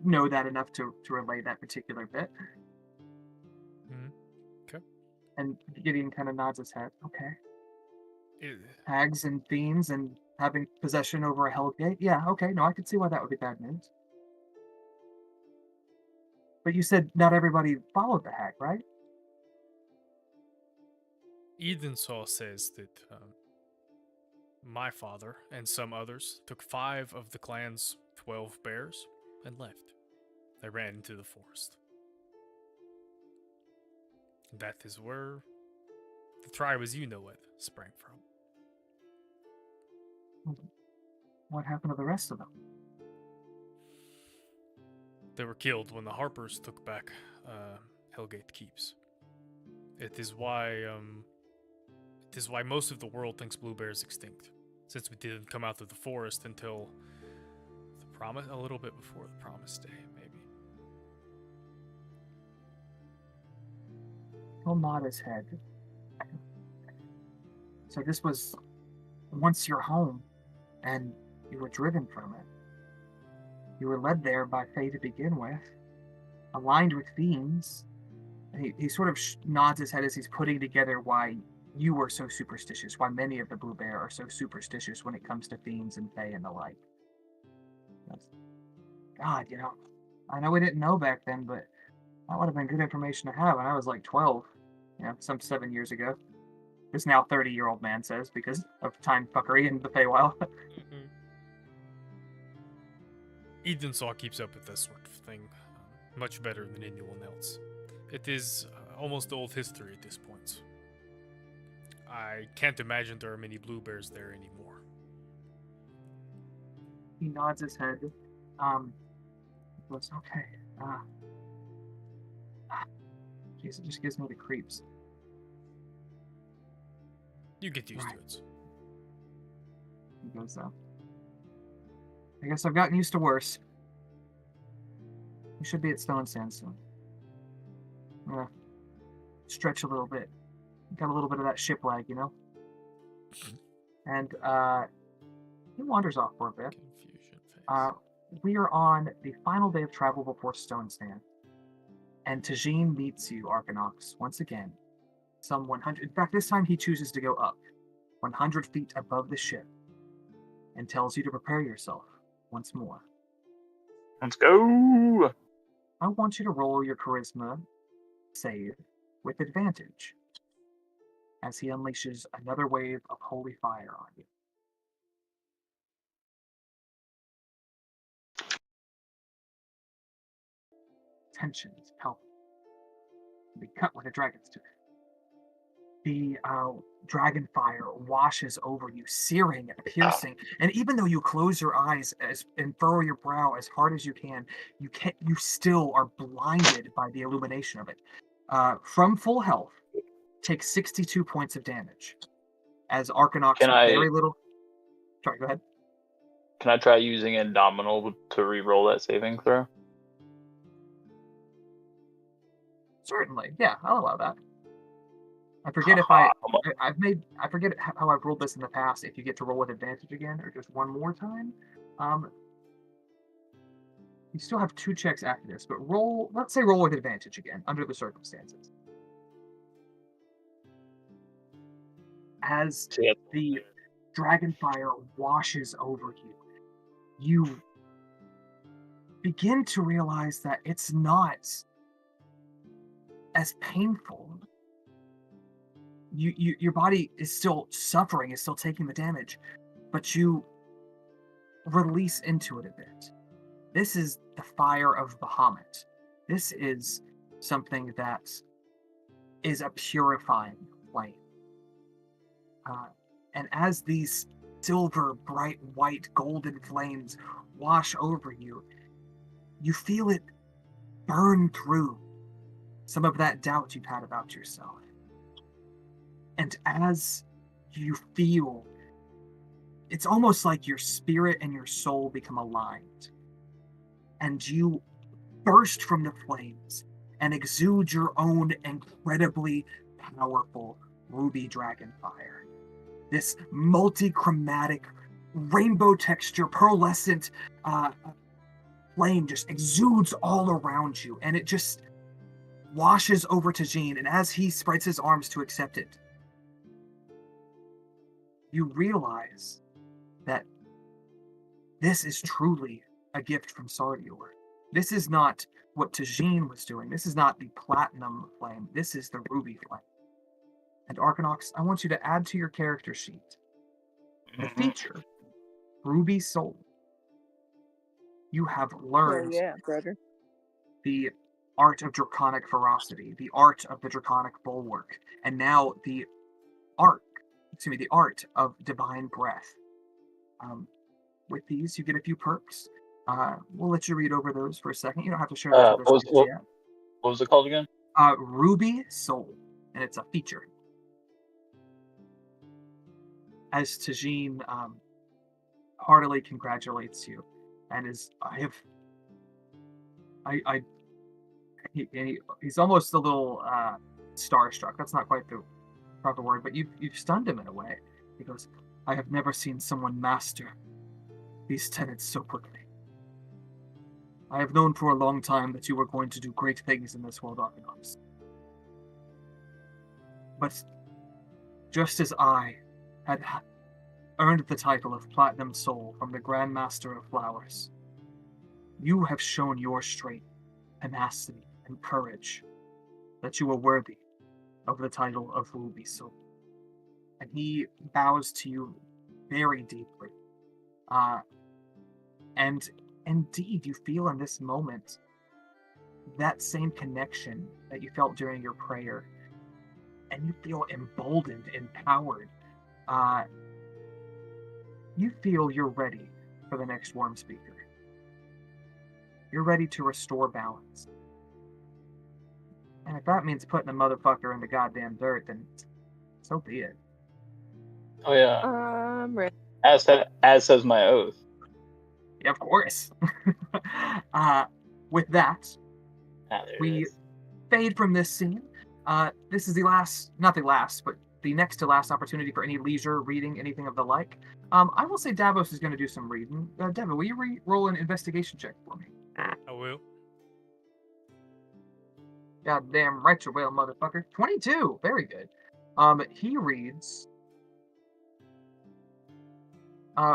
know that enough to relay that particular bit. Okay. And Gideon kind of nods his head. Okay. Hags and fiends and having possession over a Hellgate. Yeah, okay. No, I could see why that would be bad news. But you said not everybody followed the hag, right? Edensaw says that my father and some others took 5 of the clan's 12 bears and left. They ran into the forest. That is where the tribe as you know it sprang from. What happened to the rest of them? They were killed when the Harpers took back Hellgate Keeps. It is why most of the world thinks Blue Bear is extinct, since we didn't come out of the forest until a little bit before the Promised Day, maybe. He'll nod his head. So this was once your home, and you were driven from it. You were led there by Fae to begin with, aligned with fiends. He sort of nods his head as he's putting together why you were so superstitious, why many of the Blue Bear are so superstitious when it comes to fiends and Fae and the like. God, I know we didn't know back then, but that would have been good information to have when I was like 12, some 7 years ago. This now 30-year-old man says, because of time fuckery in the Feywild. Edensaw keeps up with this sort of thing much better than anyone else. It is almost old history at this point. I can't imagine there are many blue bears there anymore. He nods his head. Goes, okay. Jeez, it just gives me the creeps. You get used to it. He goes, I guess I've gotten used to worse. We should be at Stone Sand soon. I'm gonna stretch a little bit. Got a little bit of that ship lag, And he wanders off for a bit. Confusion phase. We are on the final day of travel before Stone Stand. And Tajin meets you, Arcanox, once again. Some 100... In fact, this time he chooses to go up, 100 feet above the ship, and tells you to prepare yourself once more. Let's go! I want you to roll your charisma save with advantage as he unleashes another wave of holy fire on you. Tension is palpable. Be cut with a dragon's tooth. The dragon fire washes over you, searing and piercing. And even though you close your eyes and furrow your brow as hard as you can, you still are blinded by the illumination of it. From full health, take 62 points of damage. As Arcanox with very little... Sorry, go ahead. Can I try using Indomitable to re-roll that saving throw? Certainly, yeah, I'll allow that. I forget if I forget how I've rolled this in the past. If you get to roll with advantage again, or just one more time. You still have 2 checks after this, but let's say roll with advantage again, under the circumstances. As Yep. the dragon fire washes over you, you begin to realize that it's not as painful. Your body is still suffering, is still taking the damage, but you release into it a bit. This is the fire of Bahamut. This is something that is a purifying flame. And as these silver, bright, white, golden flames wash over you, you feel it burn through some of that doubt you've had about yourself. And as you feel, it's almost like your spirit and your soul become aligned. And you burst from the flames and exude your own incredibly powerful ruby dragon fire. This multi-chromatic, rainbow texture, pearlescent flame just exudes all around you, and it just washes over to Jean, and as he spreads his arms to accept it, you realize that this is truly a gift from Sardior. This is not what Tajin was doing. This is not the platinum flame. This is the ruby flame. And Arcanox, I want you to add to your character sheet the feature, Ruby Soul. You have learned brother. the art of draconic ferocity, the art of the draconic bulwark, and now the art of divine breath. With these, you get a few perks. We'll let you read over those for a second. You don't have to share those with us yet. What was it called again? Ruby Soul, and it's a feature. As Tajin heartily congratulates you, and he's almost a little starstruck. That's not quite the proper word, but you've stunned him in a way. He goes, "I have never seen someone master these tenets so quickly. I have known for a long time that you were going to do great things in this world, Arcanox. But just as I had earned the title of Platinum Soul from the Grand Master of Flowers, you have shown your strength, tenacity, and courage that you are worthy of the title of Ruby Soul." And he bows to you very deeply. And indeed, you feel in this moment that same connection that you felt during your prayer. And you feel emboldened, empowered. You feel you're ready for the next Worm Speaker. You're ready to restore balance. And if that means putting a motherfucker in the goddamn dirt, then so be it. Oh yeah. I'm ready. As says my oath. Yeah, of course. With that, we fade from this scene. This is not the last, but the next to last opportunity for any leisure reading, anything of the like. I will say Davos is going to do some reading. Devin, will you roll an investigation check for me? I will. Goddamn right you will, motherfucker. 22. Very good. He reads.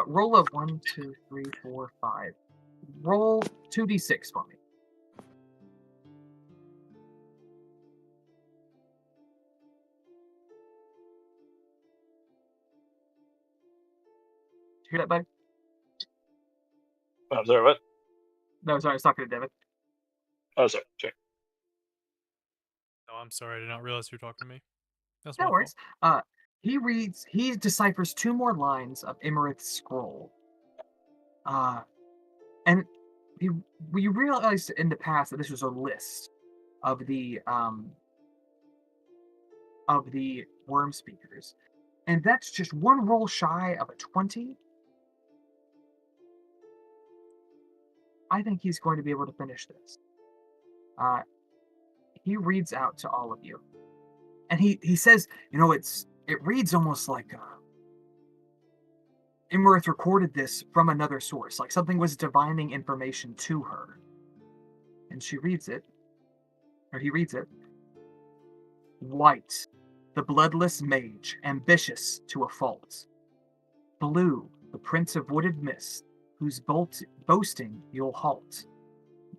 Roll of 1, 2, 3, 4, 5. Roll 2d6 for me. Did you hear that, buddy? I'm sorry, what? No, sorry, I was talking to Devin. Oh, sorry. Sure. No, I'm sorry. I did not realize you were talking to me. That's No my worries. fault. He deciphers 2 more lines of Imerith's scroll. And we realized in the past that this was a list of the Worm Speakers. And that's just one roll shy of a 20. I think he's going to be able to finish this. He reads out to all of you. And he says, it reads almost like Imerith recorded this from another source, like something was divining information to her. and she reads it, or he reads it. White, the bloodless mage, ambitious to a fault. Blue, the prince of wooded mist, whose boasting you'll halt.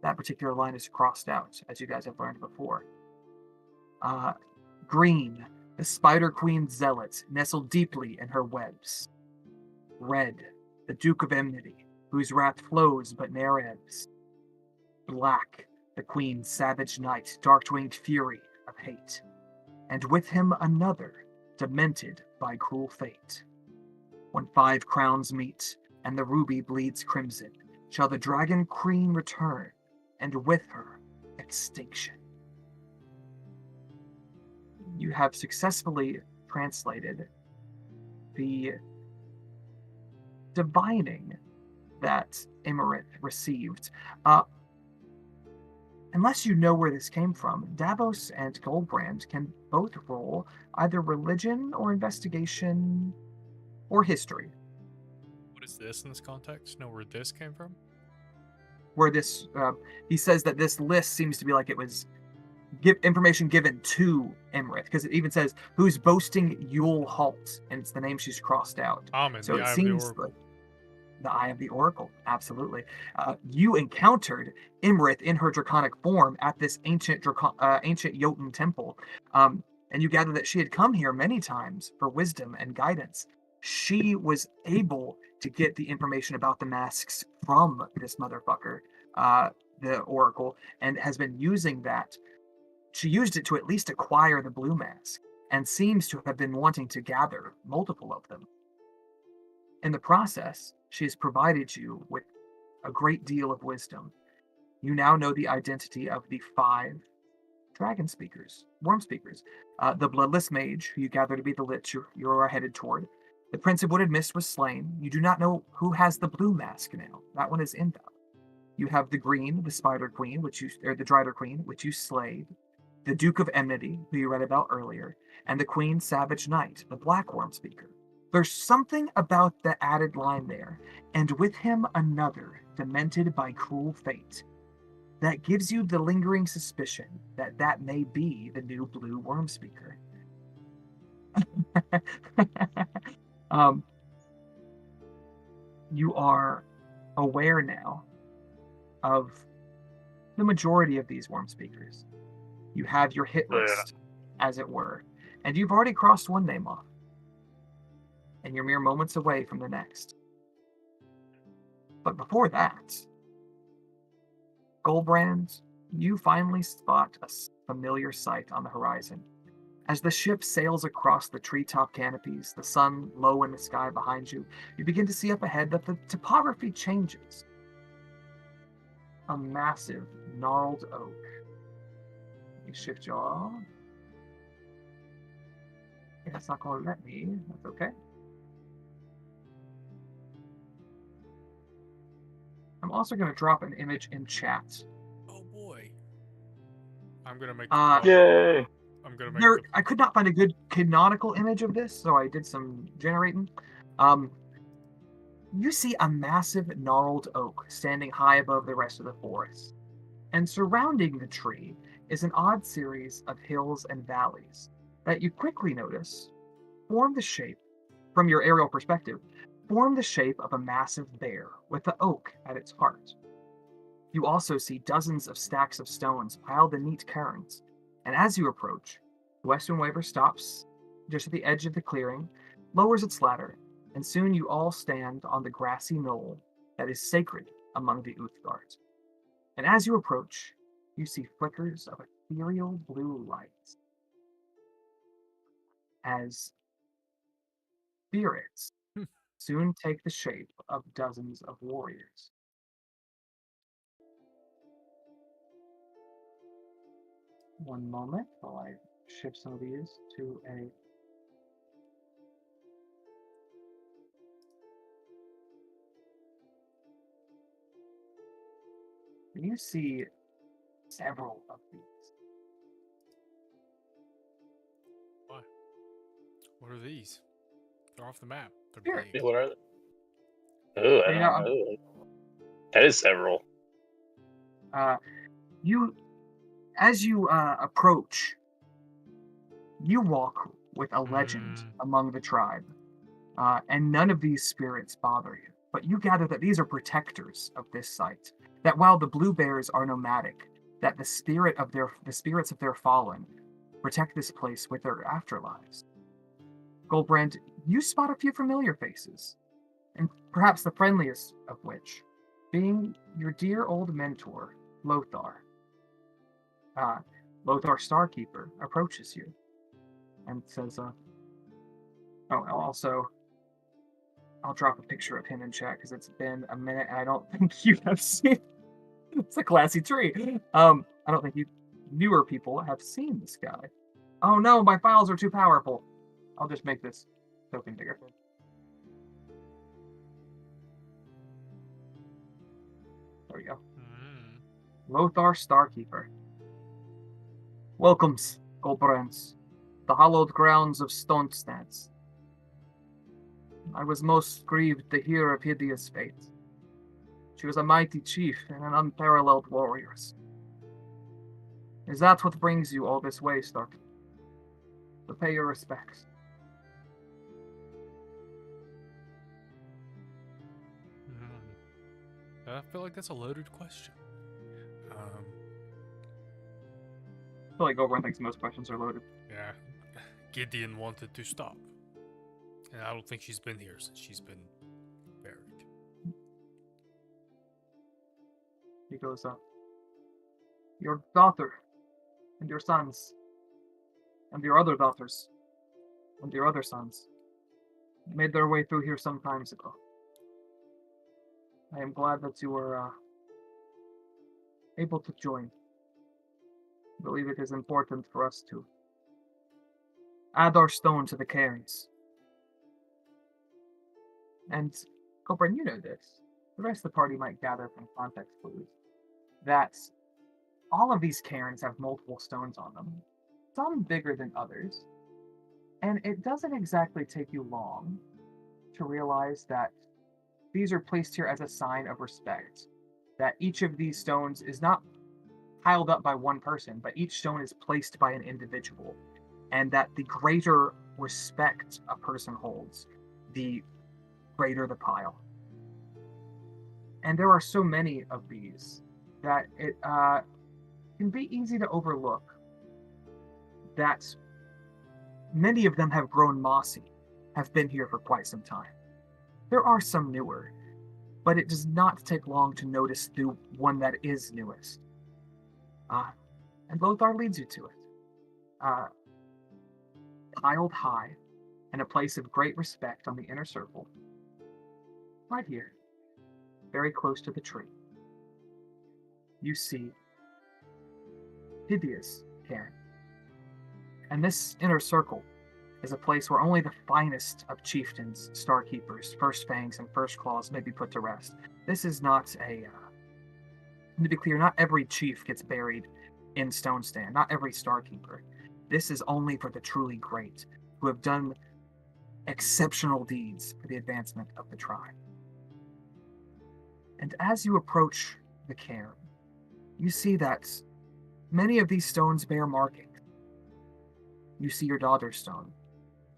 That particular line is crossed out, as you guys have learned before. Green, the Spider Queen zealot, nestled deeply in her webs. Red, the Duke of Enmity, whose wrath flows but ne'er ebbs. Black, the Queen's savage knight, dark-winged fury of hate. And with him another, demented by cruel fate. When 5 crowns meet, and the ruby bleeds crimson, shall the dragon queen return, and with her, extinction. You have successfully translated the divining that Imerith received. Unless you know where this came from, Davos and Goldbrand can both roll either religion or investigation or history. What is this in this context? Know where this came from? Where this, he says that this list seems to be like it was information given to Imerith, because it even says who's boasting you'll halt, and it's the name she's crossed out. Amen. So The it Eye of the seems Oracle. like the Eye of the Oracle, absolutely. You encountered Imerith in her draconic form at this ancient Jotun temple, and you gather that she had come here many times for wisdom and guidance. She was able to get the information about the masks from this motherfucker, the Oracle, and has been using that. She used it to at least acquire the blue mask, and seems to have been wanting to gather multiple of them. In the process, she has provided you with a great deal of wisdom. You now know the identity of the 5 dragon speakers, worm speakers. The bloodless mage, who you gather to be the lich you are headed toward. The prince of wooded mist was slain. You do not know who has the blue mask now. That one is inbound. You have the green, the spider queen, the drider queen, which you slayed. The Duke of Enmity, who you read about earlier, and the Queen Savage Knight, the black worm speaker. There's something about the added line there, and with him another, demented by cruel fate, that gives you the lingering suspicion that that may be the new blue worm speaker. You are aware now of the majority of these worm speakers. You have your hit list, as it were, and you've already crossed one name off, and you're mere moments away from the next. But before that, Goldbrand, you finally spot a familiar sight on the horizon. As the ship sails across the treetop canopies, the sun low in the sky behind you, you begin to see up ahead that the topography changes. A massive, gnarled oak. Let me shift you all. Okay, that's not going to let me. That's okay. I'm also going to drop an image in chat. Oh boy. I'm gonna make. Yay! I'm gonna make. I could not find a good canonical image of this, so I did some generating. You see a massive gnarled oak standing high above the rest of the forest, and surrounding the tree is an odd series of hills and valleys that you quickly notice form the shape, from your aerial perspective, form the shape of a massive bear with the oak at its heart. You also see dozens of stacks of stones piled in neat cairns, and as you approach, the Western Waver stops just at the edge of the clearing, lowers its ladder, and soon you all stand on the grassy knoll that is sacred among the Uthgards. And as you approach, you see flickers of ethereal blue lights as spirits soon take the shape of dozens of warriors. One moment while I shift some of these to a... You see several of these. Why? What are these? They're off the map. They're Spirit. big. What are they? Oh, I don't know. That is several. You, as you approach, you walk with a legend Mm. among the tribe, and none of these spirits bother you. But you gather that these are protectors of this site. That while the blue bears are nomadic, that the spirits of their fallen protect this place with their afterlives. Goldbrand, you spot a few familiar faces, and perhaps the friendliest of which being your dear old mentor, Lothar. Lothar Starkeeper approaches you and says, also, I'll drop a picture of him in chat because it's been a minute and I don't think you have seen. It's a classy tree. I don't think you newer people have seen this guy. Oh no, my files are too powerful. I'll just make this token bigger. There we go. Mm. Lothar Starkeeper. Welcomes, Goldbrands, the hallowed grounds of Stonestance. I was most grieved to hear of Hidea's fate. She was a mighty chief and an unparalleled warrior. Is that what brings you all this way, Stark? To pay your respects. I feel like that's a loaded question. I feel like Goldbrand thinks most questions are loaded. Yeah. Gideon wanted to stop. And I don't think she's been here since she's been buried. He goes, your daughter, and your sons, and your other daughters, and your other sons, made their way through here some times ago. I am glad that you were able to join. I believe it is important for us to add our stone to the cairns. And, Goldbrand, you know this. The rest of the party might gather from context clues that all of these cairns have multiple stones on them, some bigger than others, and it doesn't exactly take you long to realize that these are placed here as a sign of respect, that each of these stones is not piled up by one person, but each stone is placed by an individual, and that the greater respect a person holds, the greater the pile. And there are so many of these that it can be easy to overlook that many of them have grown mossy, have been here for quite some time. There are some newer, but it does not take long to notice the one that is newest. And Lothar leads you to it. Piled high, in a place of great respect on the inner circle, right here, very close to the tree, you see Hidea's cairn. And this inner circle is a place where only the finest of chieftains, starkeepers, first fangs, and first claws may be put to rest. This is not to be clear, not every chief gets buried in Stone Stand, not every starkeeper. This is only for the truly great, who have done exceptional deeds for the advancement of the tribe. And as you approach the cairn, you see that many of these stones bear markings. You see your daughter's stone,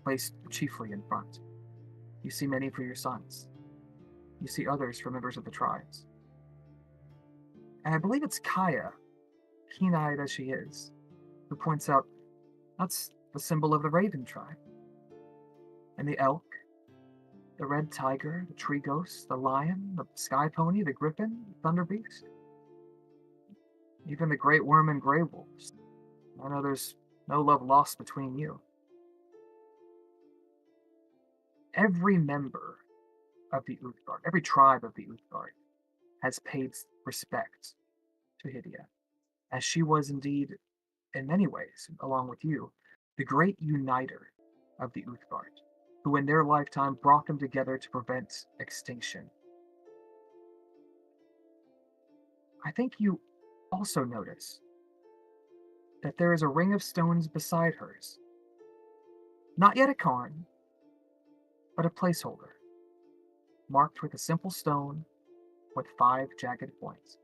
placed chiefly in front. You see many for your sons. You see others for members of the tribes. And I believe it's Kaya, keen-eyed as she is, who points out that's the symbol of the Raven tribe. And the elk, the red tiger, the tree ghost, the lion, the sky pony, the griffin, the thunder beast, even the great worm and grey wolves. I know there's no love lost between you. Every member of the Uthgard, every tribe of the Uthgard, has paid respect to Hidea, as she was indeed, in many ways, along with you, the great uniter of the Uthgard, who in their lifetime brought them together to prevent extinction. I think you also notice that there is a ring of stones beside hers. Not yet a cairn, but a placeholder, marked with a simple stone with 5 jagged points.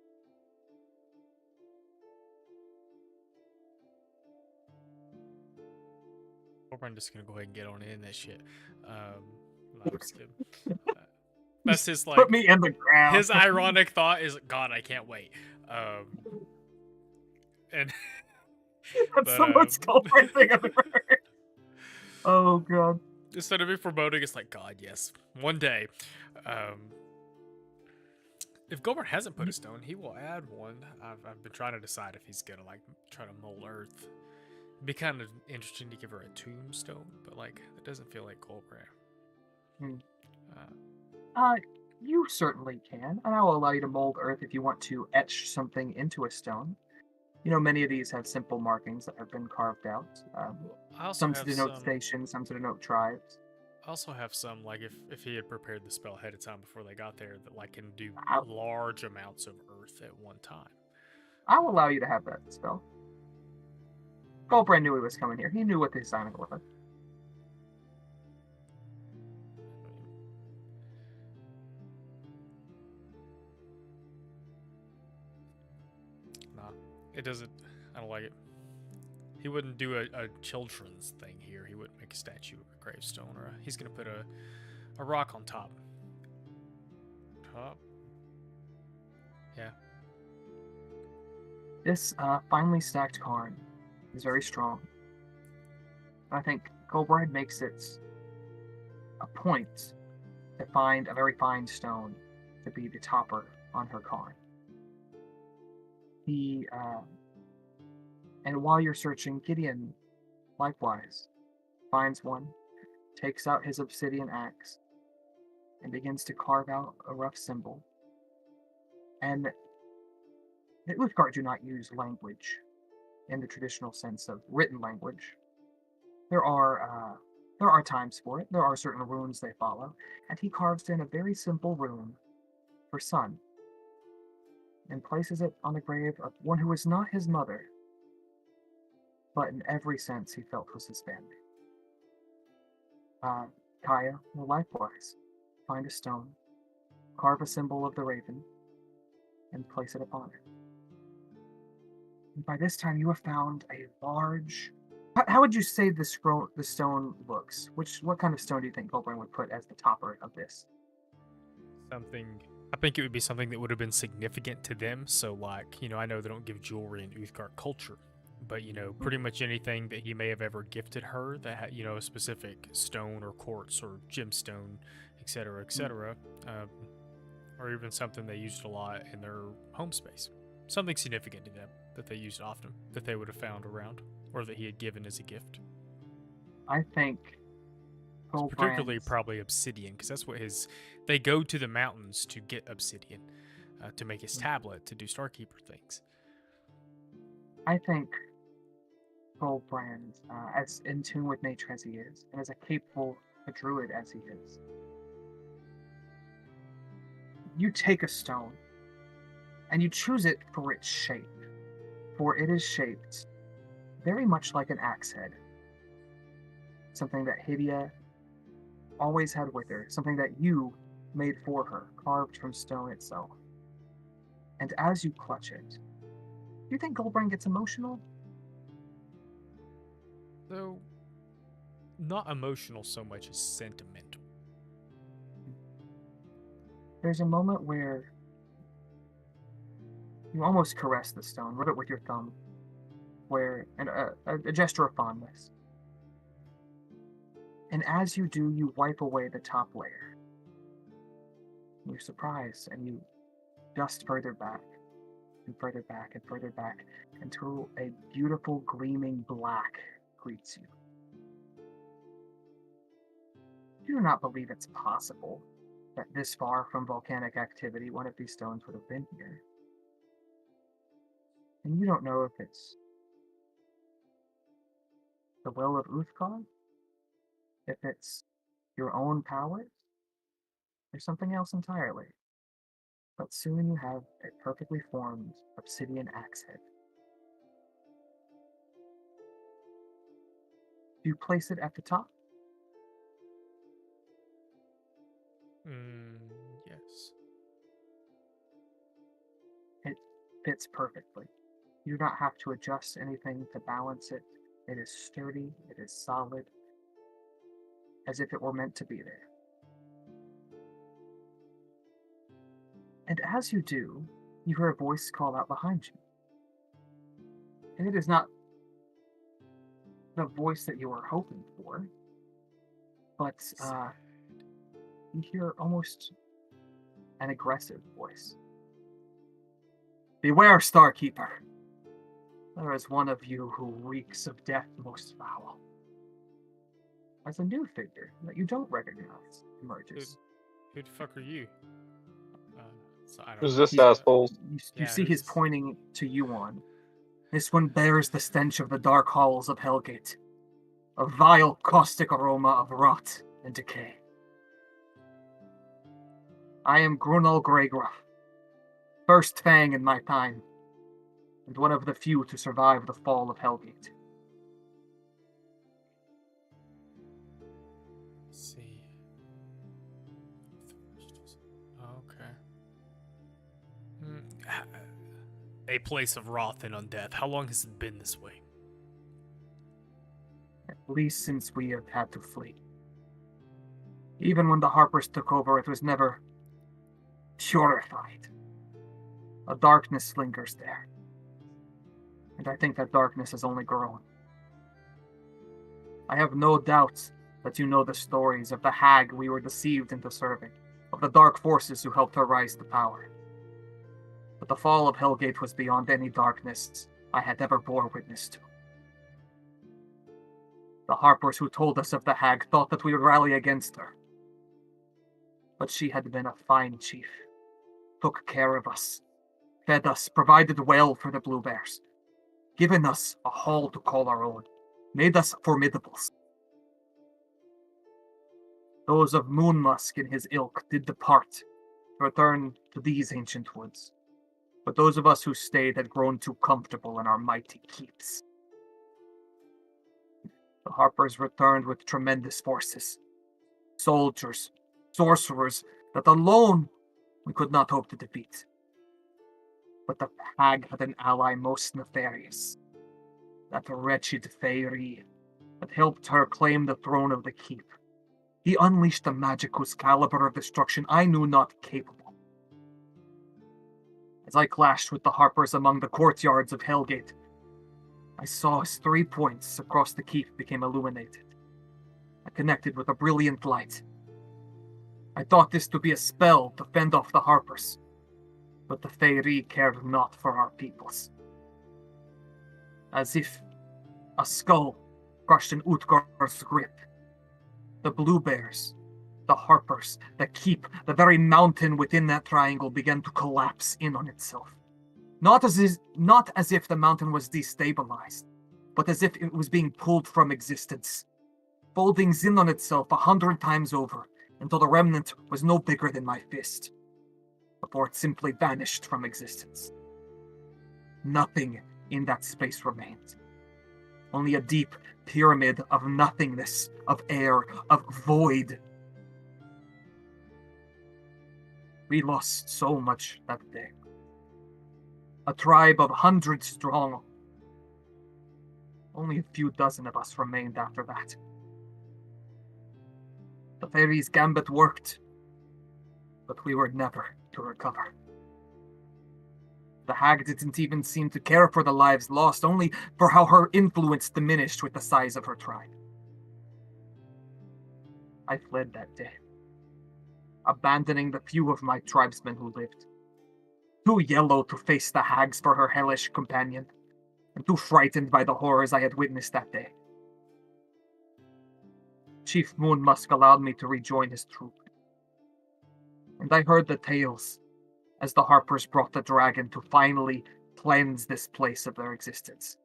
I'm just gonna go ahead and get on in that shit. No, I'm just kidding. That's his Put like me in the ground. his ironic thought is, God, I can't wait. And That's but the most culprit thing I've ever heard. Oh god. instead of it foreboding, it's like, God, yes, one day. If Goldberg hasn't put a stone, he will add one. I've been trying to decide if he's gonna like try to mold Earth. It'd be kind of interesting to give her a tombstone, but like it doesn't feel like Goldberg. Hmm. Uh, You certainly can, and I will allow you to mold Earth if you want to etch something into a stone. You know, many of these have simple markings that have been carved out. I also Some to have denote some. stations, some to denote tribes. I also have some like if he had prepared the spell ahead of time before they got there, that like can do I, large amounts of Earth at one time. I'll allow you to have that spell. Goldbrand knew he was coming here. He knew what they signed with. Nah, it doesn't. I don't like it. He wouldn't do a children's thing here. He wouldn't make a statue or a gravestone, or he's gonna put a rock on top. Top. Yeah. This finely stacked cairn is very strong. I think Goldbrand makes it a point to find a very fine stone to be the topper on her cairn. And while you're searching, Gideon likewise finds one, takes out his obsidian axe, and begins to carve out a rough symbol. And the Uthgar do not use language in the traditional sense of written language. There are times for it. There are certain runes they follow, and he carves in a very simple rune for son, and places it on the grave of one who was not his mother, but in every sense he felt was his family. Kaya will likewise find a stone, carve a symbol of the raven, and place it upon it. And by this time, you have found a large. How would you say the stone looks? What kind of stone do you think Goldbrand would put as the topper of this? Something. I think it would be something that would have been significant to them. So, like, I know they don't give jewelry in Uthgar culture, but pretty much anything that he may have ever gifted her that had, a specific stone or quartz or gemstone, etc., etc., or even something they used a lot in their home space. Something significant to them that they used often, that they would have found around, or that he had given as a gift. I think Particularly probably obsidian, because that's what they go to the mountains to get obsidian, to make his tablet, to do Starkeeper things. I think Goldbrand, as in tune with nature as he is, and as a capable a druid as he is, you take a stone and you choose it for its shape, for it is shaped very much like an axe head. Something that Hydia always had with her, something that you made for her, carved from stone itself. And as you clutch it, do you think Goldbrand gets emotional? So, not emotional so much as sentimental. There's a moment where you almost caress the stone, rub it with your thumb, and a gesture of fondness. And as you do, you wipe away the top layer. You're surprised, and you dust further back, and further back, and further back, until a beautiful gleaming black greets you. You do not believe it's possible that this far from volcanic activity, one of these stones would have been here. And you don't know if it's the will of Uthgar, if it's your own powers, or something else entirely. But soon you have a perfectly formed obsidian axe head. Do you place it at the top? Yes. It fits perfectly. You do not have to adjust anything to balance it. It is sturdy, it is solid, as if it were meant to be there. And as you do, you hear a voice call out behind you. And it is not the voice that you were hoping for, but you hear almost an aggressive voice. Beware, Starkeeper. There is one of you who reeks of death most foul. As a new figure that you don't recognize emerges. Who the fuck are you? So I don't Who's know. this asshole? You Yeah, see who's his this? pointing to you on. This one bears the stench of the dark halls of Hellgate. A vile, caustic aroma of rot and decay. I am Grunal Greygraf, first Fang in my time, and one of the few to survive the fall of Hellgate. Let's see. Okay. A place of wrath and undeath. How long has it been this way? At least since we have had to flee. Even when the Harpers took over, it was never purified. A darkness lingers there. And I think that darkness has only grown. I have no doubt that you know the stories of the hag we were deceived into serving, of the dark forces who helped her rise to power. But the fall of Hellgate was beyond any darkness I had ever bore witness to. The Harpers who told us of the hag thought that we would rally against her. But she had been a fine chief, took care of us, fed us, provided well for the Blue Bears, given us a hall to call our own, made us formidables. Those of Moonmusk and his ilk did depart, to return to these ancient woods. But those of us who stayed had grown too comfortable in our mighty keeps. The Harpers returned with tremendous forces. Soldiers, sorcerers, that alone we could not hope to defeat. But the hag had an ally most nefarious. That wretched Fairy that helped her claim the throne of the keep. He unleashed a magic whose caliber of destruction I knew not capable. As I clashed with the Harpers among the courtyards of Hellgate, I saw as 3 points across the keep became illuminated. I connected with a brilliant light. I thought this to be a spell to fend off the Harpers, but the Fairy cared not for our peoples. As if a skull crushed in Utgar's grip, the Blue Bears, the Harpers, the keep, the very mountain within that triangle began to collapse in on itself. Not as if the mountain was destabilized, but as if it was being pulled from existence, folding in on itself 100 times over, until the remnant was no bigger than my fist, before it simply vanished from existence. Nothing in that space remained. Only a deep pyramid of nothingness, of air, of void. We lost so much that day. A tribe of 100 strong. Only a few dozen of us remained after that. The Fairy's gambit worked, but we were never to recover. The hag didn't even seem to care for the lives lost, only for how her influence diminished with the size of her tribe. I fled that day, abandoning the few of my tribesmen who lived. Too yellow to face the hags for her hellish companion, and too frightened by the horrors I had witnessed that day. Chief Moonmusk allowed me to rejoin his troop, and I heard the tales as the Harpers brought the dragon to finally cleanse this place of their existence.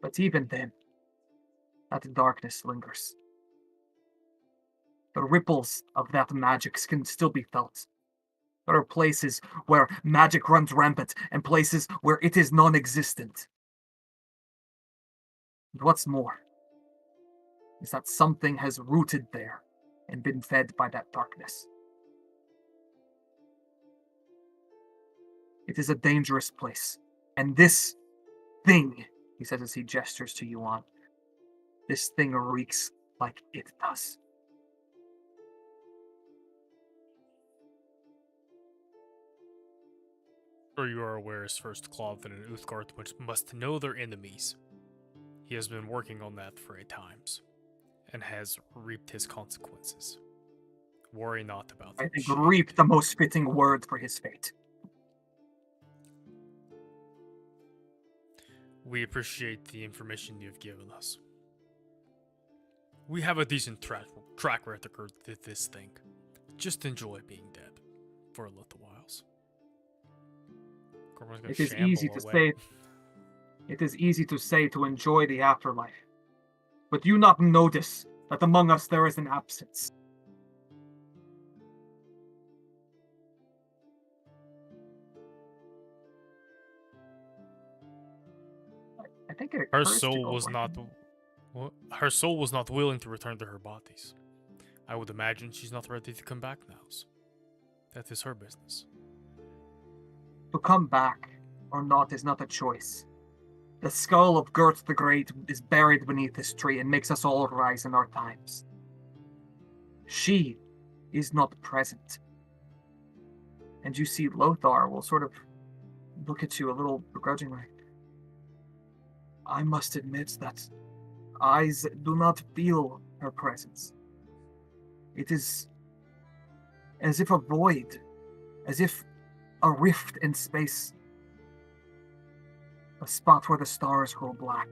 But even then, that darkness lingers. The ripples of that magic can still be felt. There are places where magic runs rampant, and places where it is non-existent. And what's more, is that something has rooted there and been fed by that darkness. It is a dangerous place, and this thing, he says as he gestures to Yuan, this thing reeks like it does. Sure you are aware as First Claw that an Uthgarth must know their enemies. He has been working on that for 8 times, and has reaped his consequences. Worry not about I them. think reap the most fitting word for his fate. We appreciate the information you've given us. We have a decent track record with this thing. Just enjoy being dead for a little whiles. Gorman's gonna It is easy shamble to away. say. It is easy to say to enjoy the afterlife, but do you not notice that among us there is an absence? I think it Her occurs to soul go was right not. Her soul was not willing to return to her bodies. I would imagine she's not ready to come back now. That is her business. To come back or not is not a choice. The skull of Gert the Great is buried beneath this tree and makes us all rise in our times. She is not present. And you see Lothar will sort of look at you a little begrudgingly. I must admit that eyes do not feel her presence. It is as if a void, as if a rift in space, a spot where the stars grow black.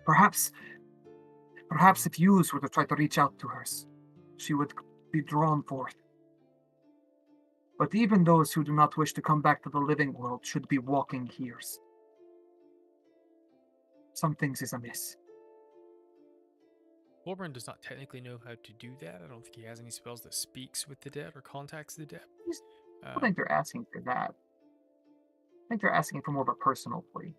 Perhaps if Hughes were to try to reach out to her, she would be drawn forth. But even those who do not wish to come back to the living world should be walking here's. Some things is amiss. Lorbrand does not technically know how to do that. I don't think he has any spells that speaks with the dead or contacts the dead. I don't think they're asking for that. I think they're asking for more of a personal plea.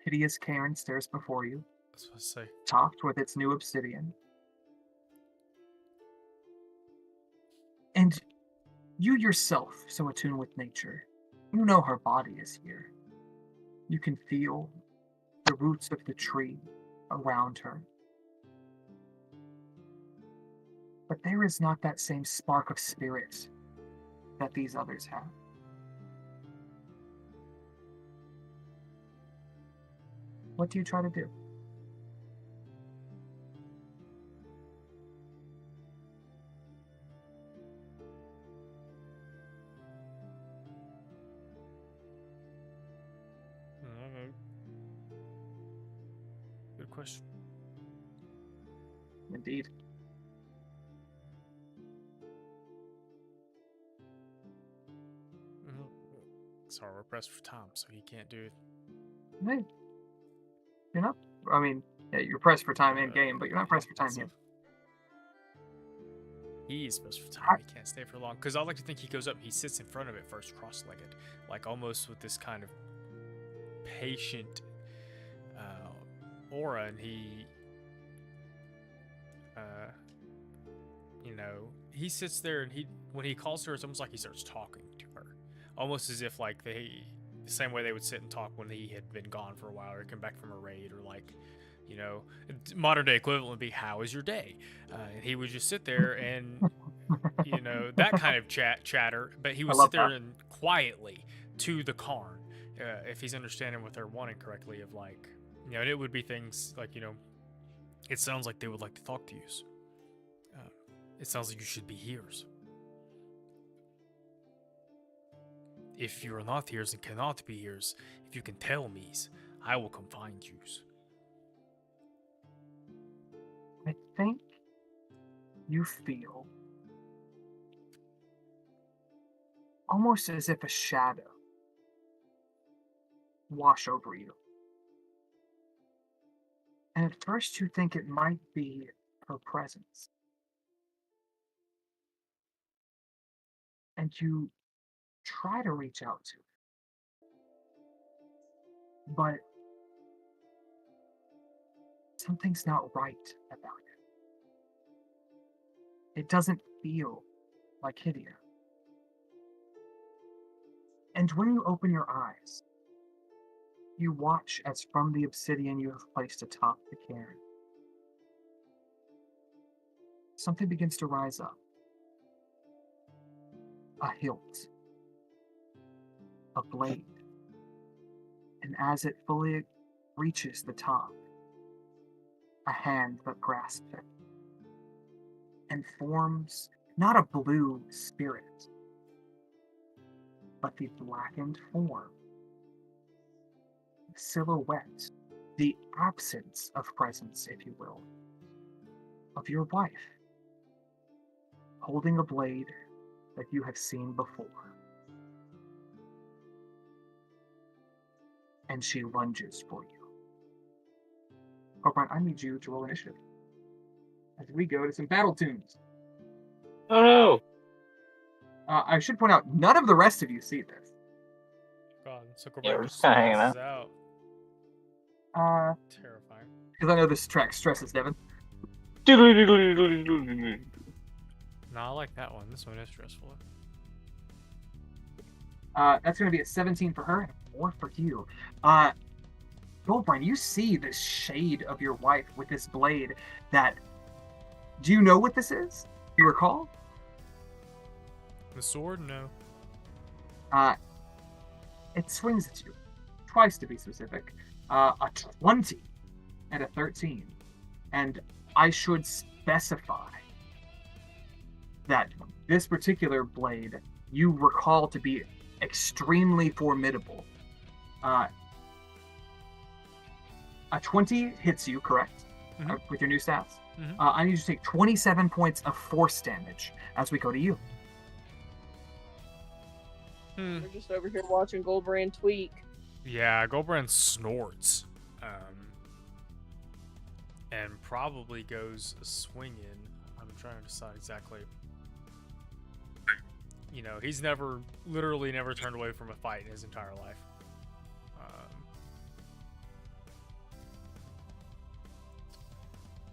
Hideous cairn stares before you, That's what I say. topped with its new obsidian. And you yourself, so attuned with nature, you know her body is here. You can feel the roots of the tree around her. But there is not that same spark of spirit that these others have. What do you try to do? Good question. Indeed. Sorry, we're pressed for time, so he can't do it. Hey, you're not. I mean, yeah, you're pressed for time in game, but you're not pressed for time here. He's pressed for time. He can't stay for long. Because I like to think he goes up, he sits in front of it first, cross-legged, like almost with this kind of patient aura, and he, he sits there, and when he calls her, it's almost like he starts talking to her, almost as if like the same way they would sit and talk when he had been gone for a while or come back from a raid, or like, modern day equivalent would be, how is your day? And he would just sit there and that kind of chatter, but he would sit there and quietly to the Karn, if he's understanding what they're wanting correctly, of like, and it would be things like, it sounds like they would like to talk to you. It sounds like you should be here's. If you are not here's and cannot be here's, if you can tell me's, I will come find you's. I think you feel almost as if a shadow wash over you. And at first you think it might be her presence. And you try to reach out to it. But something's not right about it. It doesn't feel like Hydia. And when you open your eyes, you watch as from the obsidian you have placed atop the cairn, something begins to rise up. A hilt, a blade, and as it fully reaches the top, a hand that grasps it and forms not a blue spirit, but the blackened form, silhouette, the absence of presence, if you will, of your wife, holding a blade that you have seen before. And she lunges for you. Copeland, I need you to roll initiative as we go to some battle tunes. Oh no! I should point out, none of the rest of you see this. God, so Yeah, Corbett we're just just kinda hanging passes out. Terrifying. Because I know this track stresses Devin. Doodly-doodly-doodly-doodly. No, I like that one. This one is stressful. That's going to be a 17 for her and a 4 for you. Goldbrine, you see this shade of your wife with this blade that... Do you know what this is? Do you recall? The sword? No. It swings at you. Twice, to be specific. A 20 and a 13. And I should specify that this particular blade you recall to be extremely formidable. A 20 hits you, correct? Mhm. With your new stats. Mhm. I need you to take 27 points of force damage as we go to you. Hmm. We're just over here watching Goldbrand tweak. Yeah, Goldbrand snorts. And probably goes swinging. I'm trying to decide exactly. You know, he's literally never turned away from a fight in his entire life.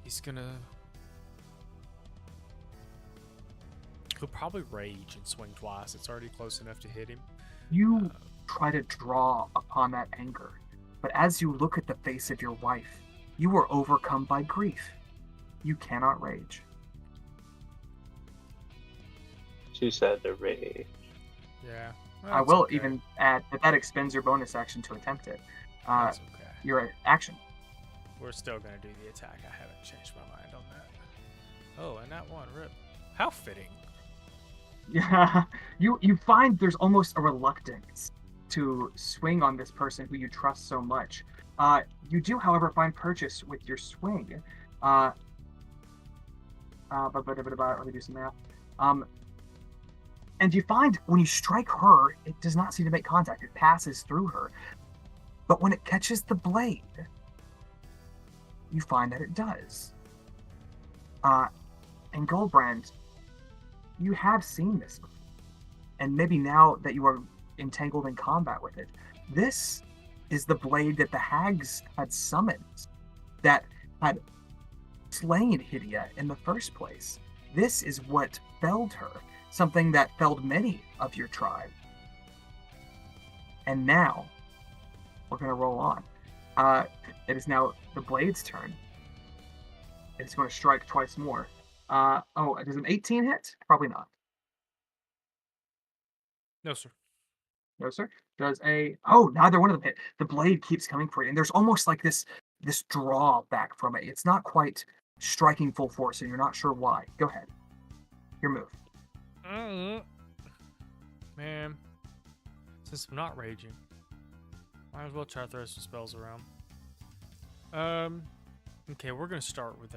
He's gonna... He'll probably rage and swing twice. It's already close enough to hit him. You try to draw upon that anger, but as you look at the face of your wife, you are overcome by grief. You cannot rage. She said the rage. Yeah. I will even add that expends your bonus action to attempt it. That's okay. Your action. We're still gonna do the attack. I haven't changed my mind on that. Oh, and that one rip. How fitting. Yeah, you find there's almost a reluctance to swing on this person who you trust so much. You do, however, find purchase with your swing. Let me do some math. And you find when you strike her, it does not seem to make contact. It passes through her. But when it catches the blade, you find that it does. And Goldbrand, you have seen this before. And maybe now that you are entangled in combat with it, this is the blade that the hags had summoned, that had slain Hydia in the first place. This is what felled her, something that felled many of your tribe. And now, we're going to roll on. It is now the blade's turn. It's going to strike twice more. Does an 18 hit? Probably not. No, sir. No, sir. Does neither one of them hit. The blade keeps coming for you, and there's almost like this draw back from it. It's not quite striking full force, and you're not sure why. Go ahead. Your move. Man, since I'm not raging, might as well try to throw some spells around. Okay, we're gonna start with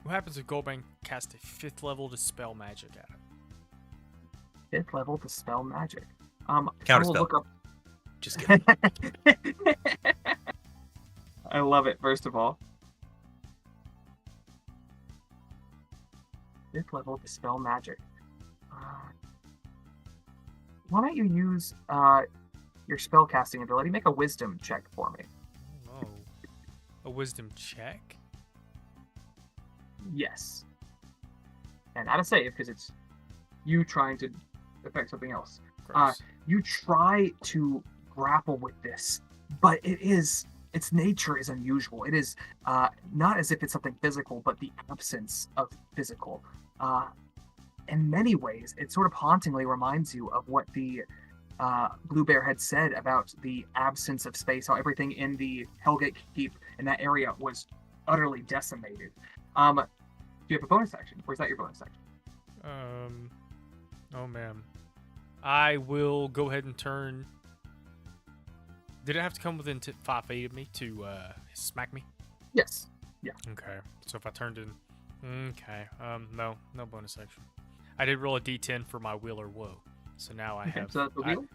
what happens if Goldbrand casts a 5th level Dispel Magic at him? 5th level Dispel Magic. Counterspell. I will look up. Just kidding. I love it. First of all, 5th level Dispel Magic. Why don't you use your spellcasting ability? Make a Wisdom check for me. Oh, a Wisdom check? Yes. And not a save, because it's you trying to affect something else. Gross. You try to grapple with this, but its nature is unusual. It is not as if it's something physical, but the absence of physical. In many ways, it sort of hauntingly reminds you of what the Blue Bear had said about the absence of space, how everything in the Hellgate Keep in that area was utterly decimated. Do you have a bonus action? Or is that your bonus action? Oh man. I will go ahead and turn. Did it have to come within 5 feet of me to smack me? Yes. Yeah. Okay. So if I turned in. Okay. No bonus action. I did roll a D10 for my wheel or woe. So now I have. So that's the wheel?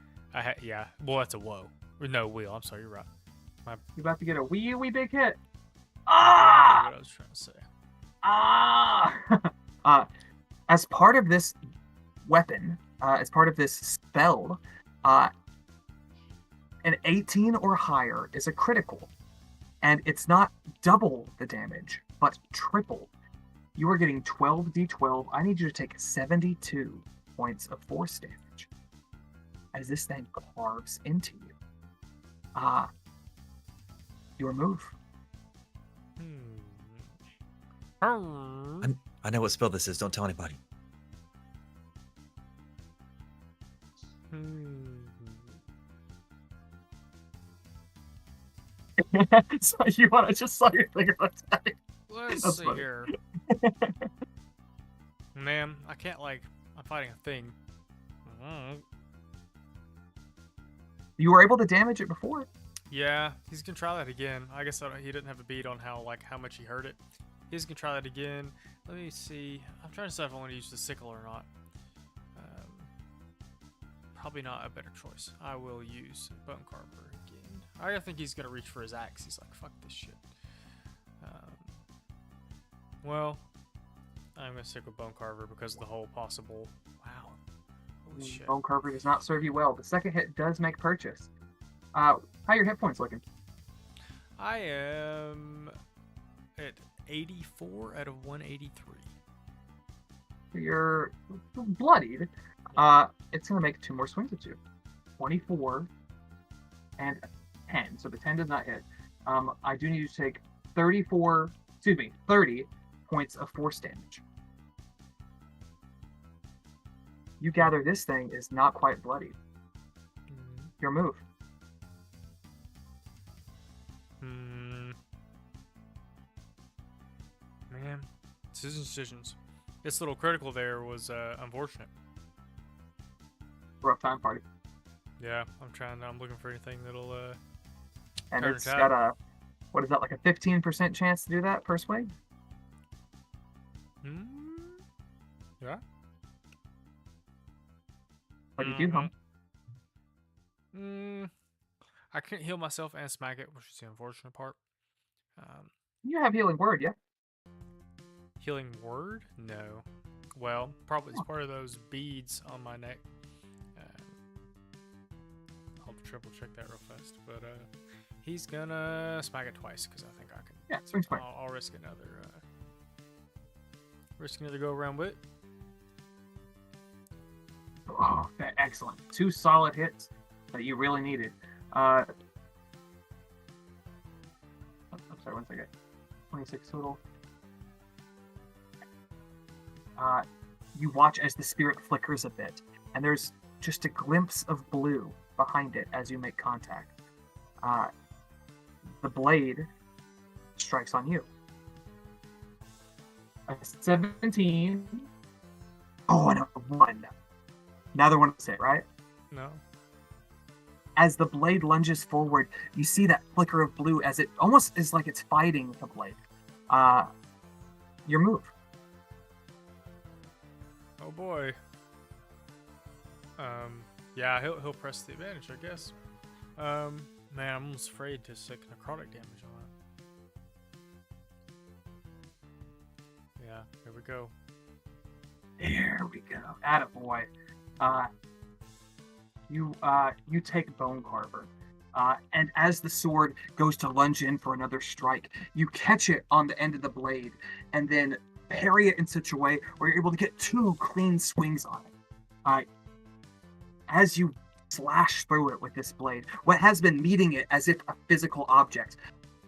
Yeah. Well, that's a woe. Or no, wheel. I'm sorry, you're right. You're about to get a wee big hit. What I was trying to say. As part of this weapon, as part of this spell, an 18 or higher is a critical. And it's not double the damage, but triple. You are getting 12d12. I need you to take 72 points of force damage as this thing carves into you. Your move. I know what spell this is. Don't tell anybody. So you want to just saw your finger attack. Let's That's see funny. here. Man, I can't I'm fighting a thing. You were able to damage it before. Yeah, he's gonna try that again. I guess he didn't have a beat on how much he hurt it. He's gonna try that again. Let me see. I'm trying to decide if I want to use the sickle or not. Probably not a better choice. I will use Bone Carver again. I think he's gonna reach for his axe. He's like, fuck this shit. Well, I'm gonna stick with Bone Carver because of the whole possible. Wow. Holy shit. Bone Carver does not serve you well. The second hit does make purchase. How are your hit points looking? I am at 84 out of 183. You're bloodied. It's going to make 2 more swings at you. 24 and a 10. So the 10 does not hit. I do need you to take 30 points of force damage. You gather this thing is not quite bloodied. Your move. Man, decisions. This little critical there was unfortunate. Rough time party. Yeah, I'm looking for anything that'll And turn it's it out. got a, what is that, like a 15% chance to do that per swing? Yeah. What do you do, home? I can't heal myself and smack it, which is the unfortunate part. You have healing word, yeah? Healing word? No. Well, probably it's part of those beads on my neck. I'll triple check that real fast. But he's gonna smack it twice because I think I can. Yeah, swing twice. I'll risk another go around with it. Oh, excellent. 2 solid hits that you really needed. I'm sorry, 1 second. 26 total. You watch as the spirit flickers a bit, and there's just a glimpse of blue behind it as you make contact. The blade strikes on you. A 17. Oh, and a 1. Neither one was hit, right? No. As the blade lunges forward, you see that flicker of blue as it almost is like it's fighting the blade. Your move. Oh boy. Yeah, he'll press the advantage, I guess. Man, I'm almost afraid to stick necrotic damage on it. Yeah, here we go. There we go. Attaboy. You take Bone Carver. And as the sword goes to lunge in for another strike, you catch it on the end of the blade and then parry it in such a way where you're able to get 2 clean swings on it. As you slash through it with this blade, what has been meeting it as if a physical object,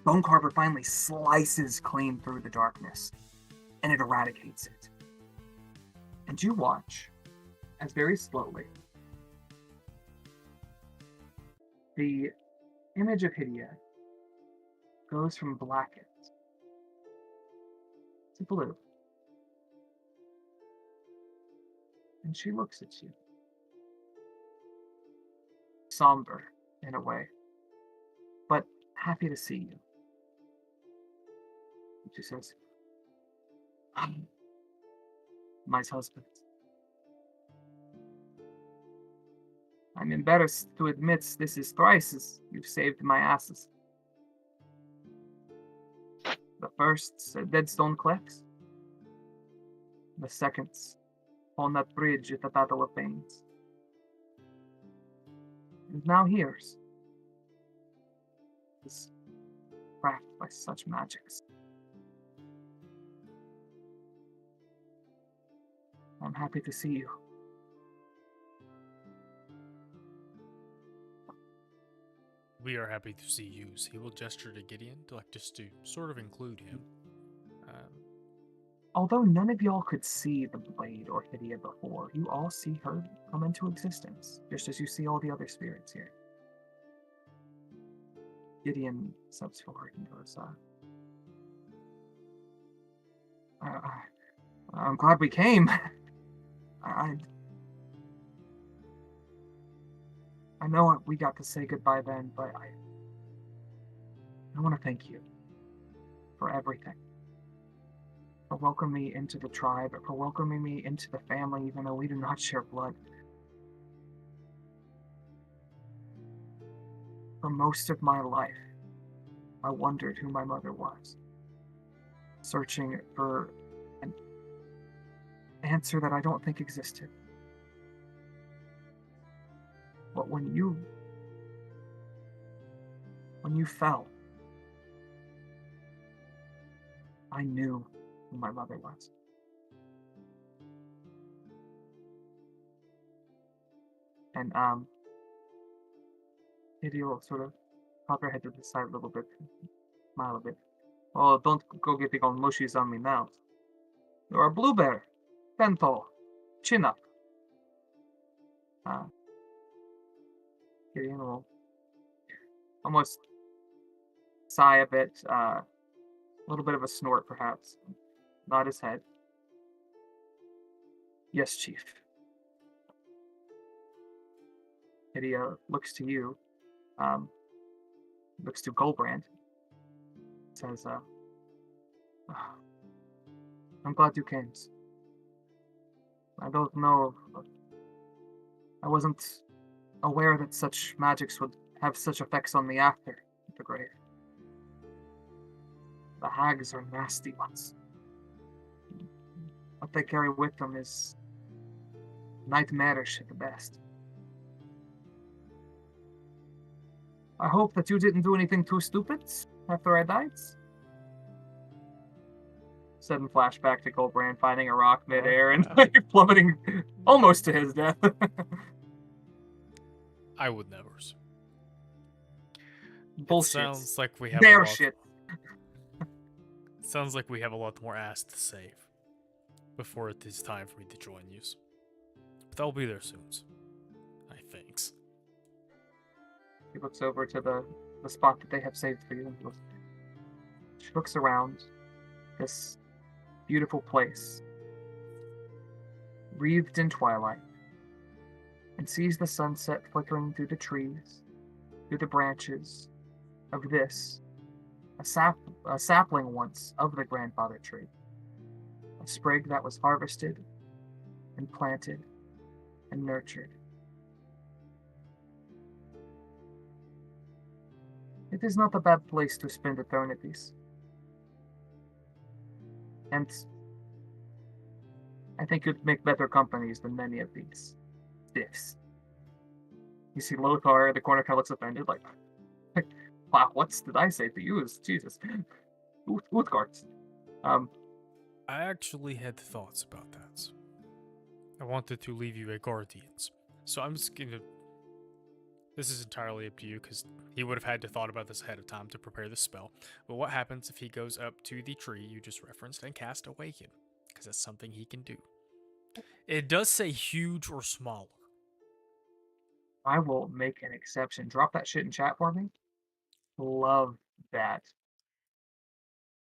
Bone Carver finally slices clean through the darkness, and it eradicates it. And you watch as very slowly the image of Hydia goes from blackened to blue. And she looks at you. Somber, in a way, but happy to see you. And she says, my husband. I'm embarrassed to admit this is thrice as you've saved my asses. The first, Deadstone Clefts. The second, on that bridge at the Battle of Banes. And now here's this craft by such magics. I'm happy to see you. We are happy to see you. He will gesture to Gideon just to sort of include him. Although none of y'all could see the blade or Hydia before, you all see her come into existence, just as you see all the other spirits here. Gideon steps forward and goes, I'm glad we came. I know we got to say goodbye then, but I want to thank you for everything. For welcoming me into the tribe, for welcoming me into the family, even though we do not share blood. For most of my life, I wondered who my mother was, searching for an answer that I don't think existed. But when you fell, I knew who my mother was. And Hydia will sort of pop her head to the side a little bit, smile a bit. Oh, don't go getting all mushies on me now. You're a blue bear, bento, chin up. Gideon will almost sigh a bit, a little bit of a snort perhaps, nod his head. Yes, Chief. Hydia looks to you, looks to Goldbrand, says, I'm glad you came. I don't know, I wasn't aware that such magics would have such effects on me after the grave. The hags are nasty ones. What they carry with them is nightmarish at the best. I hope that you didn't do anything too stupid after I died. Sudden flashback to Goldbrand finding a rock midair and plummeting almost to his death. I would never. Bullshit. Sounds like we have Bear a lot. shit. Sounds like we have a lot more ass to save before it is time for me to join you. But I'll be there soon. I thanks. He looks over to the spot that they have saved for you. She looks around this beautiful place, wreathed in twilight, and sees the sunset flickering through the trees, through the branches of this, a sapling once of the grandfather tree, a sprig that was harvested and planted and nurtured. It is not a bad place to spend eternities. And I think you'd make better companies than many of these stiffs. You see Lothar in the corner kind of looks offended, like, wow, what did I say to you? Jesus. Uthgard. I actually had thoughts about that. I wanted to leave you a guardians. So I'm just gonna. This is entirely up to you because he would have had to thought about this ahead of time to prepare the spell. But what happens if he goes up to the tree you just referenced and cast Awaken? Because that's something he can do. It does say huge or smaller. I will make an exception. Drop that shit in chat for me. Love that.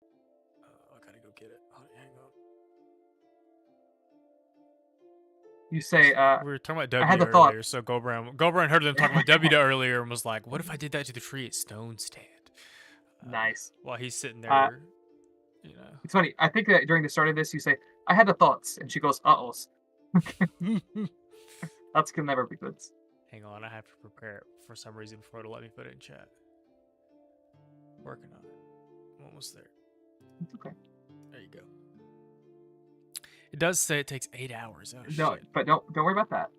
I gotta go get it. Hang on. You say, We were talking about I had W the thought. earlier, so Gobrand heard them talking about W earlier and was like, "What if I did that to the tree at Stone Stand?" Nice. While he's sitting there, It's funny. I think that during the start of this, you say, I had the thoughts. And she goes, uh-ohs. That's can never be good. Hang on, I have to prepare it for some reason for her to let me put it in chat. Working on it. I'm almost there. It's okay. There you go. It does say it takes 8 hours. Oh, No, shit. but don't worry about that.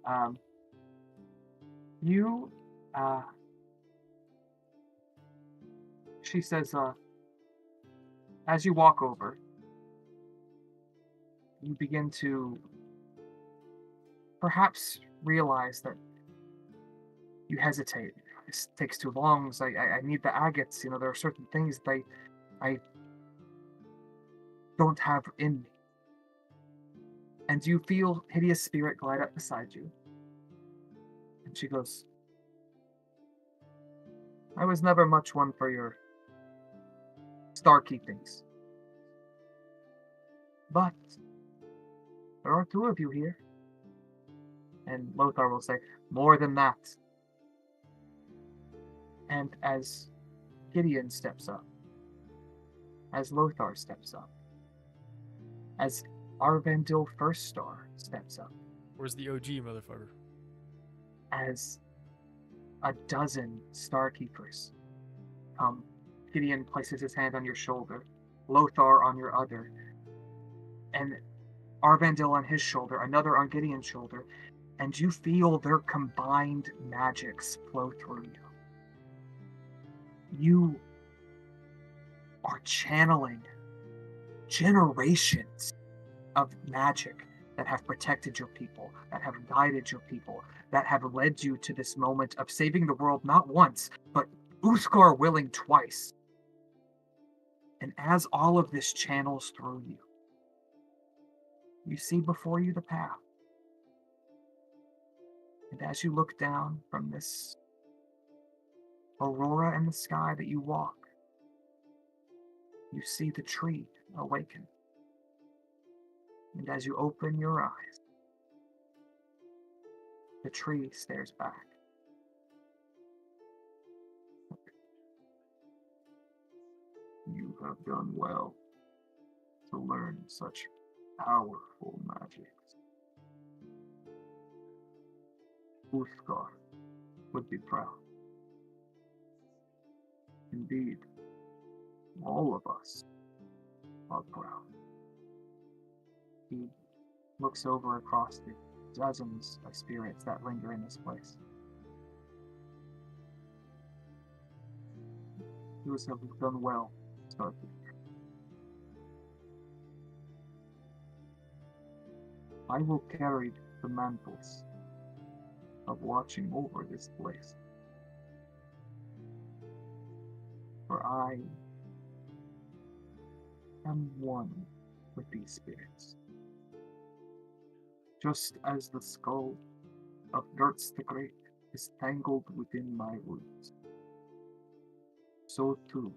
She says, as you walk over, you begin to perhaps realize that you hesitate. This takes too long. So I need the agates. You know, there are certain things that I don't have in me. And you feel Hideous Spirit glide up beside you. And she goes, I was never much one for your star keepings. But there are two of you here. And Lothar will say, more than that. And as Gideon steps up, as Lothar steps up, as Arvandil First Star steps up, Where's the OG motherfucker? as a dozen Star Keepers come, Gideon places his hand on your shoulder, Lothar on your other, and Arvandil on his shoulder, another on Gideon's shoulder, and you feel their combined magics flow through you. You are channeling generations of magic that have protected your people, that have guided your people, that have led you to this moment of saving the world not once, but Uthgar willing twice. And as all of this channels through you, you see before you the path. And as you look down from this aurora in the sky that you walk, you see the tree awaken. And as you open your eyes, the tree stares back. You have done well to learn such powerful magics. Uthgar would be proud. Indeed, all of us are proud. He looks over across the dozens of spirits that linger in this place. You have done well, Starkeeper. I will carry the mantles of watching over this place. For I am one with these spirits. Just as the skull of Dirts the Great is tangled within my wounds, so too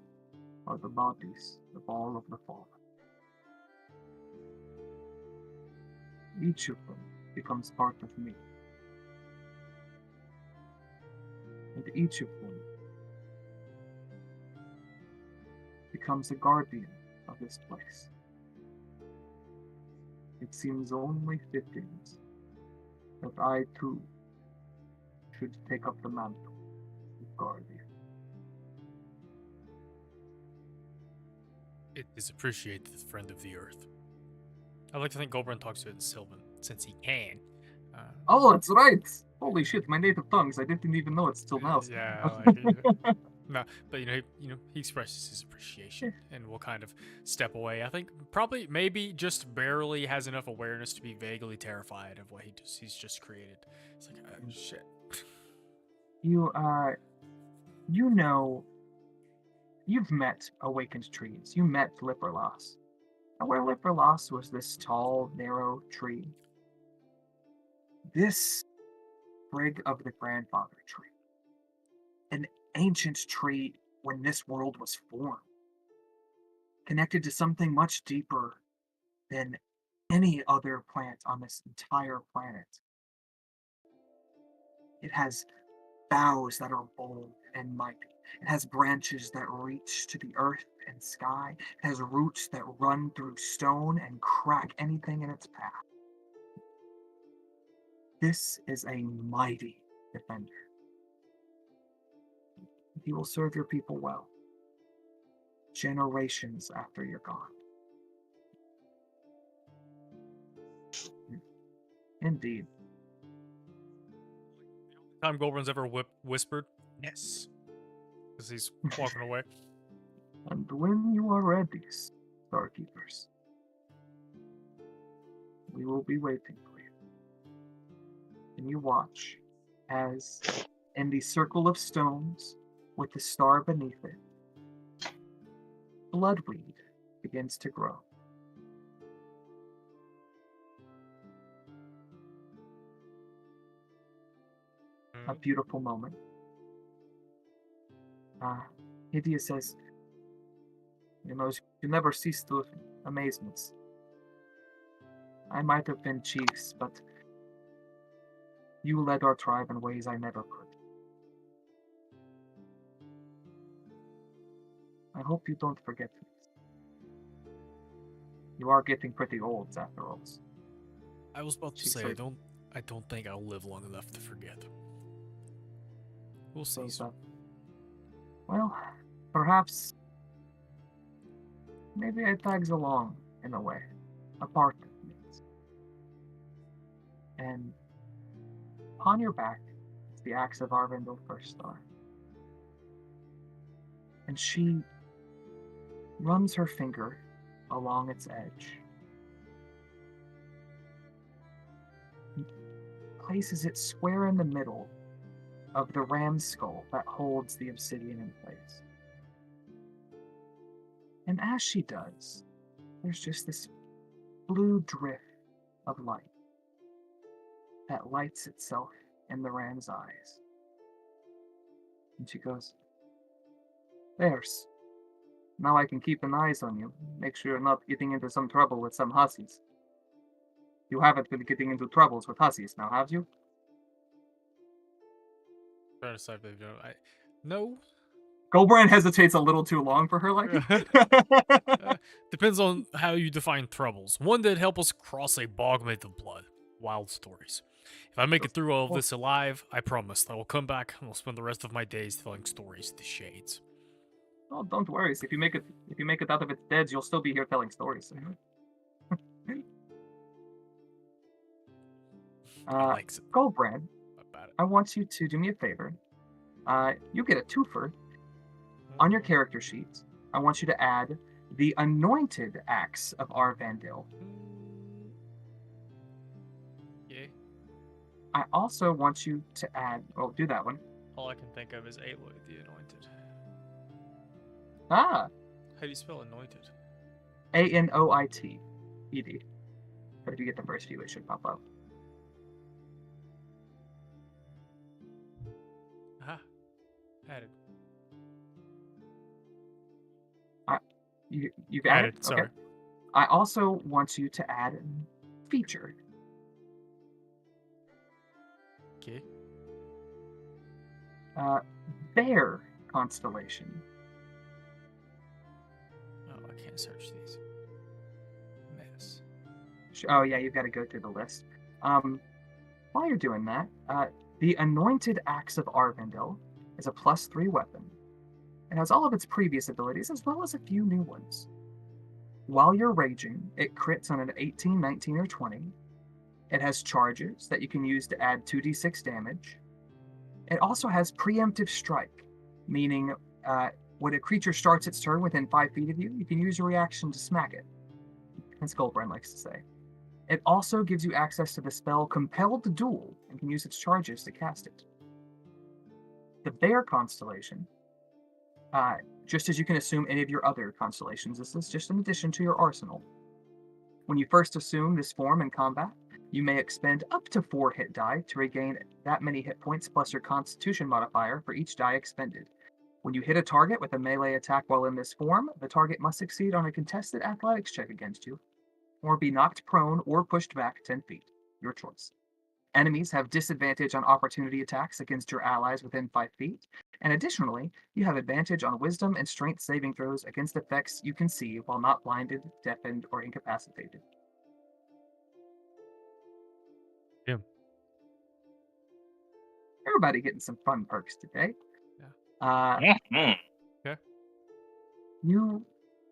are the bodies of all of the fallen. Each of them becomes part of me, and each of them becomes a guardian of this place. It seems only fitting that I too should take up the mantle of guardian. It is appreciated, friend of the earth. I'd like to think Goldbrand talks to it in Sylvan, since he can. Oh, that's right! Holy shit, my native tongues. I didn't even know it till now. Yeah, like, No, but he expresses his appreciation and will kind of step away. I think probably maybe just barely has enough awareness to be vaguely terrified of what he's just created. It's like shit. You know, you've met awakened trees. You met Lipperloss. And where Lipperloss was this tall, narrow tree, this sprig of the grandfather tree, an ancient tree when this world was formed, connected to something much deeper than any other plant on this entire planet. It has boughs that are bold and mighty. It has branches that reach to the earth and sky. It has roots that run through stone and crack anything in its path. This is a mighty defender. He will serve your people well, generations after you're gone. Indeed. Time Goldrun's ever whispered, yes, as he's walking away. And when you are ready, Starkeepers, we will be waiting for you. And you watch as, in the circle of stones with the star beneath it, bloodweed begins to grow. A beautiful moment. Hydia says, you never cease to amaze me. I might have been chiefs, but you led our tribe in ways I never could. I hope you don't forget this. You are getting pretty old, after all. I was about to say, I don't think I'll live long enough to forget. We'll see. Well, perhaps maybe it tags along in a way, a part of me. And upon your back is the axe of Arvindil First Star. And she runs her finger along its edge, and places it square in the middle of the ram's skull that holds the obsidian in place. And as she does, there's just this blue drift of light that lights itself in the ram's eyes. And she goes, "There's. Now I can keep an eyes on you. Make sure you're not getting into some trouble with some hussies. You haven't been getting into troubles with hussies now, have you?" Trying to decide if they've done it. No. Goldbrand hesitates a little too long for her liking. Depends on how you define troubles. One that help us cross a bog made of blood. Wild stories. If I make it through all of this alive, I promise I will come back and will spend the rest of my days telling stories to the shades. Oh, don't worry. If you make it out of its dead, you'll still be here telling stories. Goldbrand, I want you to do me a favor. You get a twofer. On your character sheet, I want you to add the anointed axe of Arvandil. Yeah. I also want you to add... Oh, do that one. All I can think of is Aloy the Anointed. Ah! How do you spell anointed? Anoited. But if you get the first few, it should pop up. Aha. Added. You've added? Okay. Sorry. I also want you to add featured. Okay. Bear constellation. Oh, I can't search these. Mess. Oh yeah, you've got to go through the list. While you're doing that, the Anointed Axe of Arvindil is a +3 weapon. It has all of its previous abilities as well as a few new ones. While you're raging, it crits on an 18, 19, or 20. It has charges that you can use to add 2d6 damage. It also has preemptive strike, meaning when a creature starts its turn within 5 feet of you, you can use your reaction to smack it, as Goldbrand likes to say. It also gives you access to the spell Compelled Duel and can use its charges to cast it. The Bear constellation, just as you can assume any of your other constellations, this is just an addition to your arsenal. When you first assume this form in combat, you may expend up to 4 hit die to regain that many hit points plus your Constitution modifier for each die expended. When you hit a target with a melee attack while in this form, the target must succeed on a contested athletics check against you, or be knocked prone or pushed back 10 feet. Your choice. Enemies have disadvantage on opportunity attacks against your allies within 5 feet, and additionally, you have advantage on wisdom and strength saving throws against effects you can see while not blinded, deafened, or incapacitated. Yeah. Everybody getting some fun perks today. Mhm. You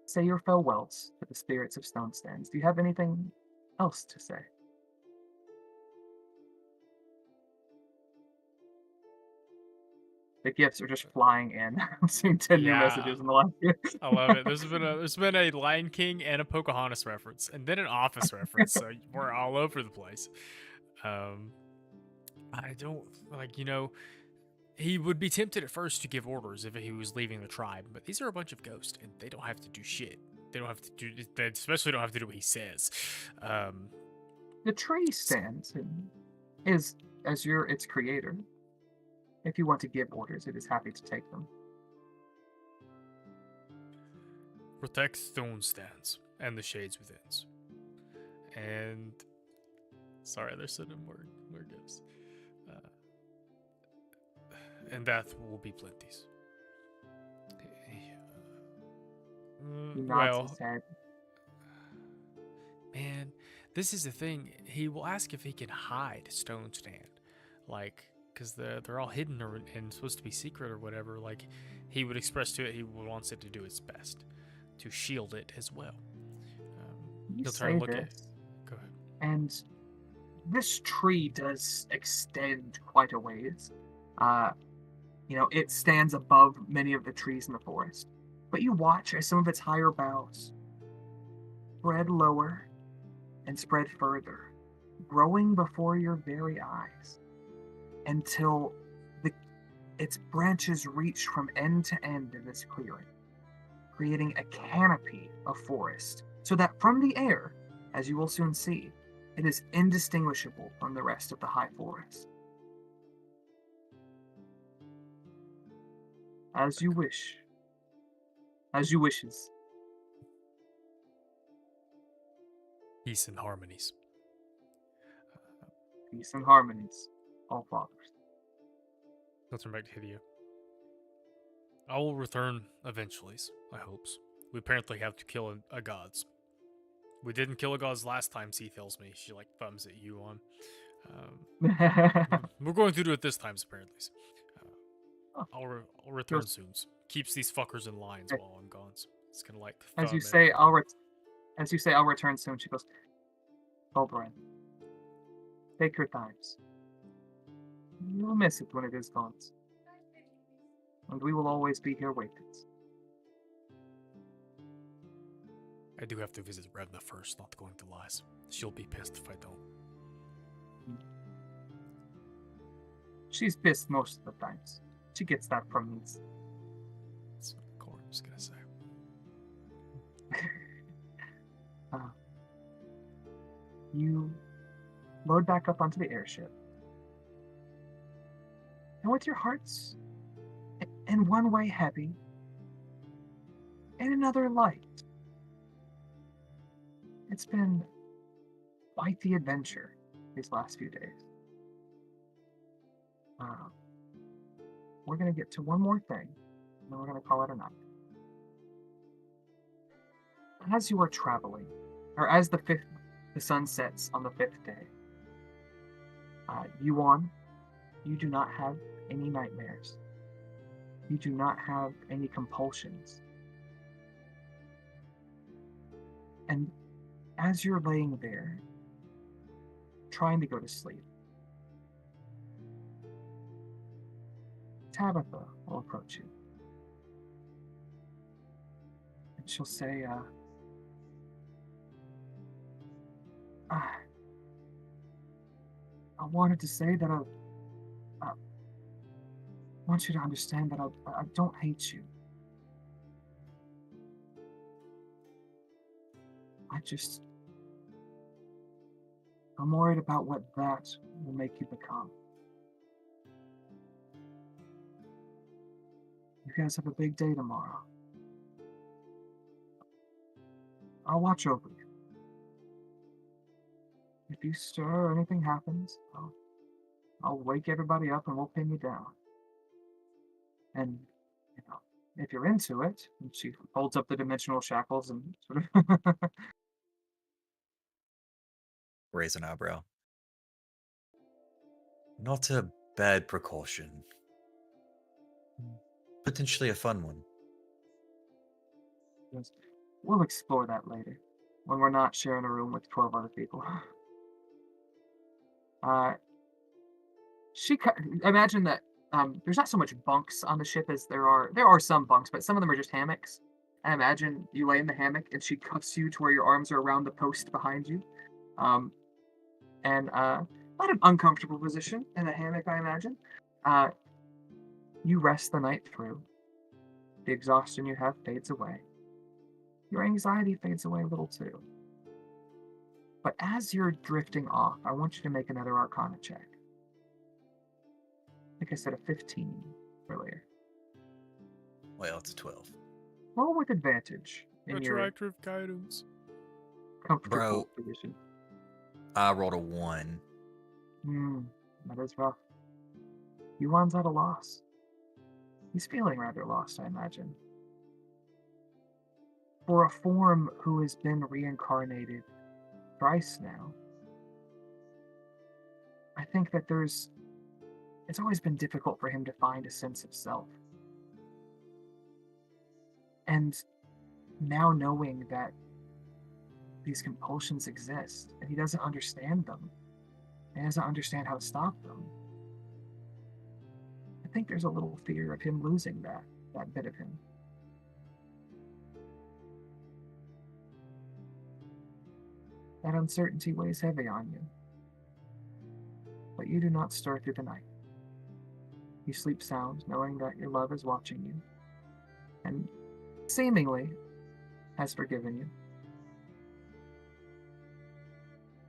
say your farewells to the spirits of Stone Stands. Do you have anything else to say? The gifts are just flying in. I've seen 10 new Yeah. messages in the last year. I love it. There's been a Lion King and a Pocahontas reference, and then an Office reference. So we're all over the place. I don't like, he would be tempted at first to give orders if he was leaving the tribe, but these are a bunch of ghosts, and they don't have to do shit. They don't have to do. They especially don't have to do what he says. The tree stands and is as its creator. If you want to give orders, it is happy to take them. Protect Stone Stands and the Shades Withins. And sorry, there's some more gifts. And that will be plenties. He nods Well, his head. man, this is the thing. He will ask if he can hide Stone Stand, like, because they're all hidden and supposed to be secret or whatever. Like, he would express to it he wants it to do its best to shield it as well. You He'll say try to look this, at. Go ahead. and this tree does extend quite a ways. It stands above many of the trees in the forest, but you watch as some of its higher boughs spread lower and spread further, growing before your very eyes, until its branches reach from end to end of this clearing, creating a canopy of forest, so that from the air, as you will soon see, it is indistinguishable from the rest of the high forest. As you wish. As you wishes. Peace and harmonies. Peace and harmonies, all fathers. Let's turn back to Hideo. I will return eventually, I hopes. We apparently have to kill a gods. We didn't kill a gods last time, C tells me. She, like, thumbs at you on. We're going to do it this time, apparently. I'll return soon. Keeps these fuckers in lines while I'm gone. So it's gonna, like, As you thumb say, it. I'll return soon. She goes, Oberyn, take your times. You'll miss it when it is gone. And we will always be here waiting. I do have to visit Revna first, not going to lies. She'll be pissed if I don't. She's pissed most of the times. She gets that from me. That's what Corey was gonna say. You load back up onto the airship. And with your hearts in one way heavy, in another light, it's been quite the adventure these last few days. We're going to get to one more thing, and then we're going to call it a night. As you are traveling, or as the sun sets on the 5th day, you do not have any nightmares. You do not have any compulsions. And as you're laying there, trying to go to sleep, Tabitha will approach you. she'll say, I wanted to say that I want you to understand that I don't hate you. I'm worried about what that will make you become. You guys have a big day tomorrow. I'll watch over you. If you stir or anything happens, I'll wake everybody up and we'll pin you down. And, you know, if you're into it, and she holds up the dimensional shackles and sort of Raise an eyebrow. Not a bad precaution. Potentially a fun one. goes, we'll explore that later, when we're not sharing a room with 12 other people. Uh, imagine that there's not so much bunks on the ship as there are some bunks, but some of them are just hammocks. I imagine you lay in the hammock and she cuffs you to where your arms are around the post behind you. And not an uncomfortable position in a hammock, I imagine. You rest the night through. The exhaustion you have fades away. Your anxiety fades away a little too. But as you're drifting off, I want you to make another Arcana check. I think I said a 15 earlier. Well, it's a 12. Roll with advantage in your Retroactive guidance. comfortable position. I rolled a 1. That is rough. Yuan's at a loss. He's feeling rather lost, I imagine. For a form who has been reincarnated thrice now, I think that it's always been difficult for him to find a sense of self. And now knowing that these compulsions exist and he doesn't understand them, and doesn't understand how to stop them, I think there's a little fear of him losing that bit of him. That uncertainty weighs heavy on you. But you do not stir through the night. You sleep sound, knowing that your love is watching you, and seemingly has forgiven you.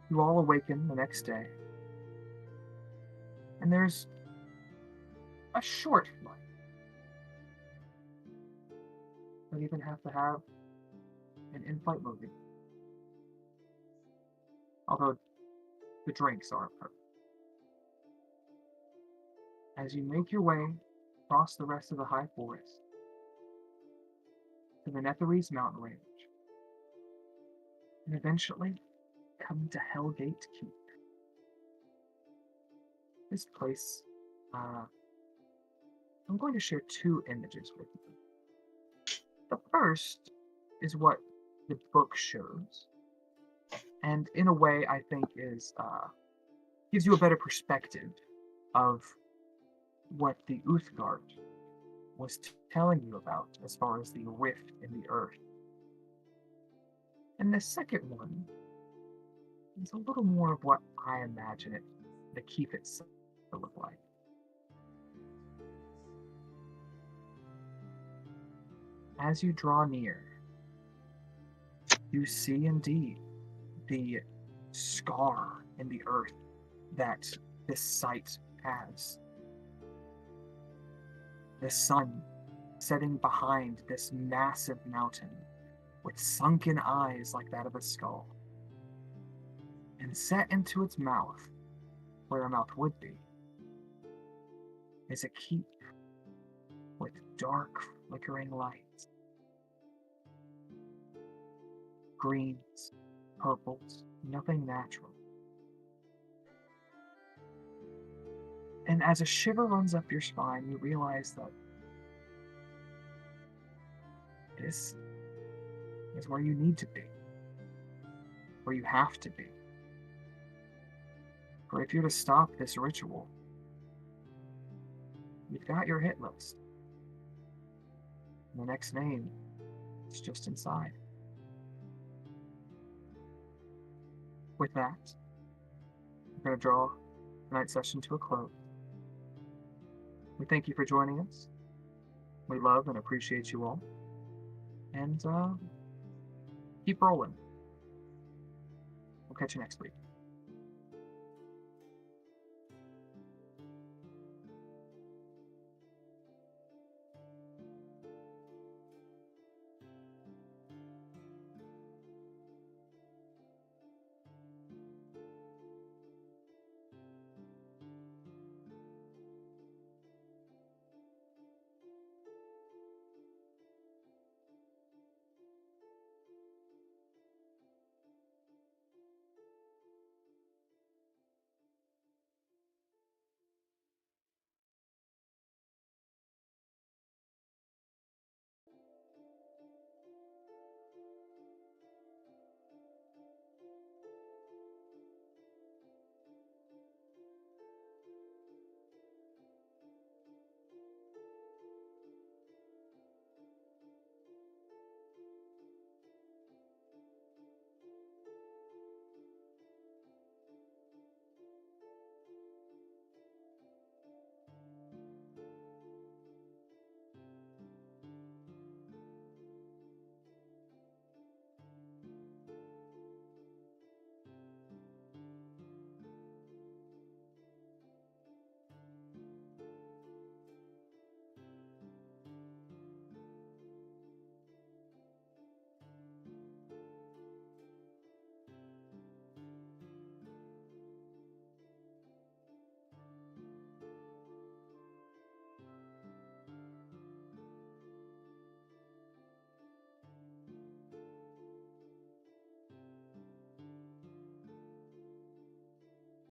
You all awaken the next day, and there's a short flight. Don't even have to have an in-flight movie. Although the drinks are perfect. As you make your way across the rest of the high forest to the Netherese mountain range, and eventually come to Hellgate Keep. This place, I'm going to share two images with you. The first is what the book shows, and in a way, I think gives you a better perspective of what the Uthgard was telling you about as far as the rift in the earth. And the second one is a little more of what I imagine it, the keep itself, to look like. As you draw near, you see indeed the scar in the earth that this site has. The sun setting behind this massive mountain with sunken eyes like that of a skull. And set into its mouth, where a mouth would be, is a keep with dark, flickering lights. Greens, purples, nothing natural. And as a shiver runs up your spine, you realize that this is where you need to be, where you have to be. For if you're to stop this ritual, you've got your hit list. And the next name It's just inside. With that, we're going to draw tonight's session to a close. We thank you for joining us. We love and appreciate you all. And keep rolling. We'll catch you next week.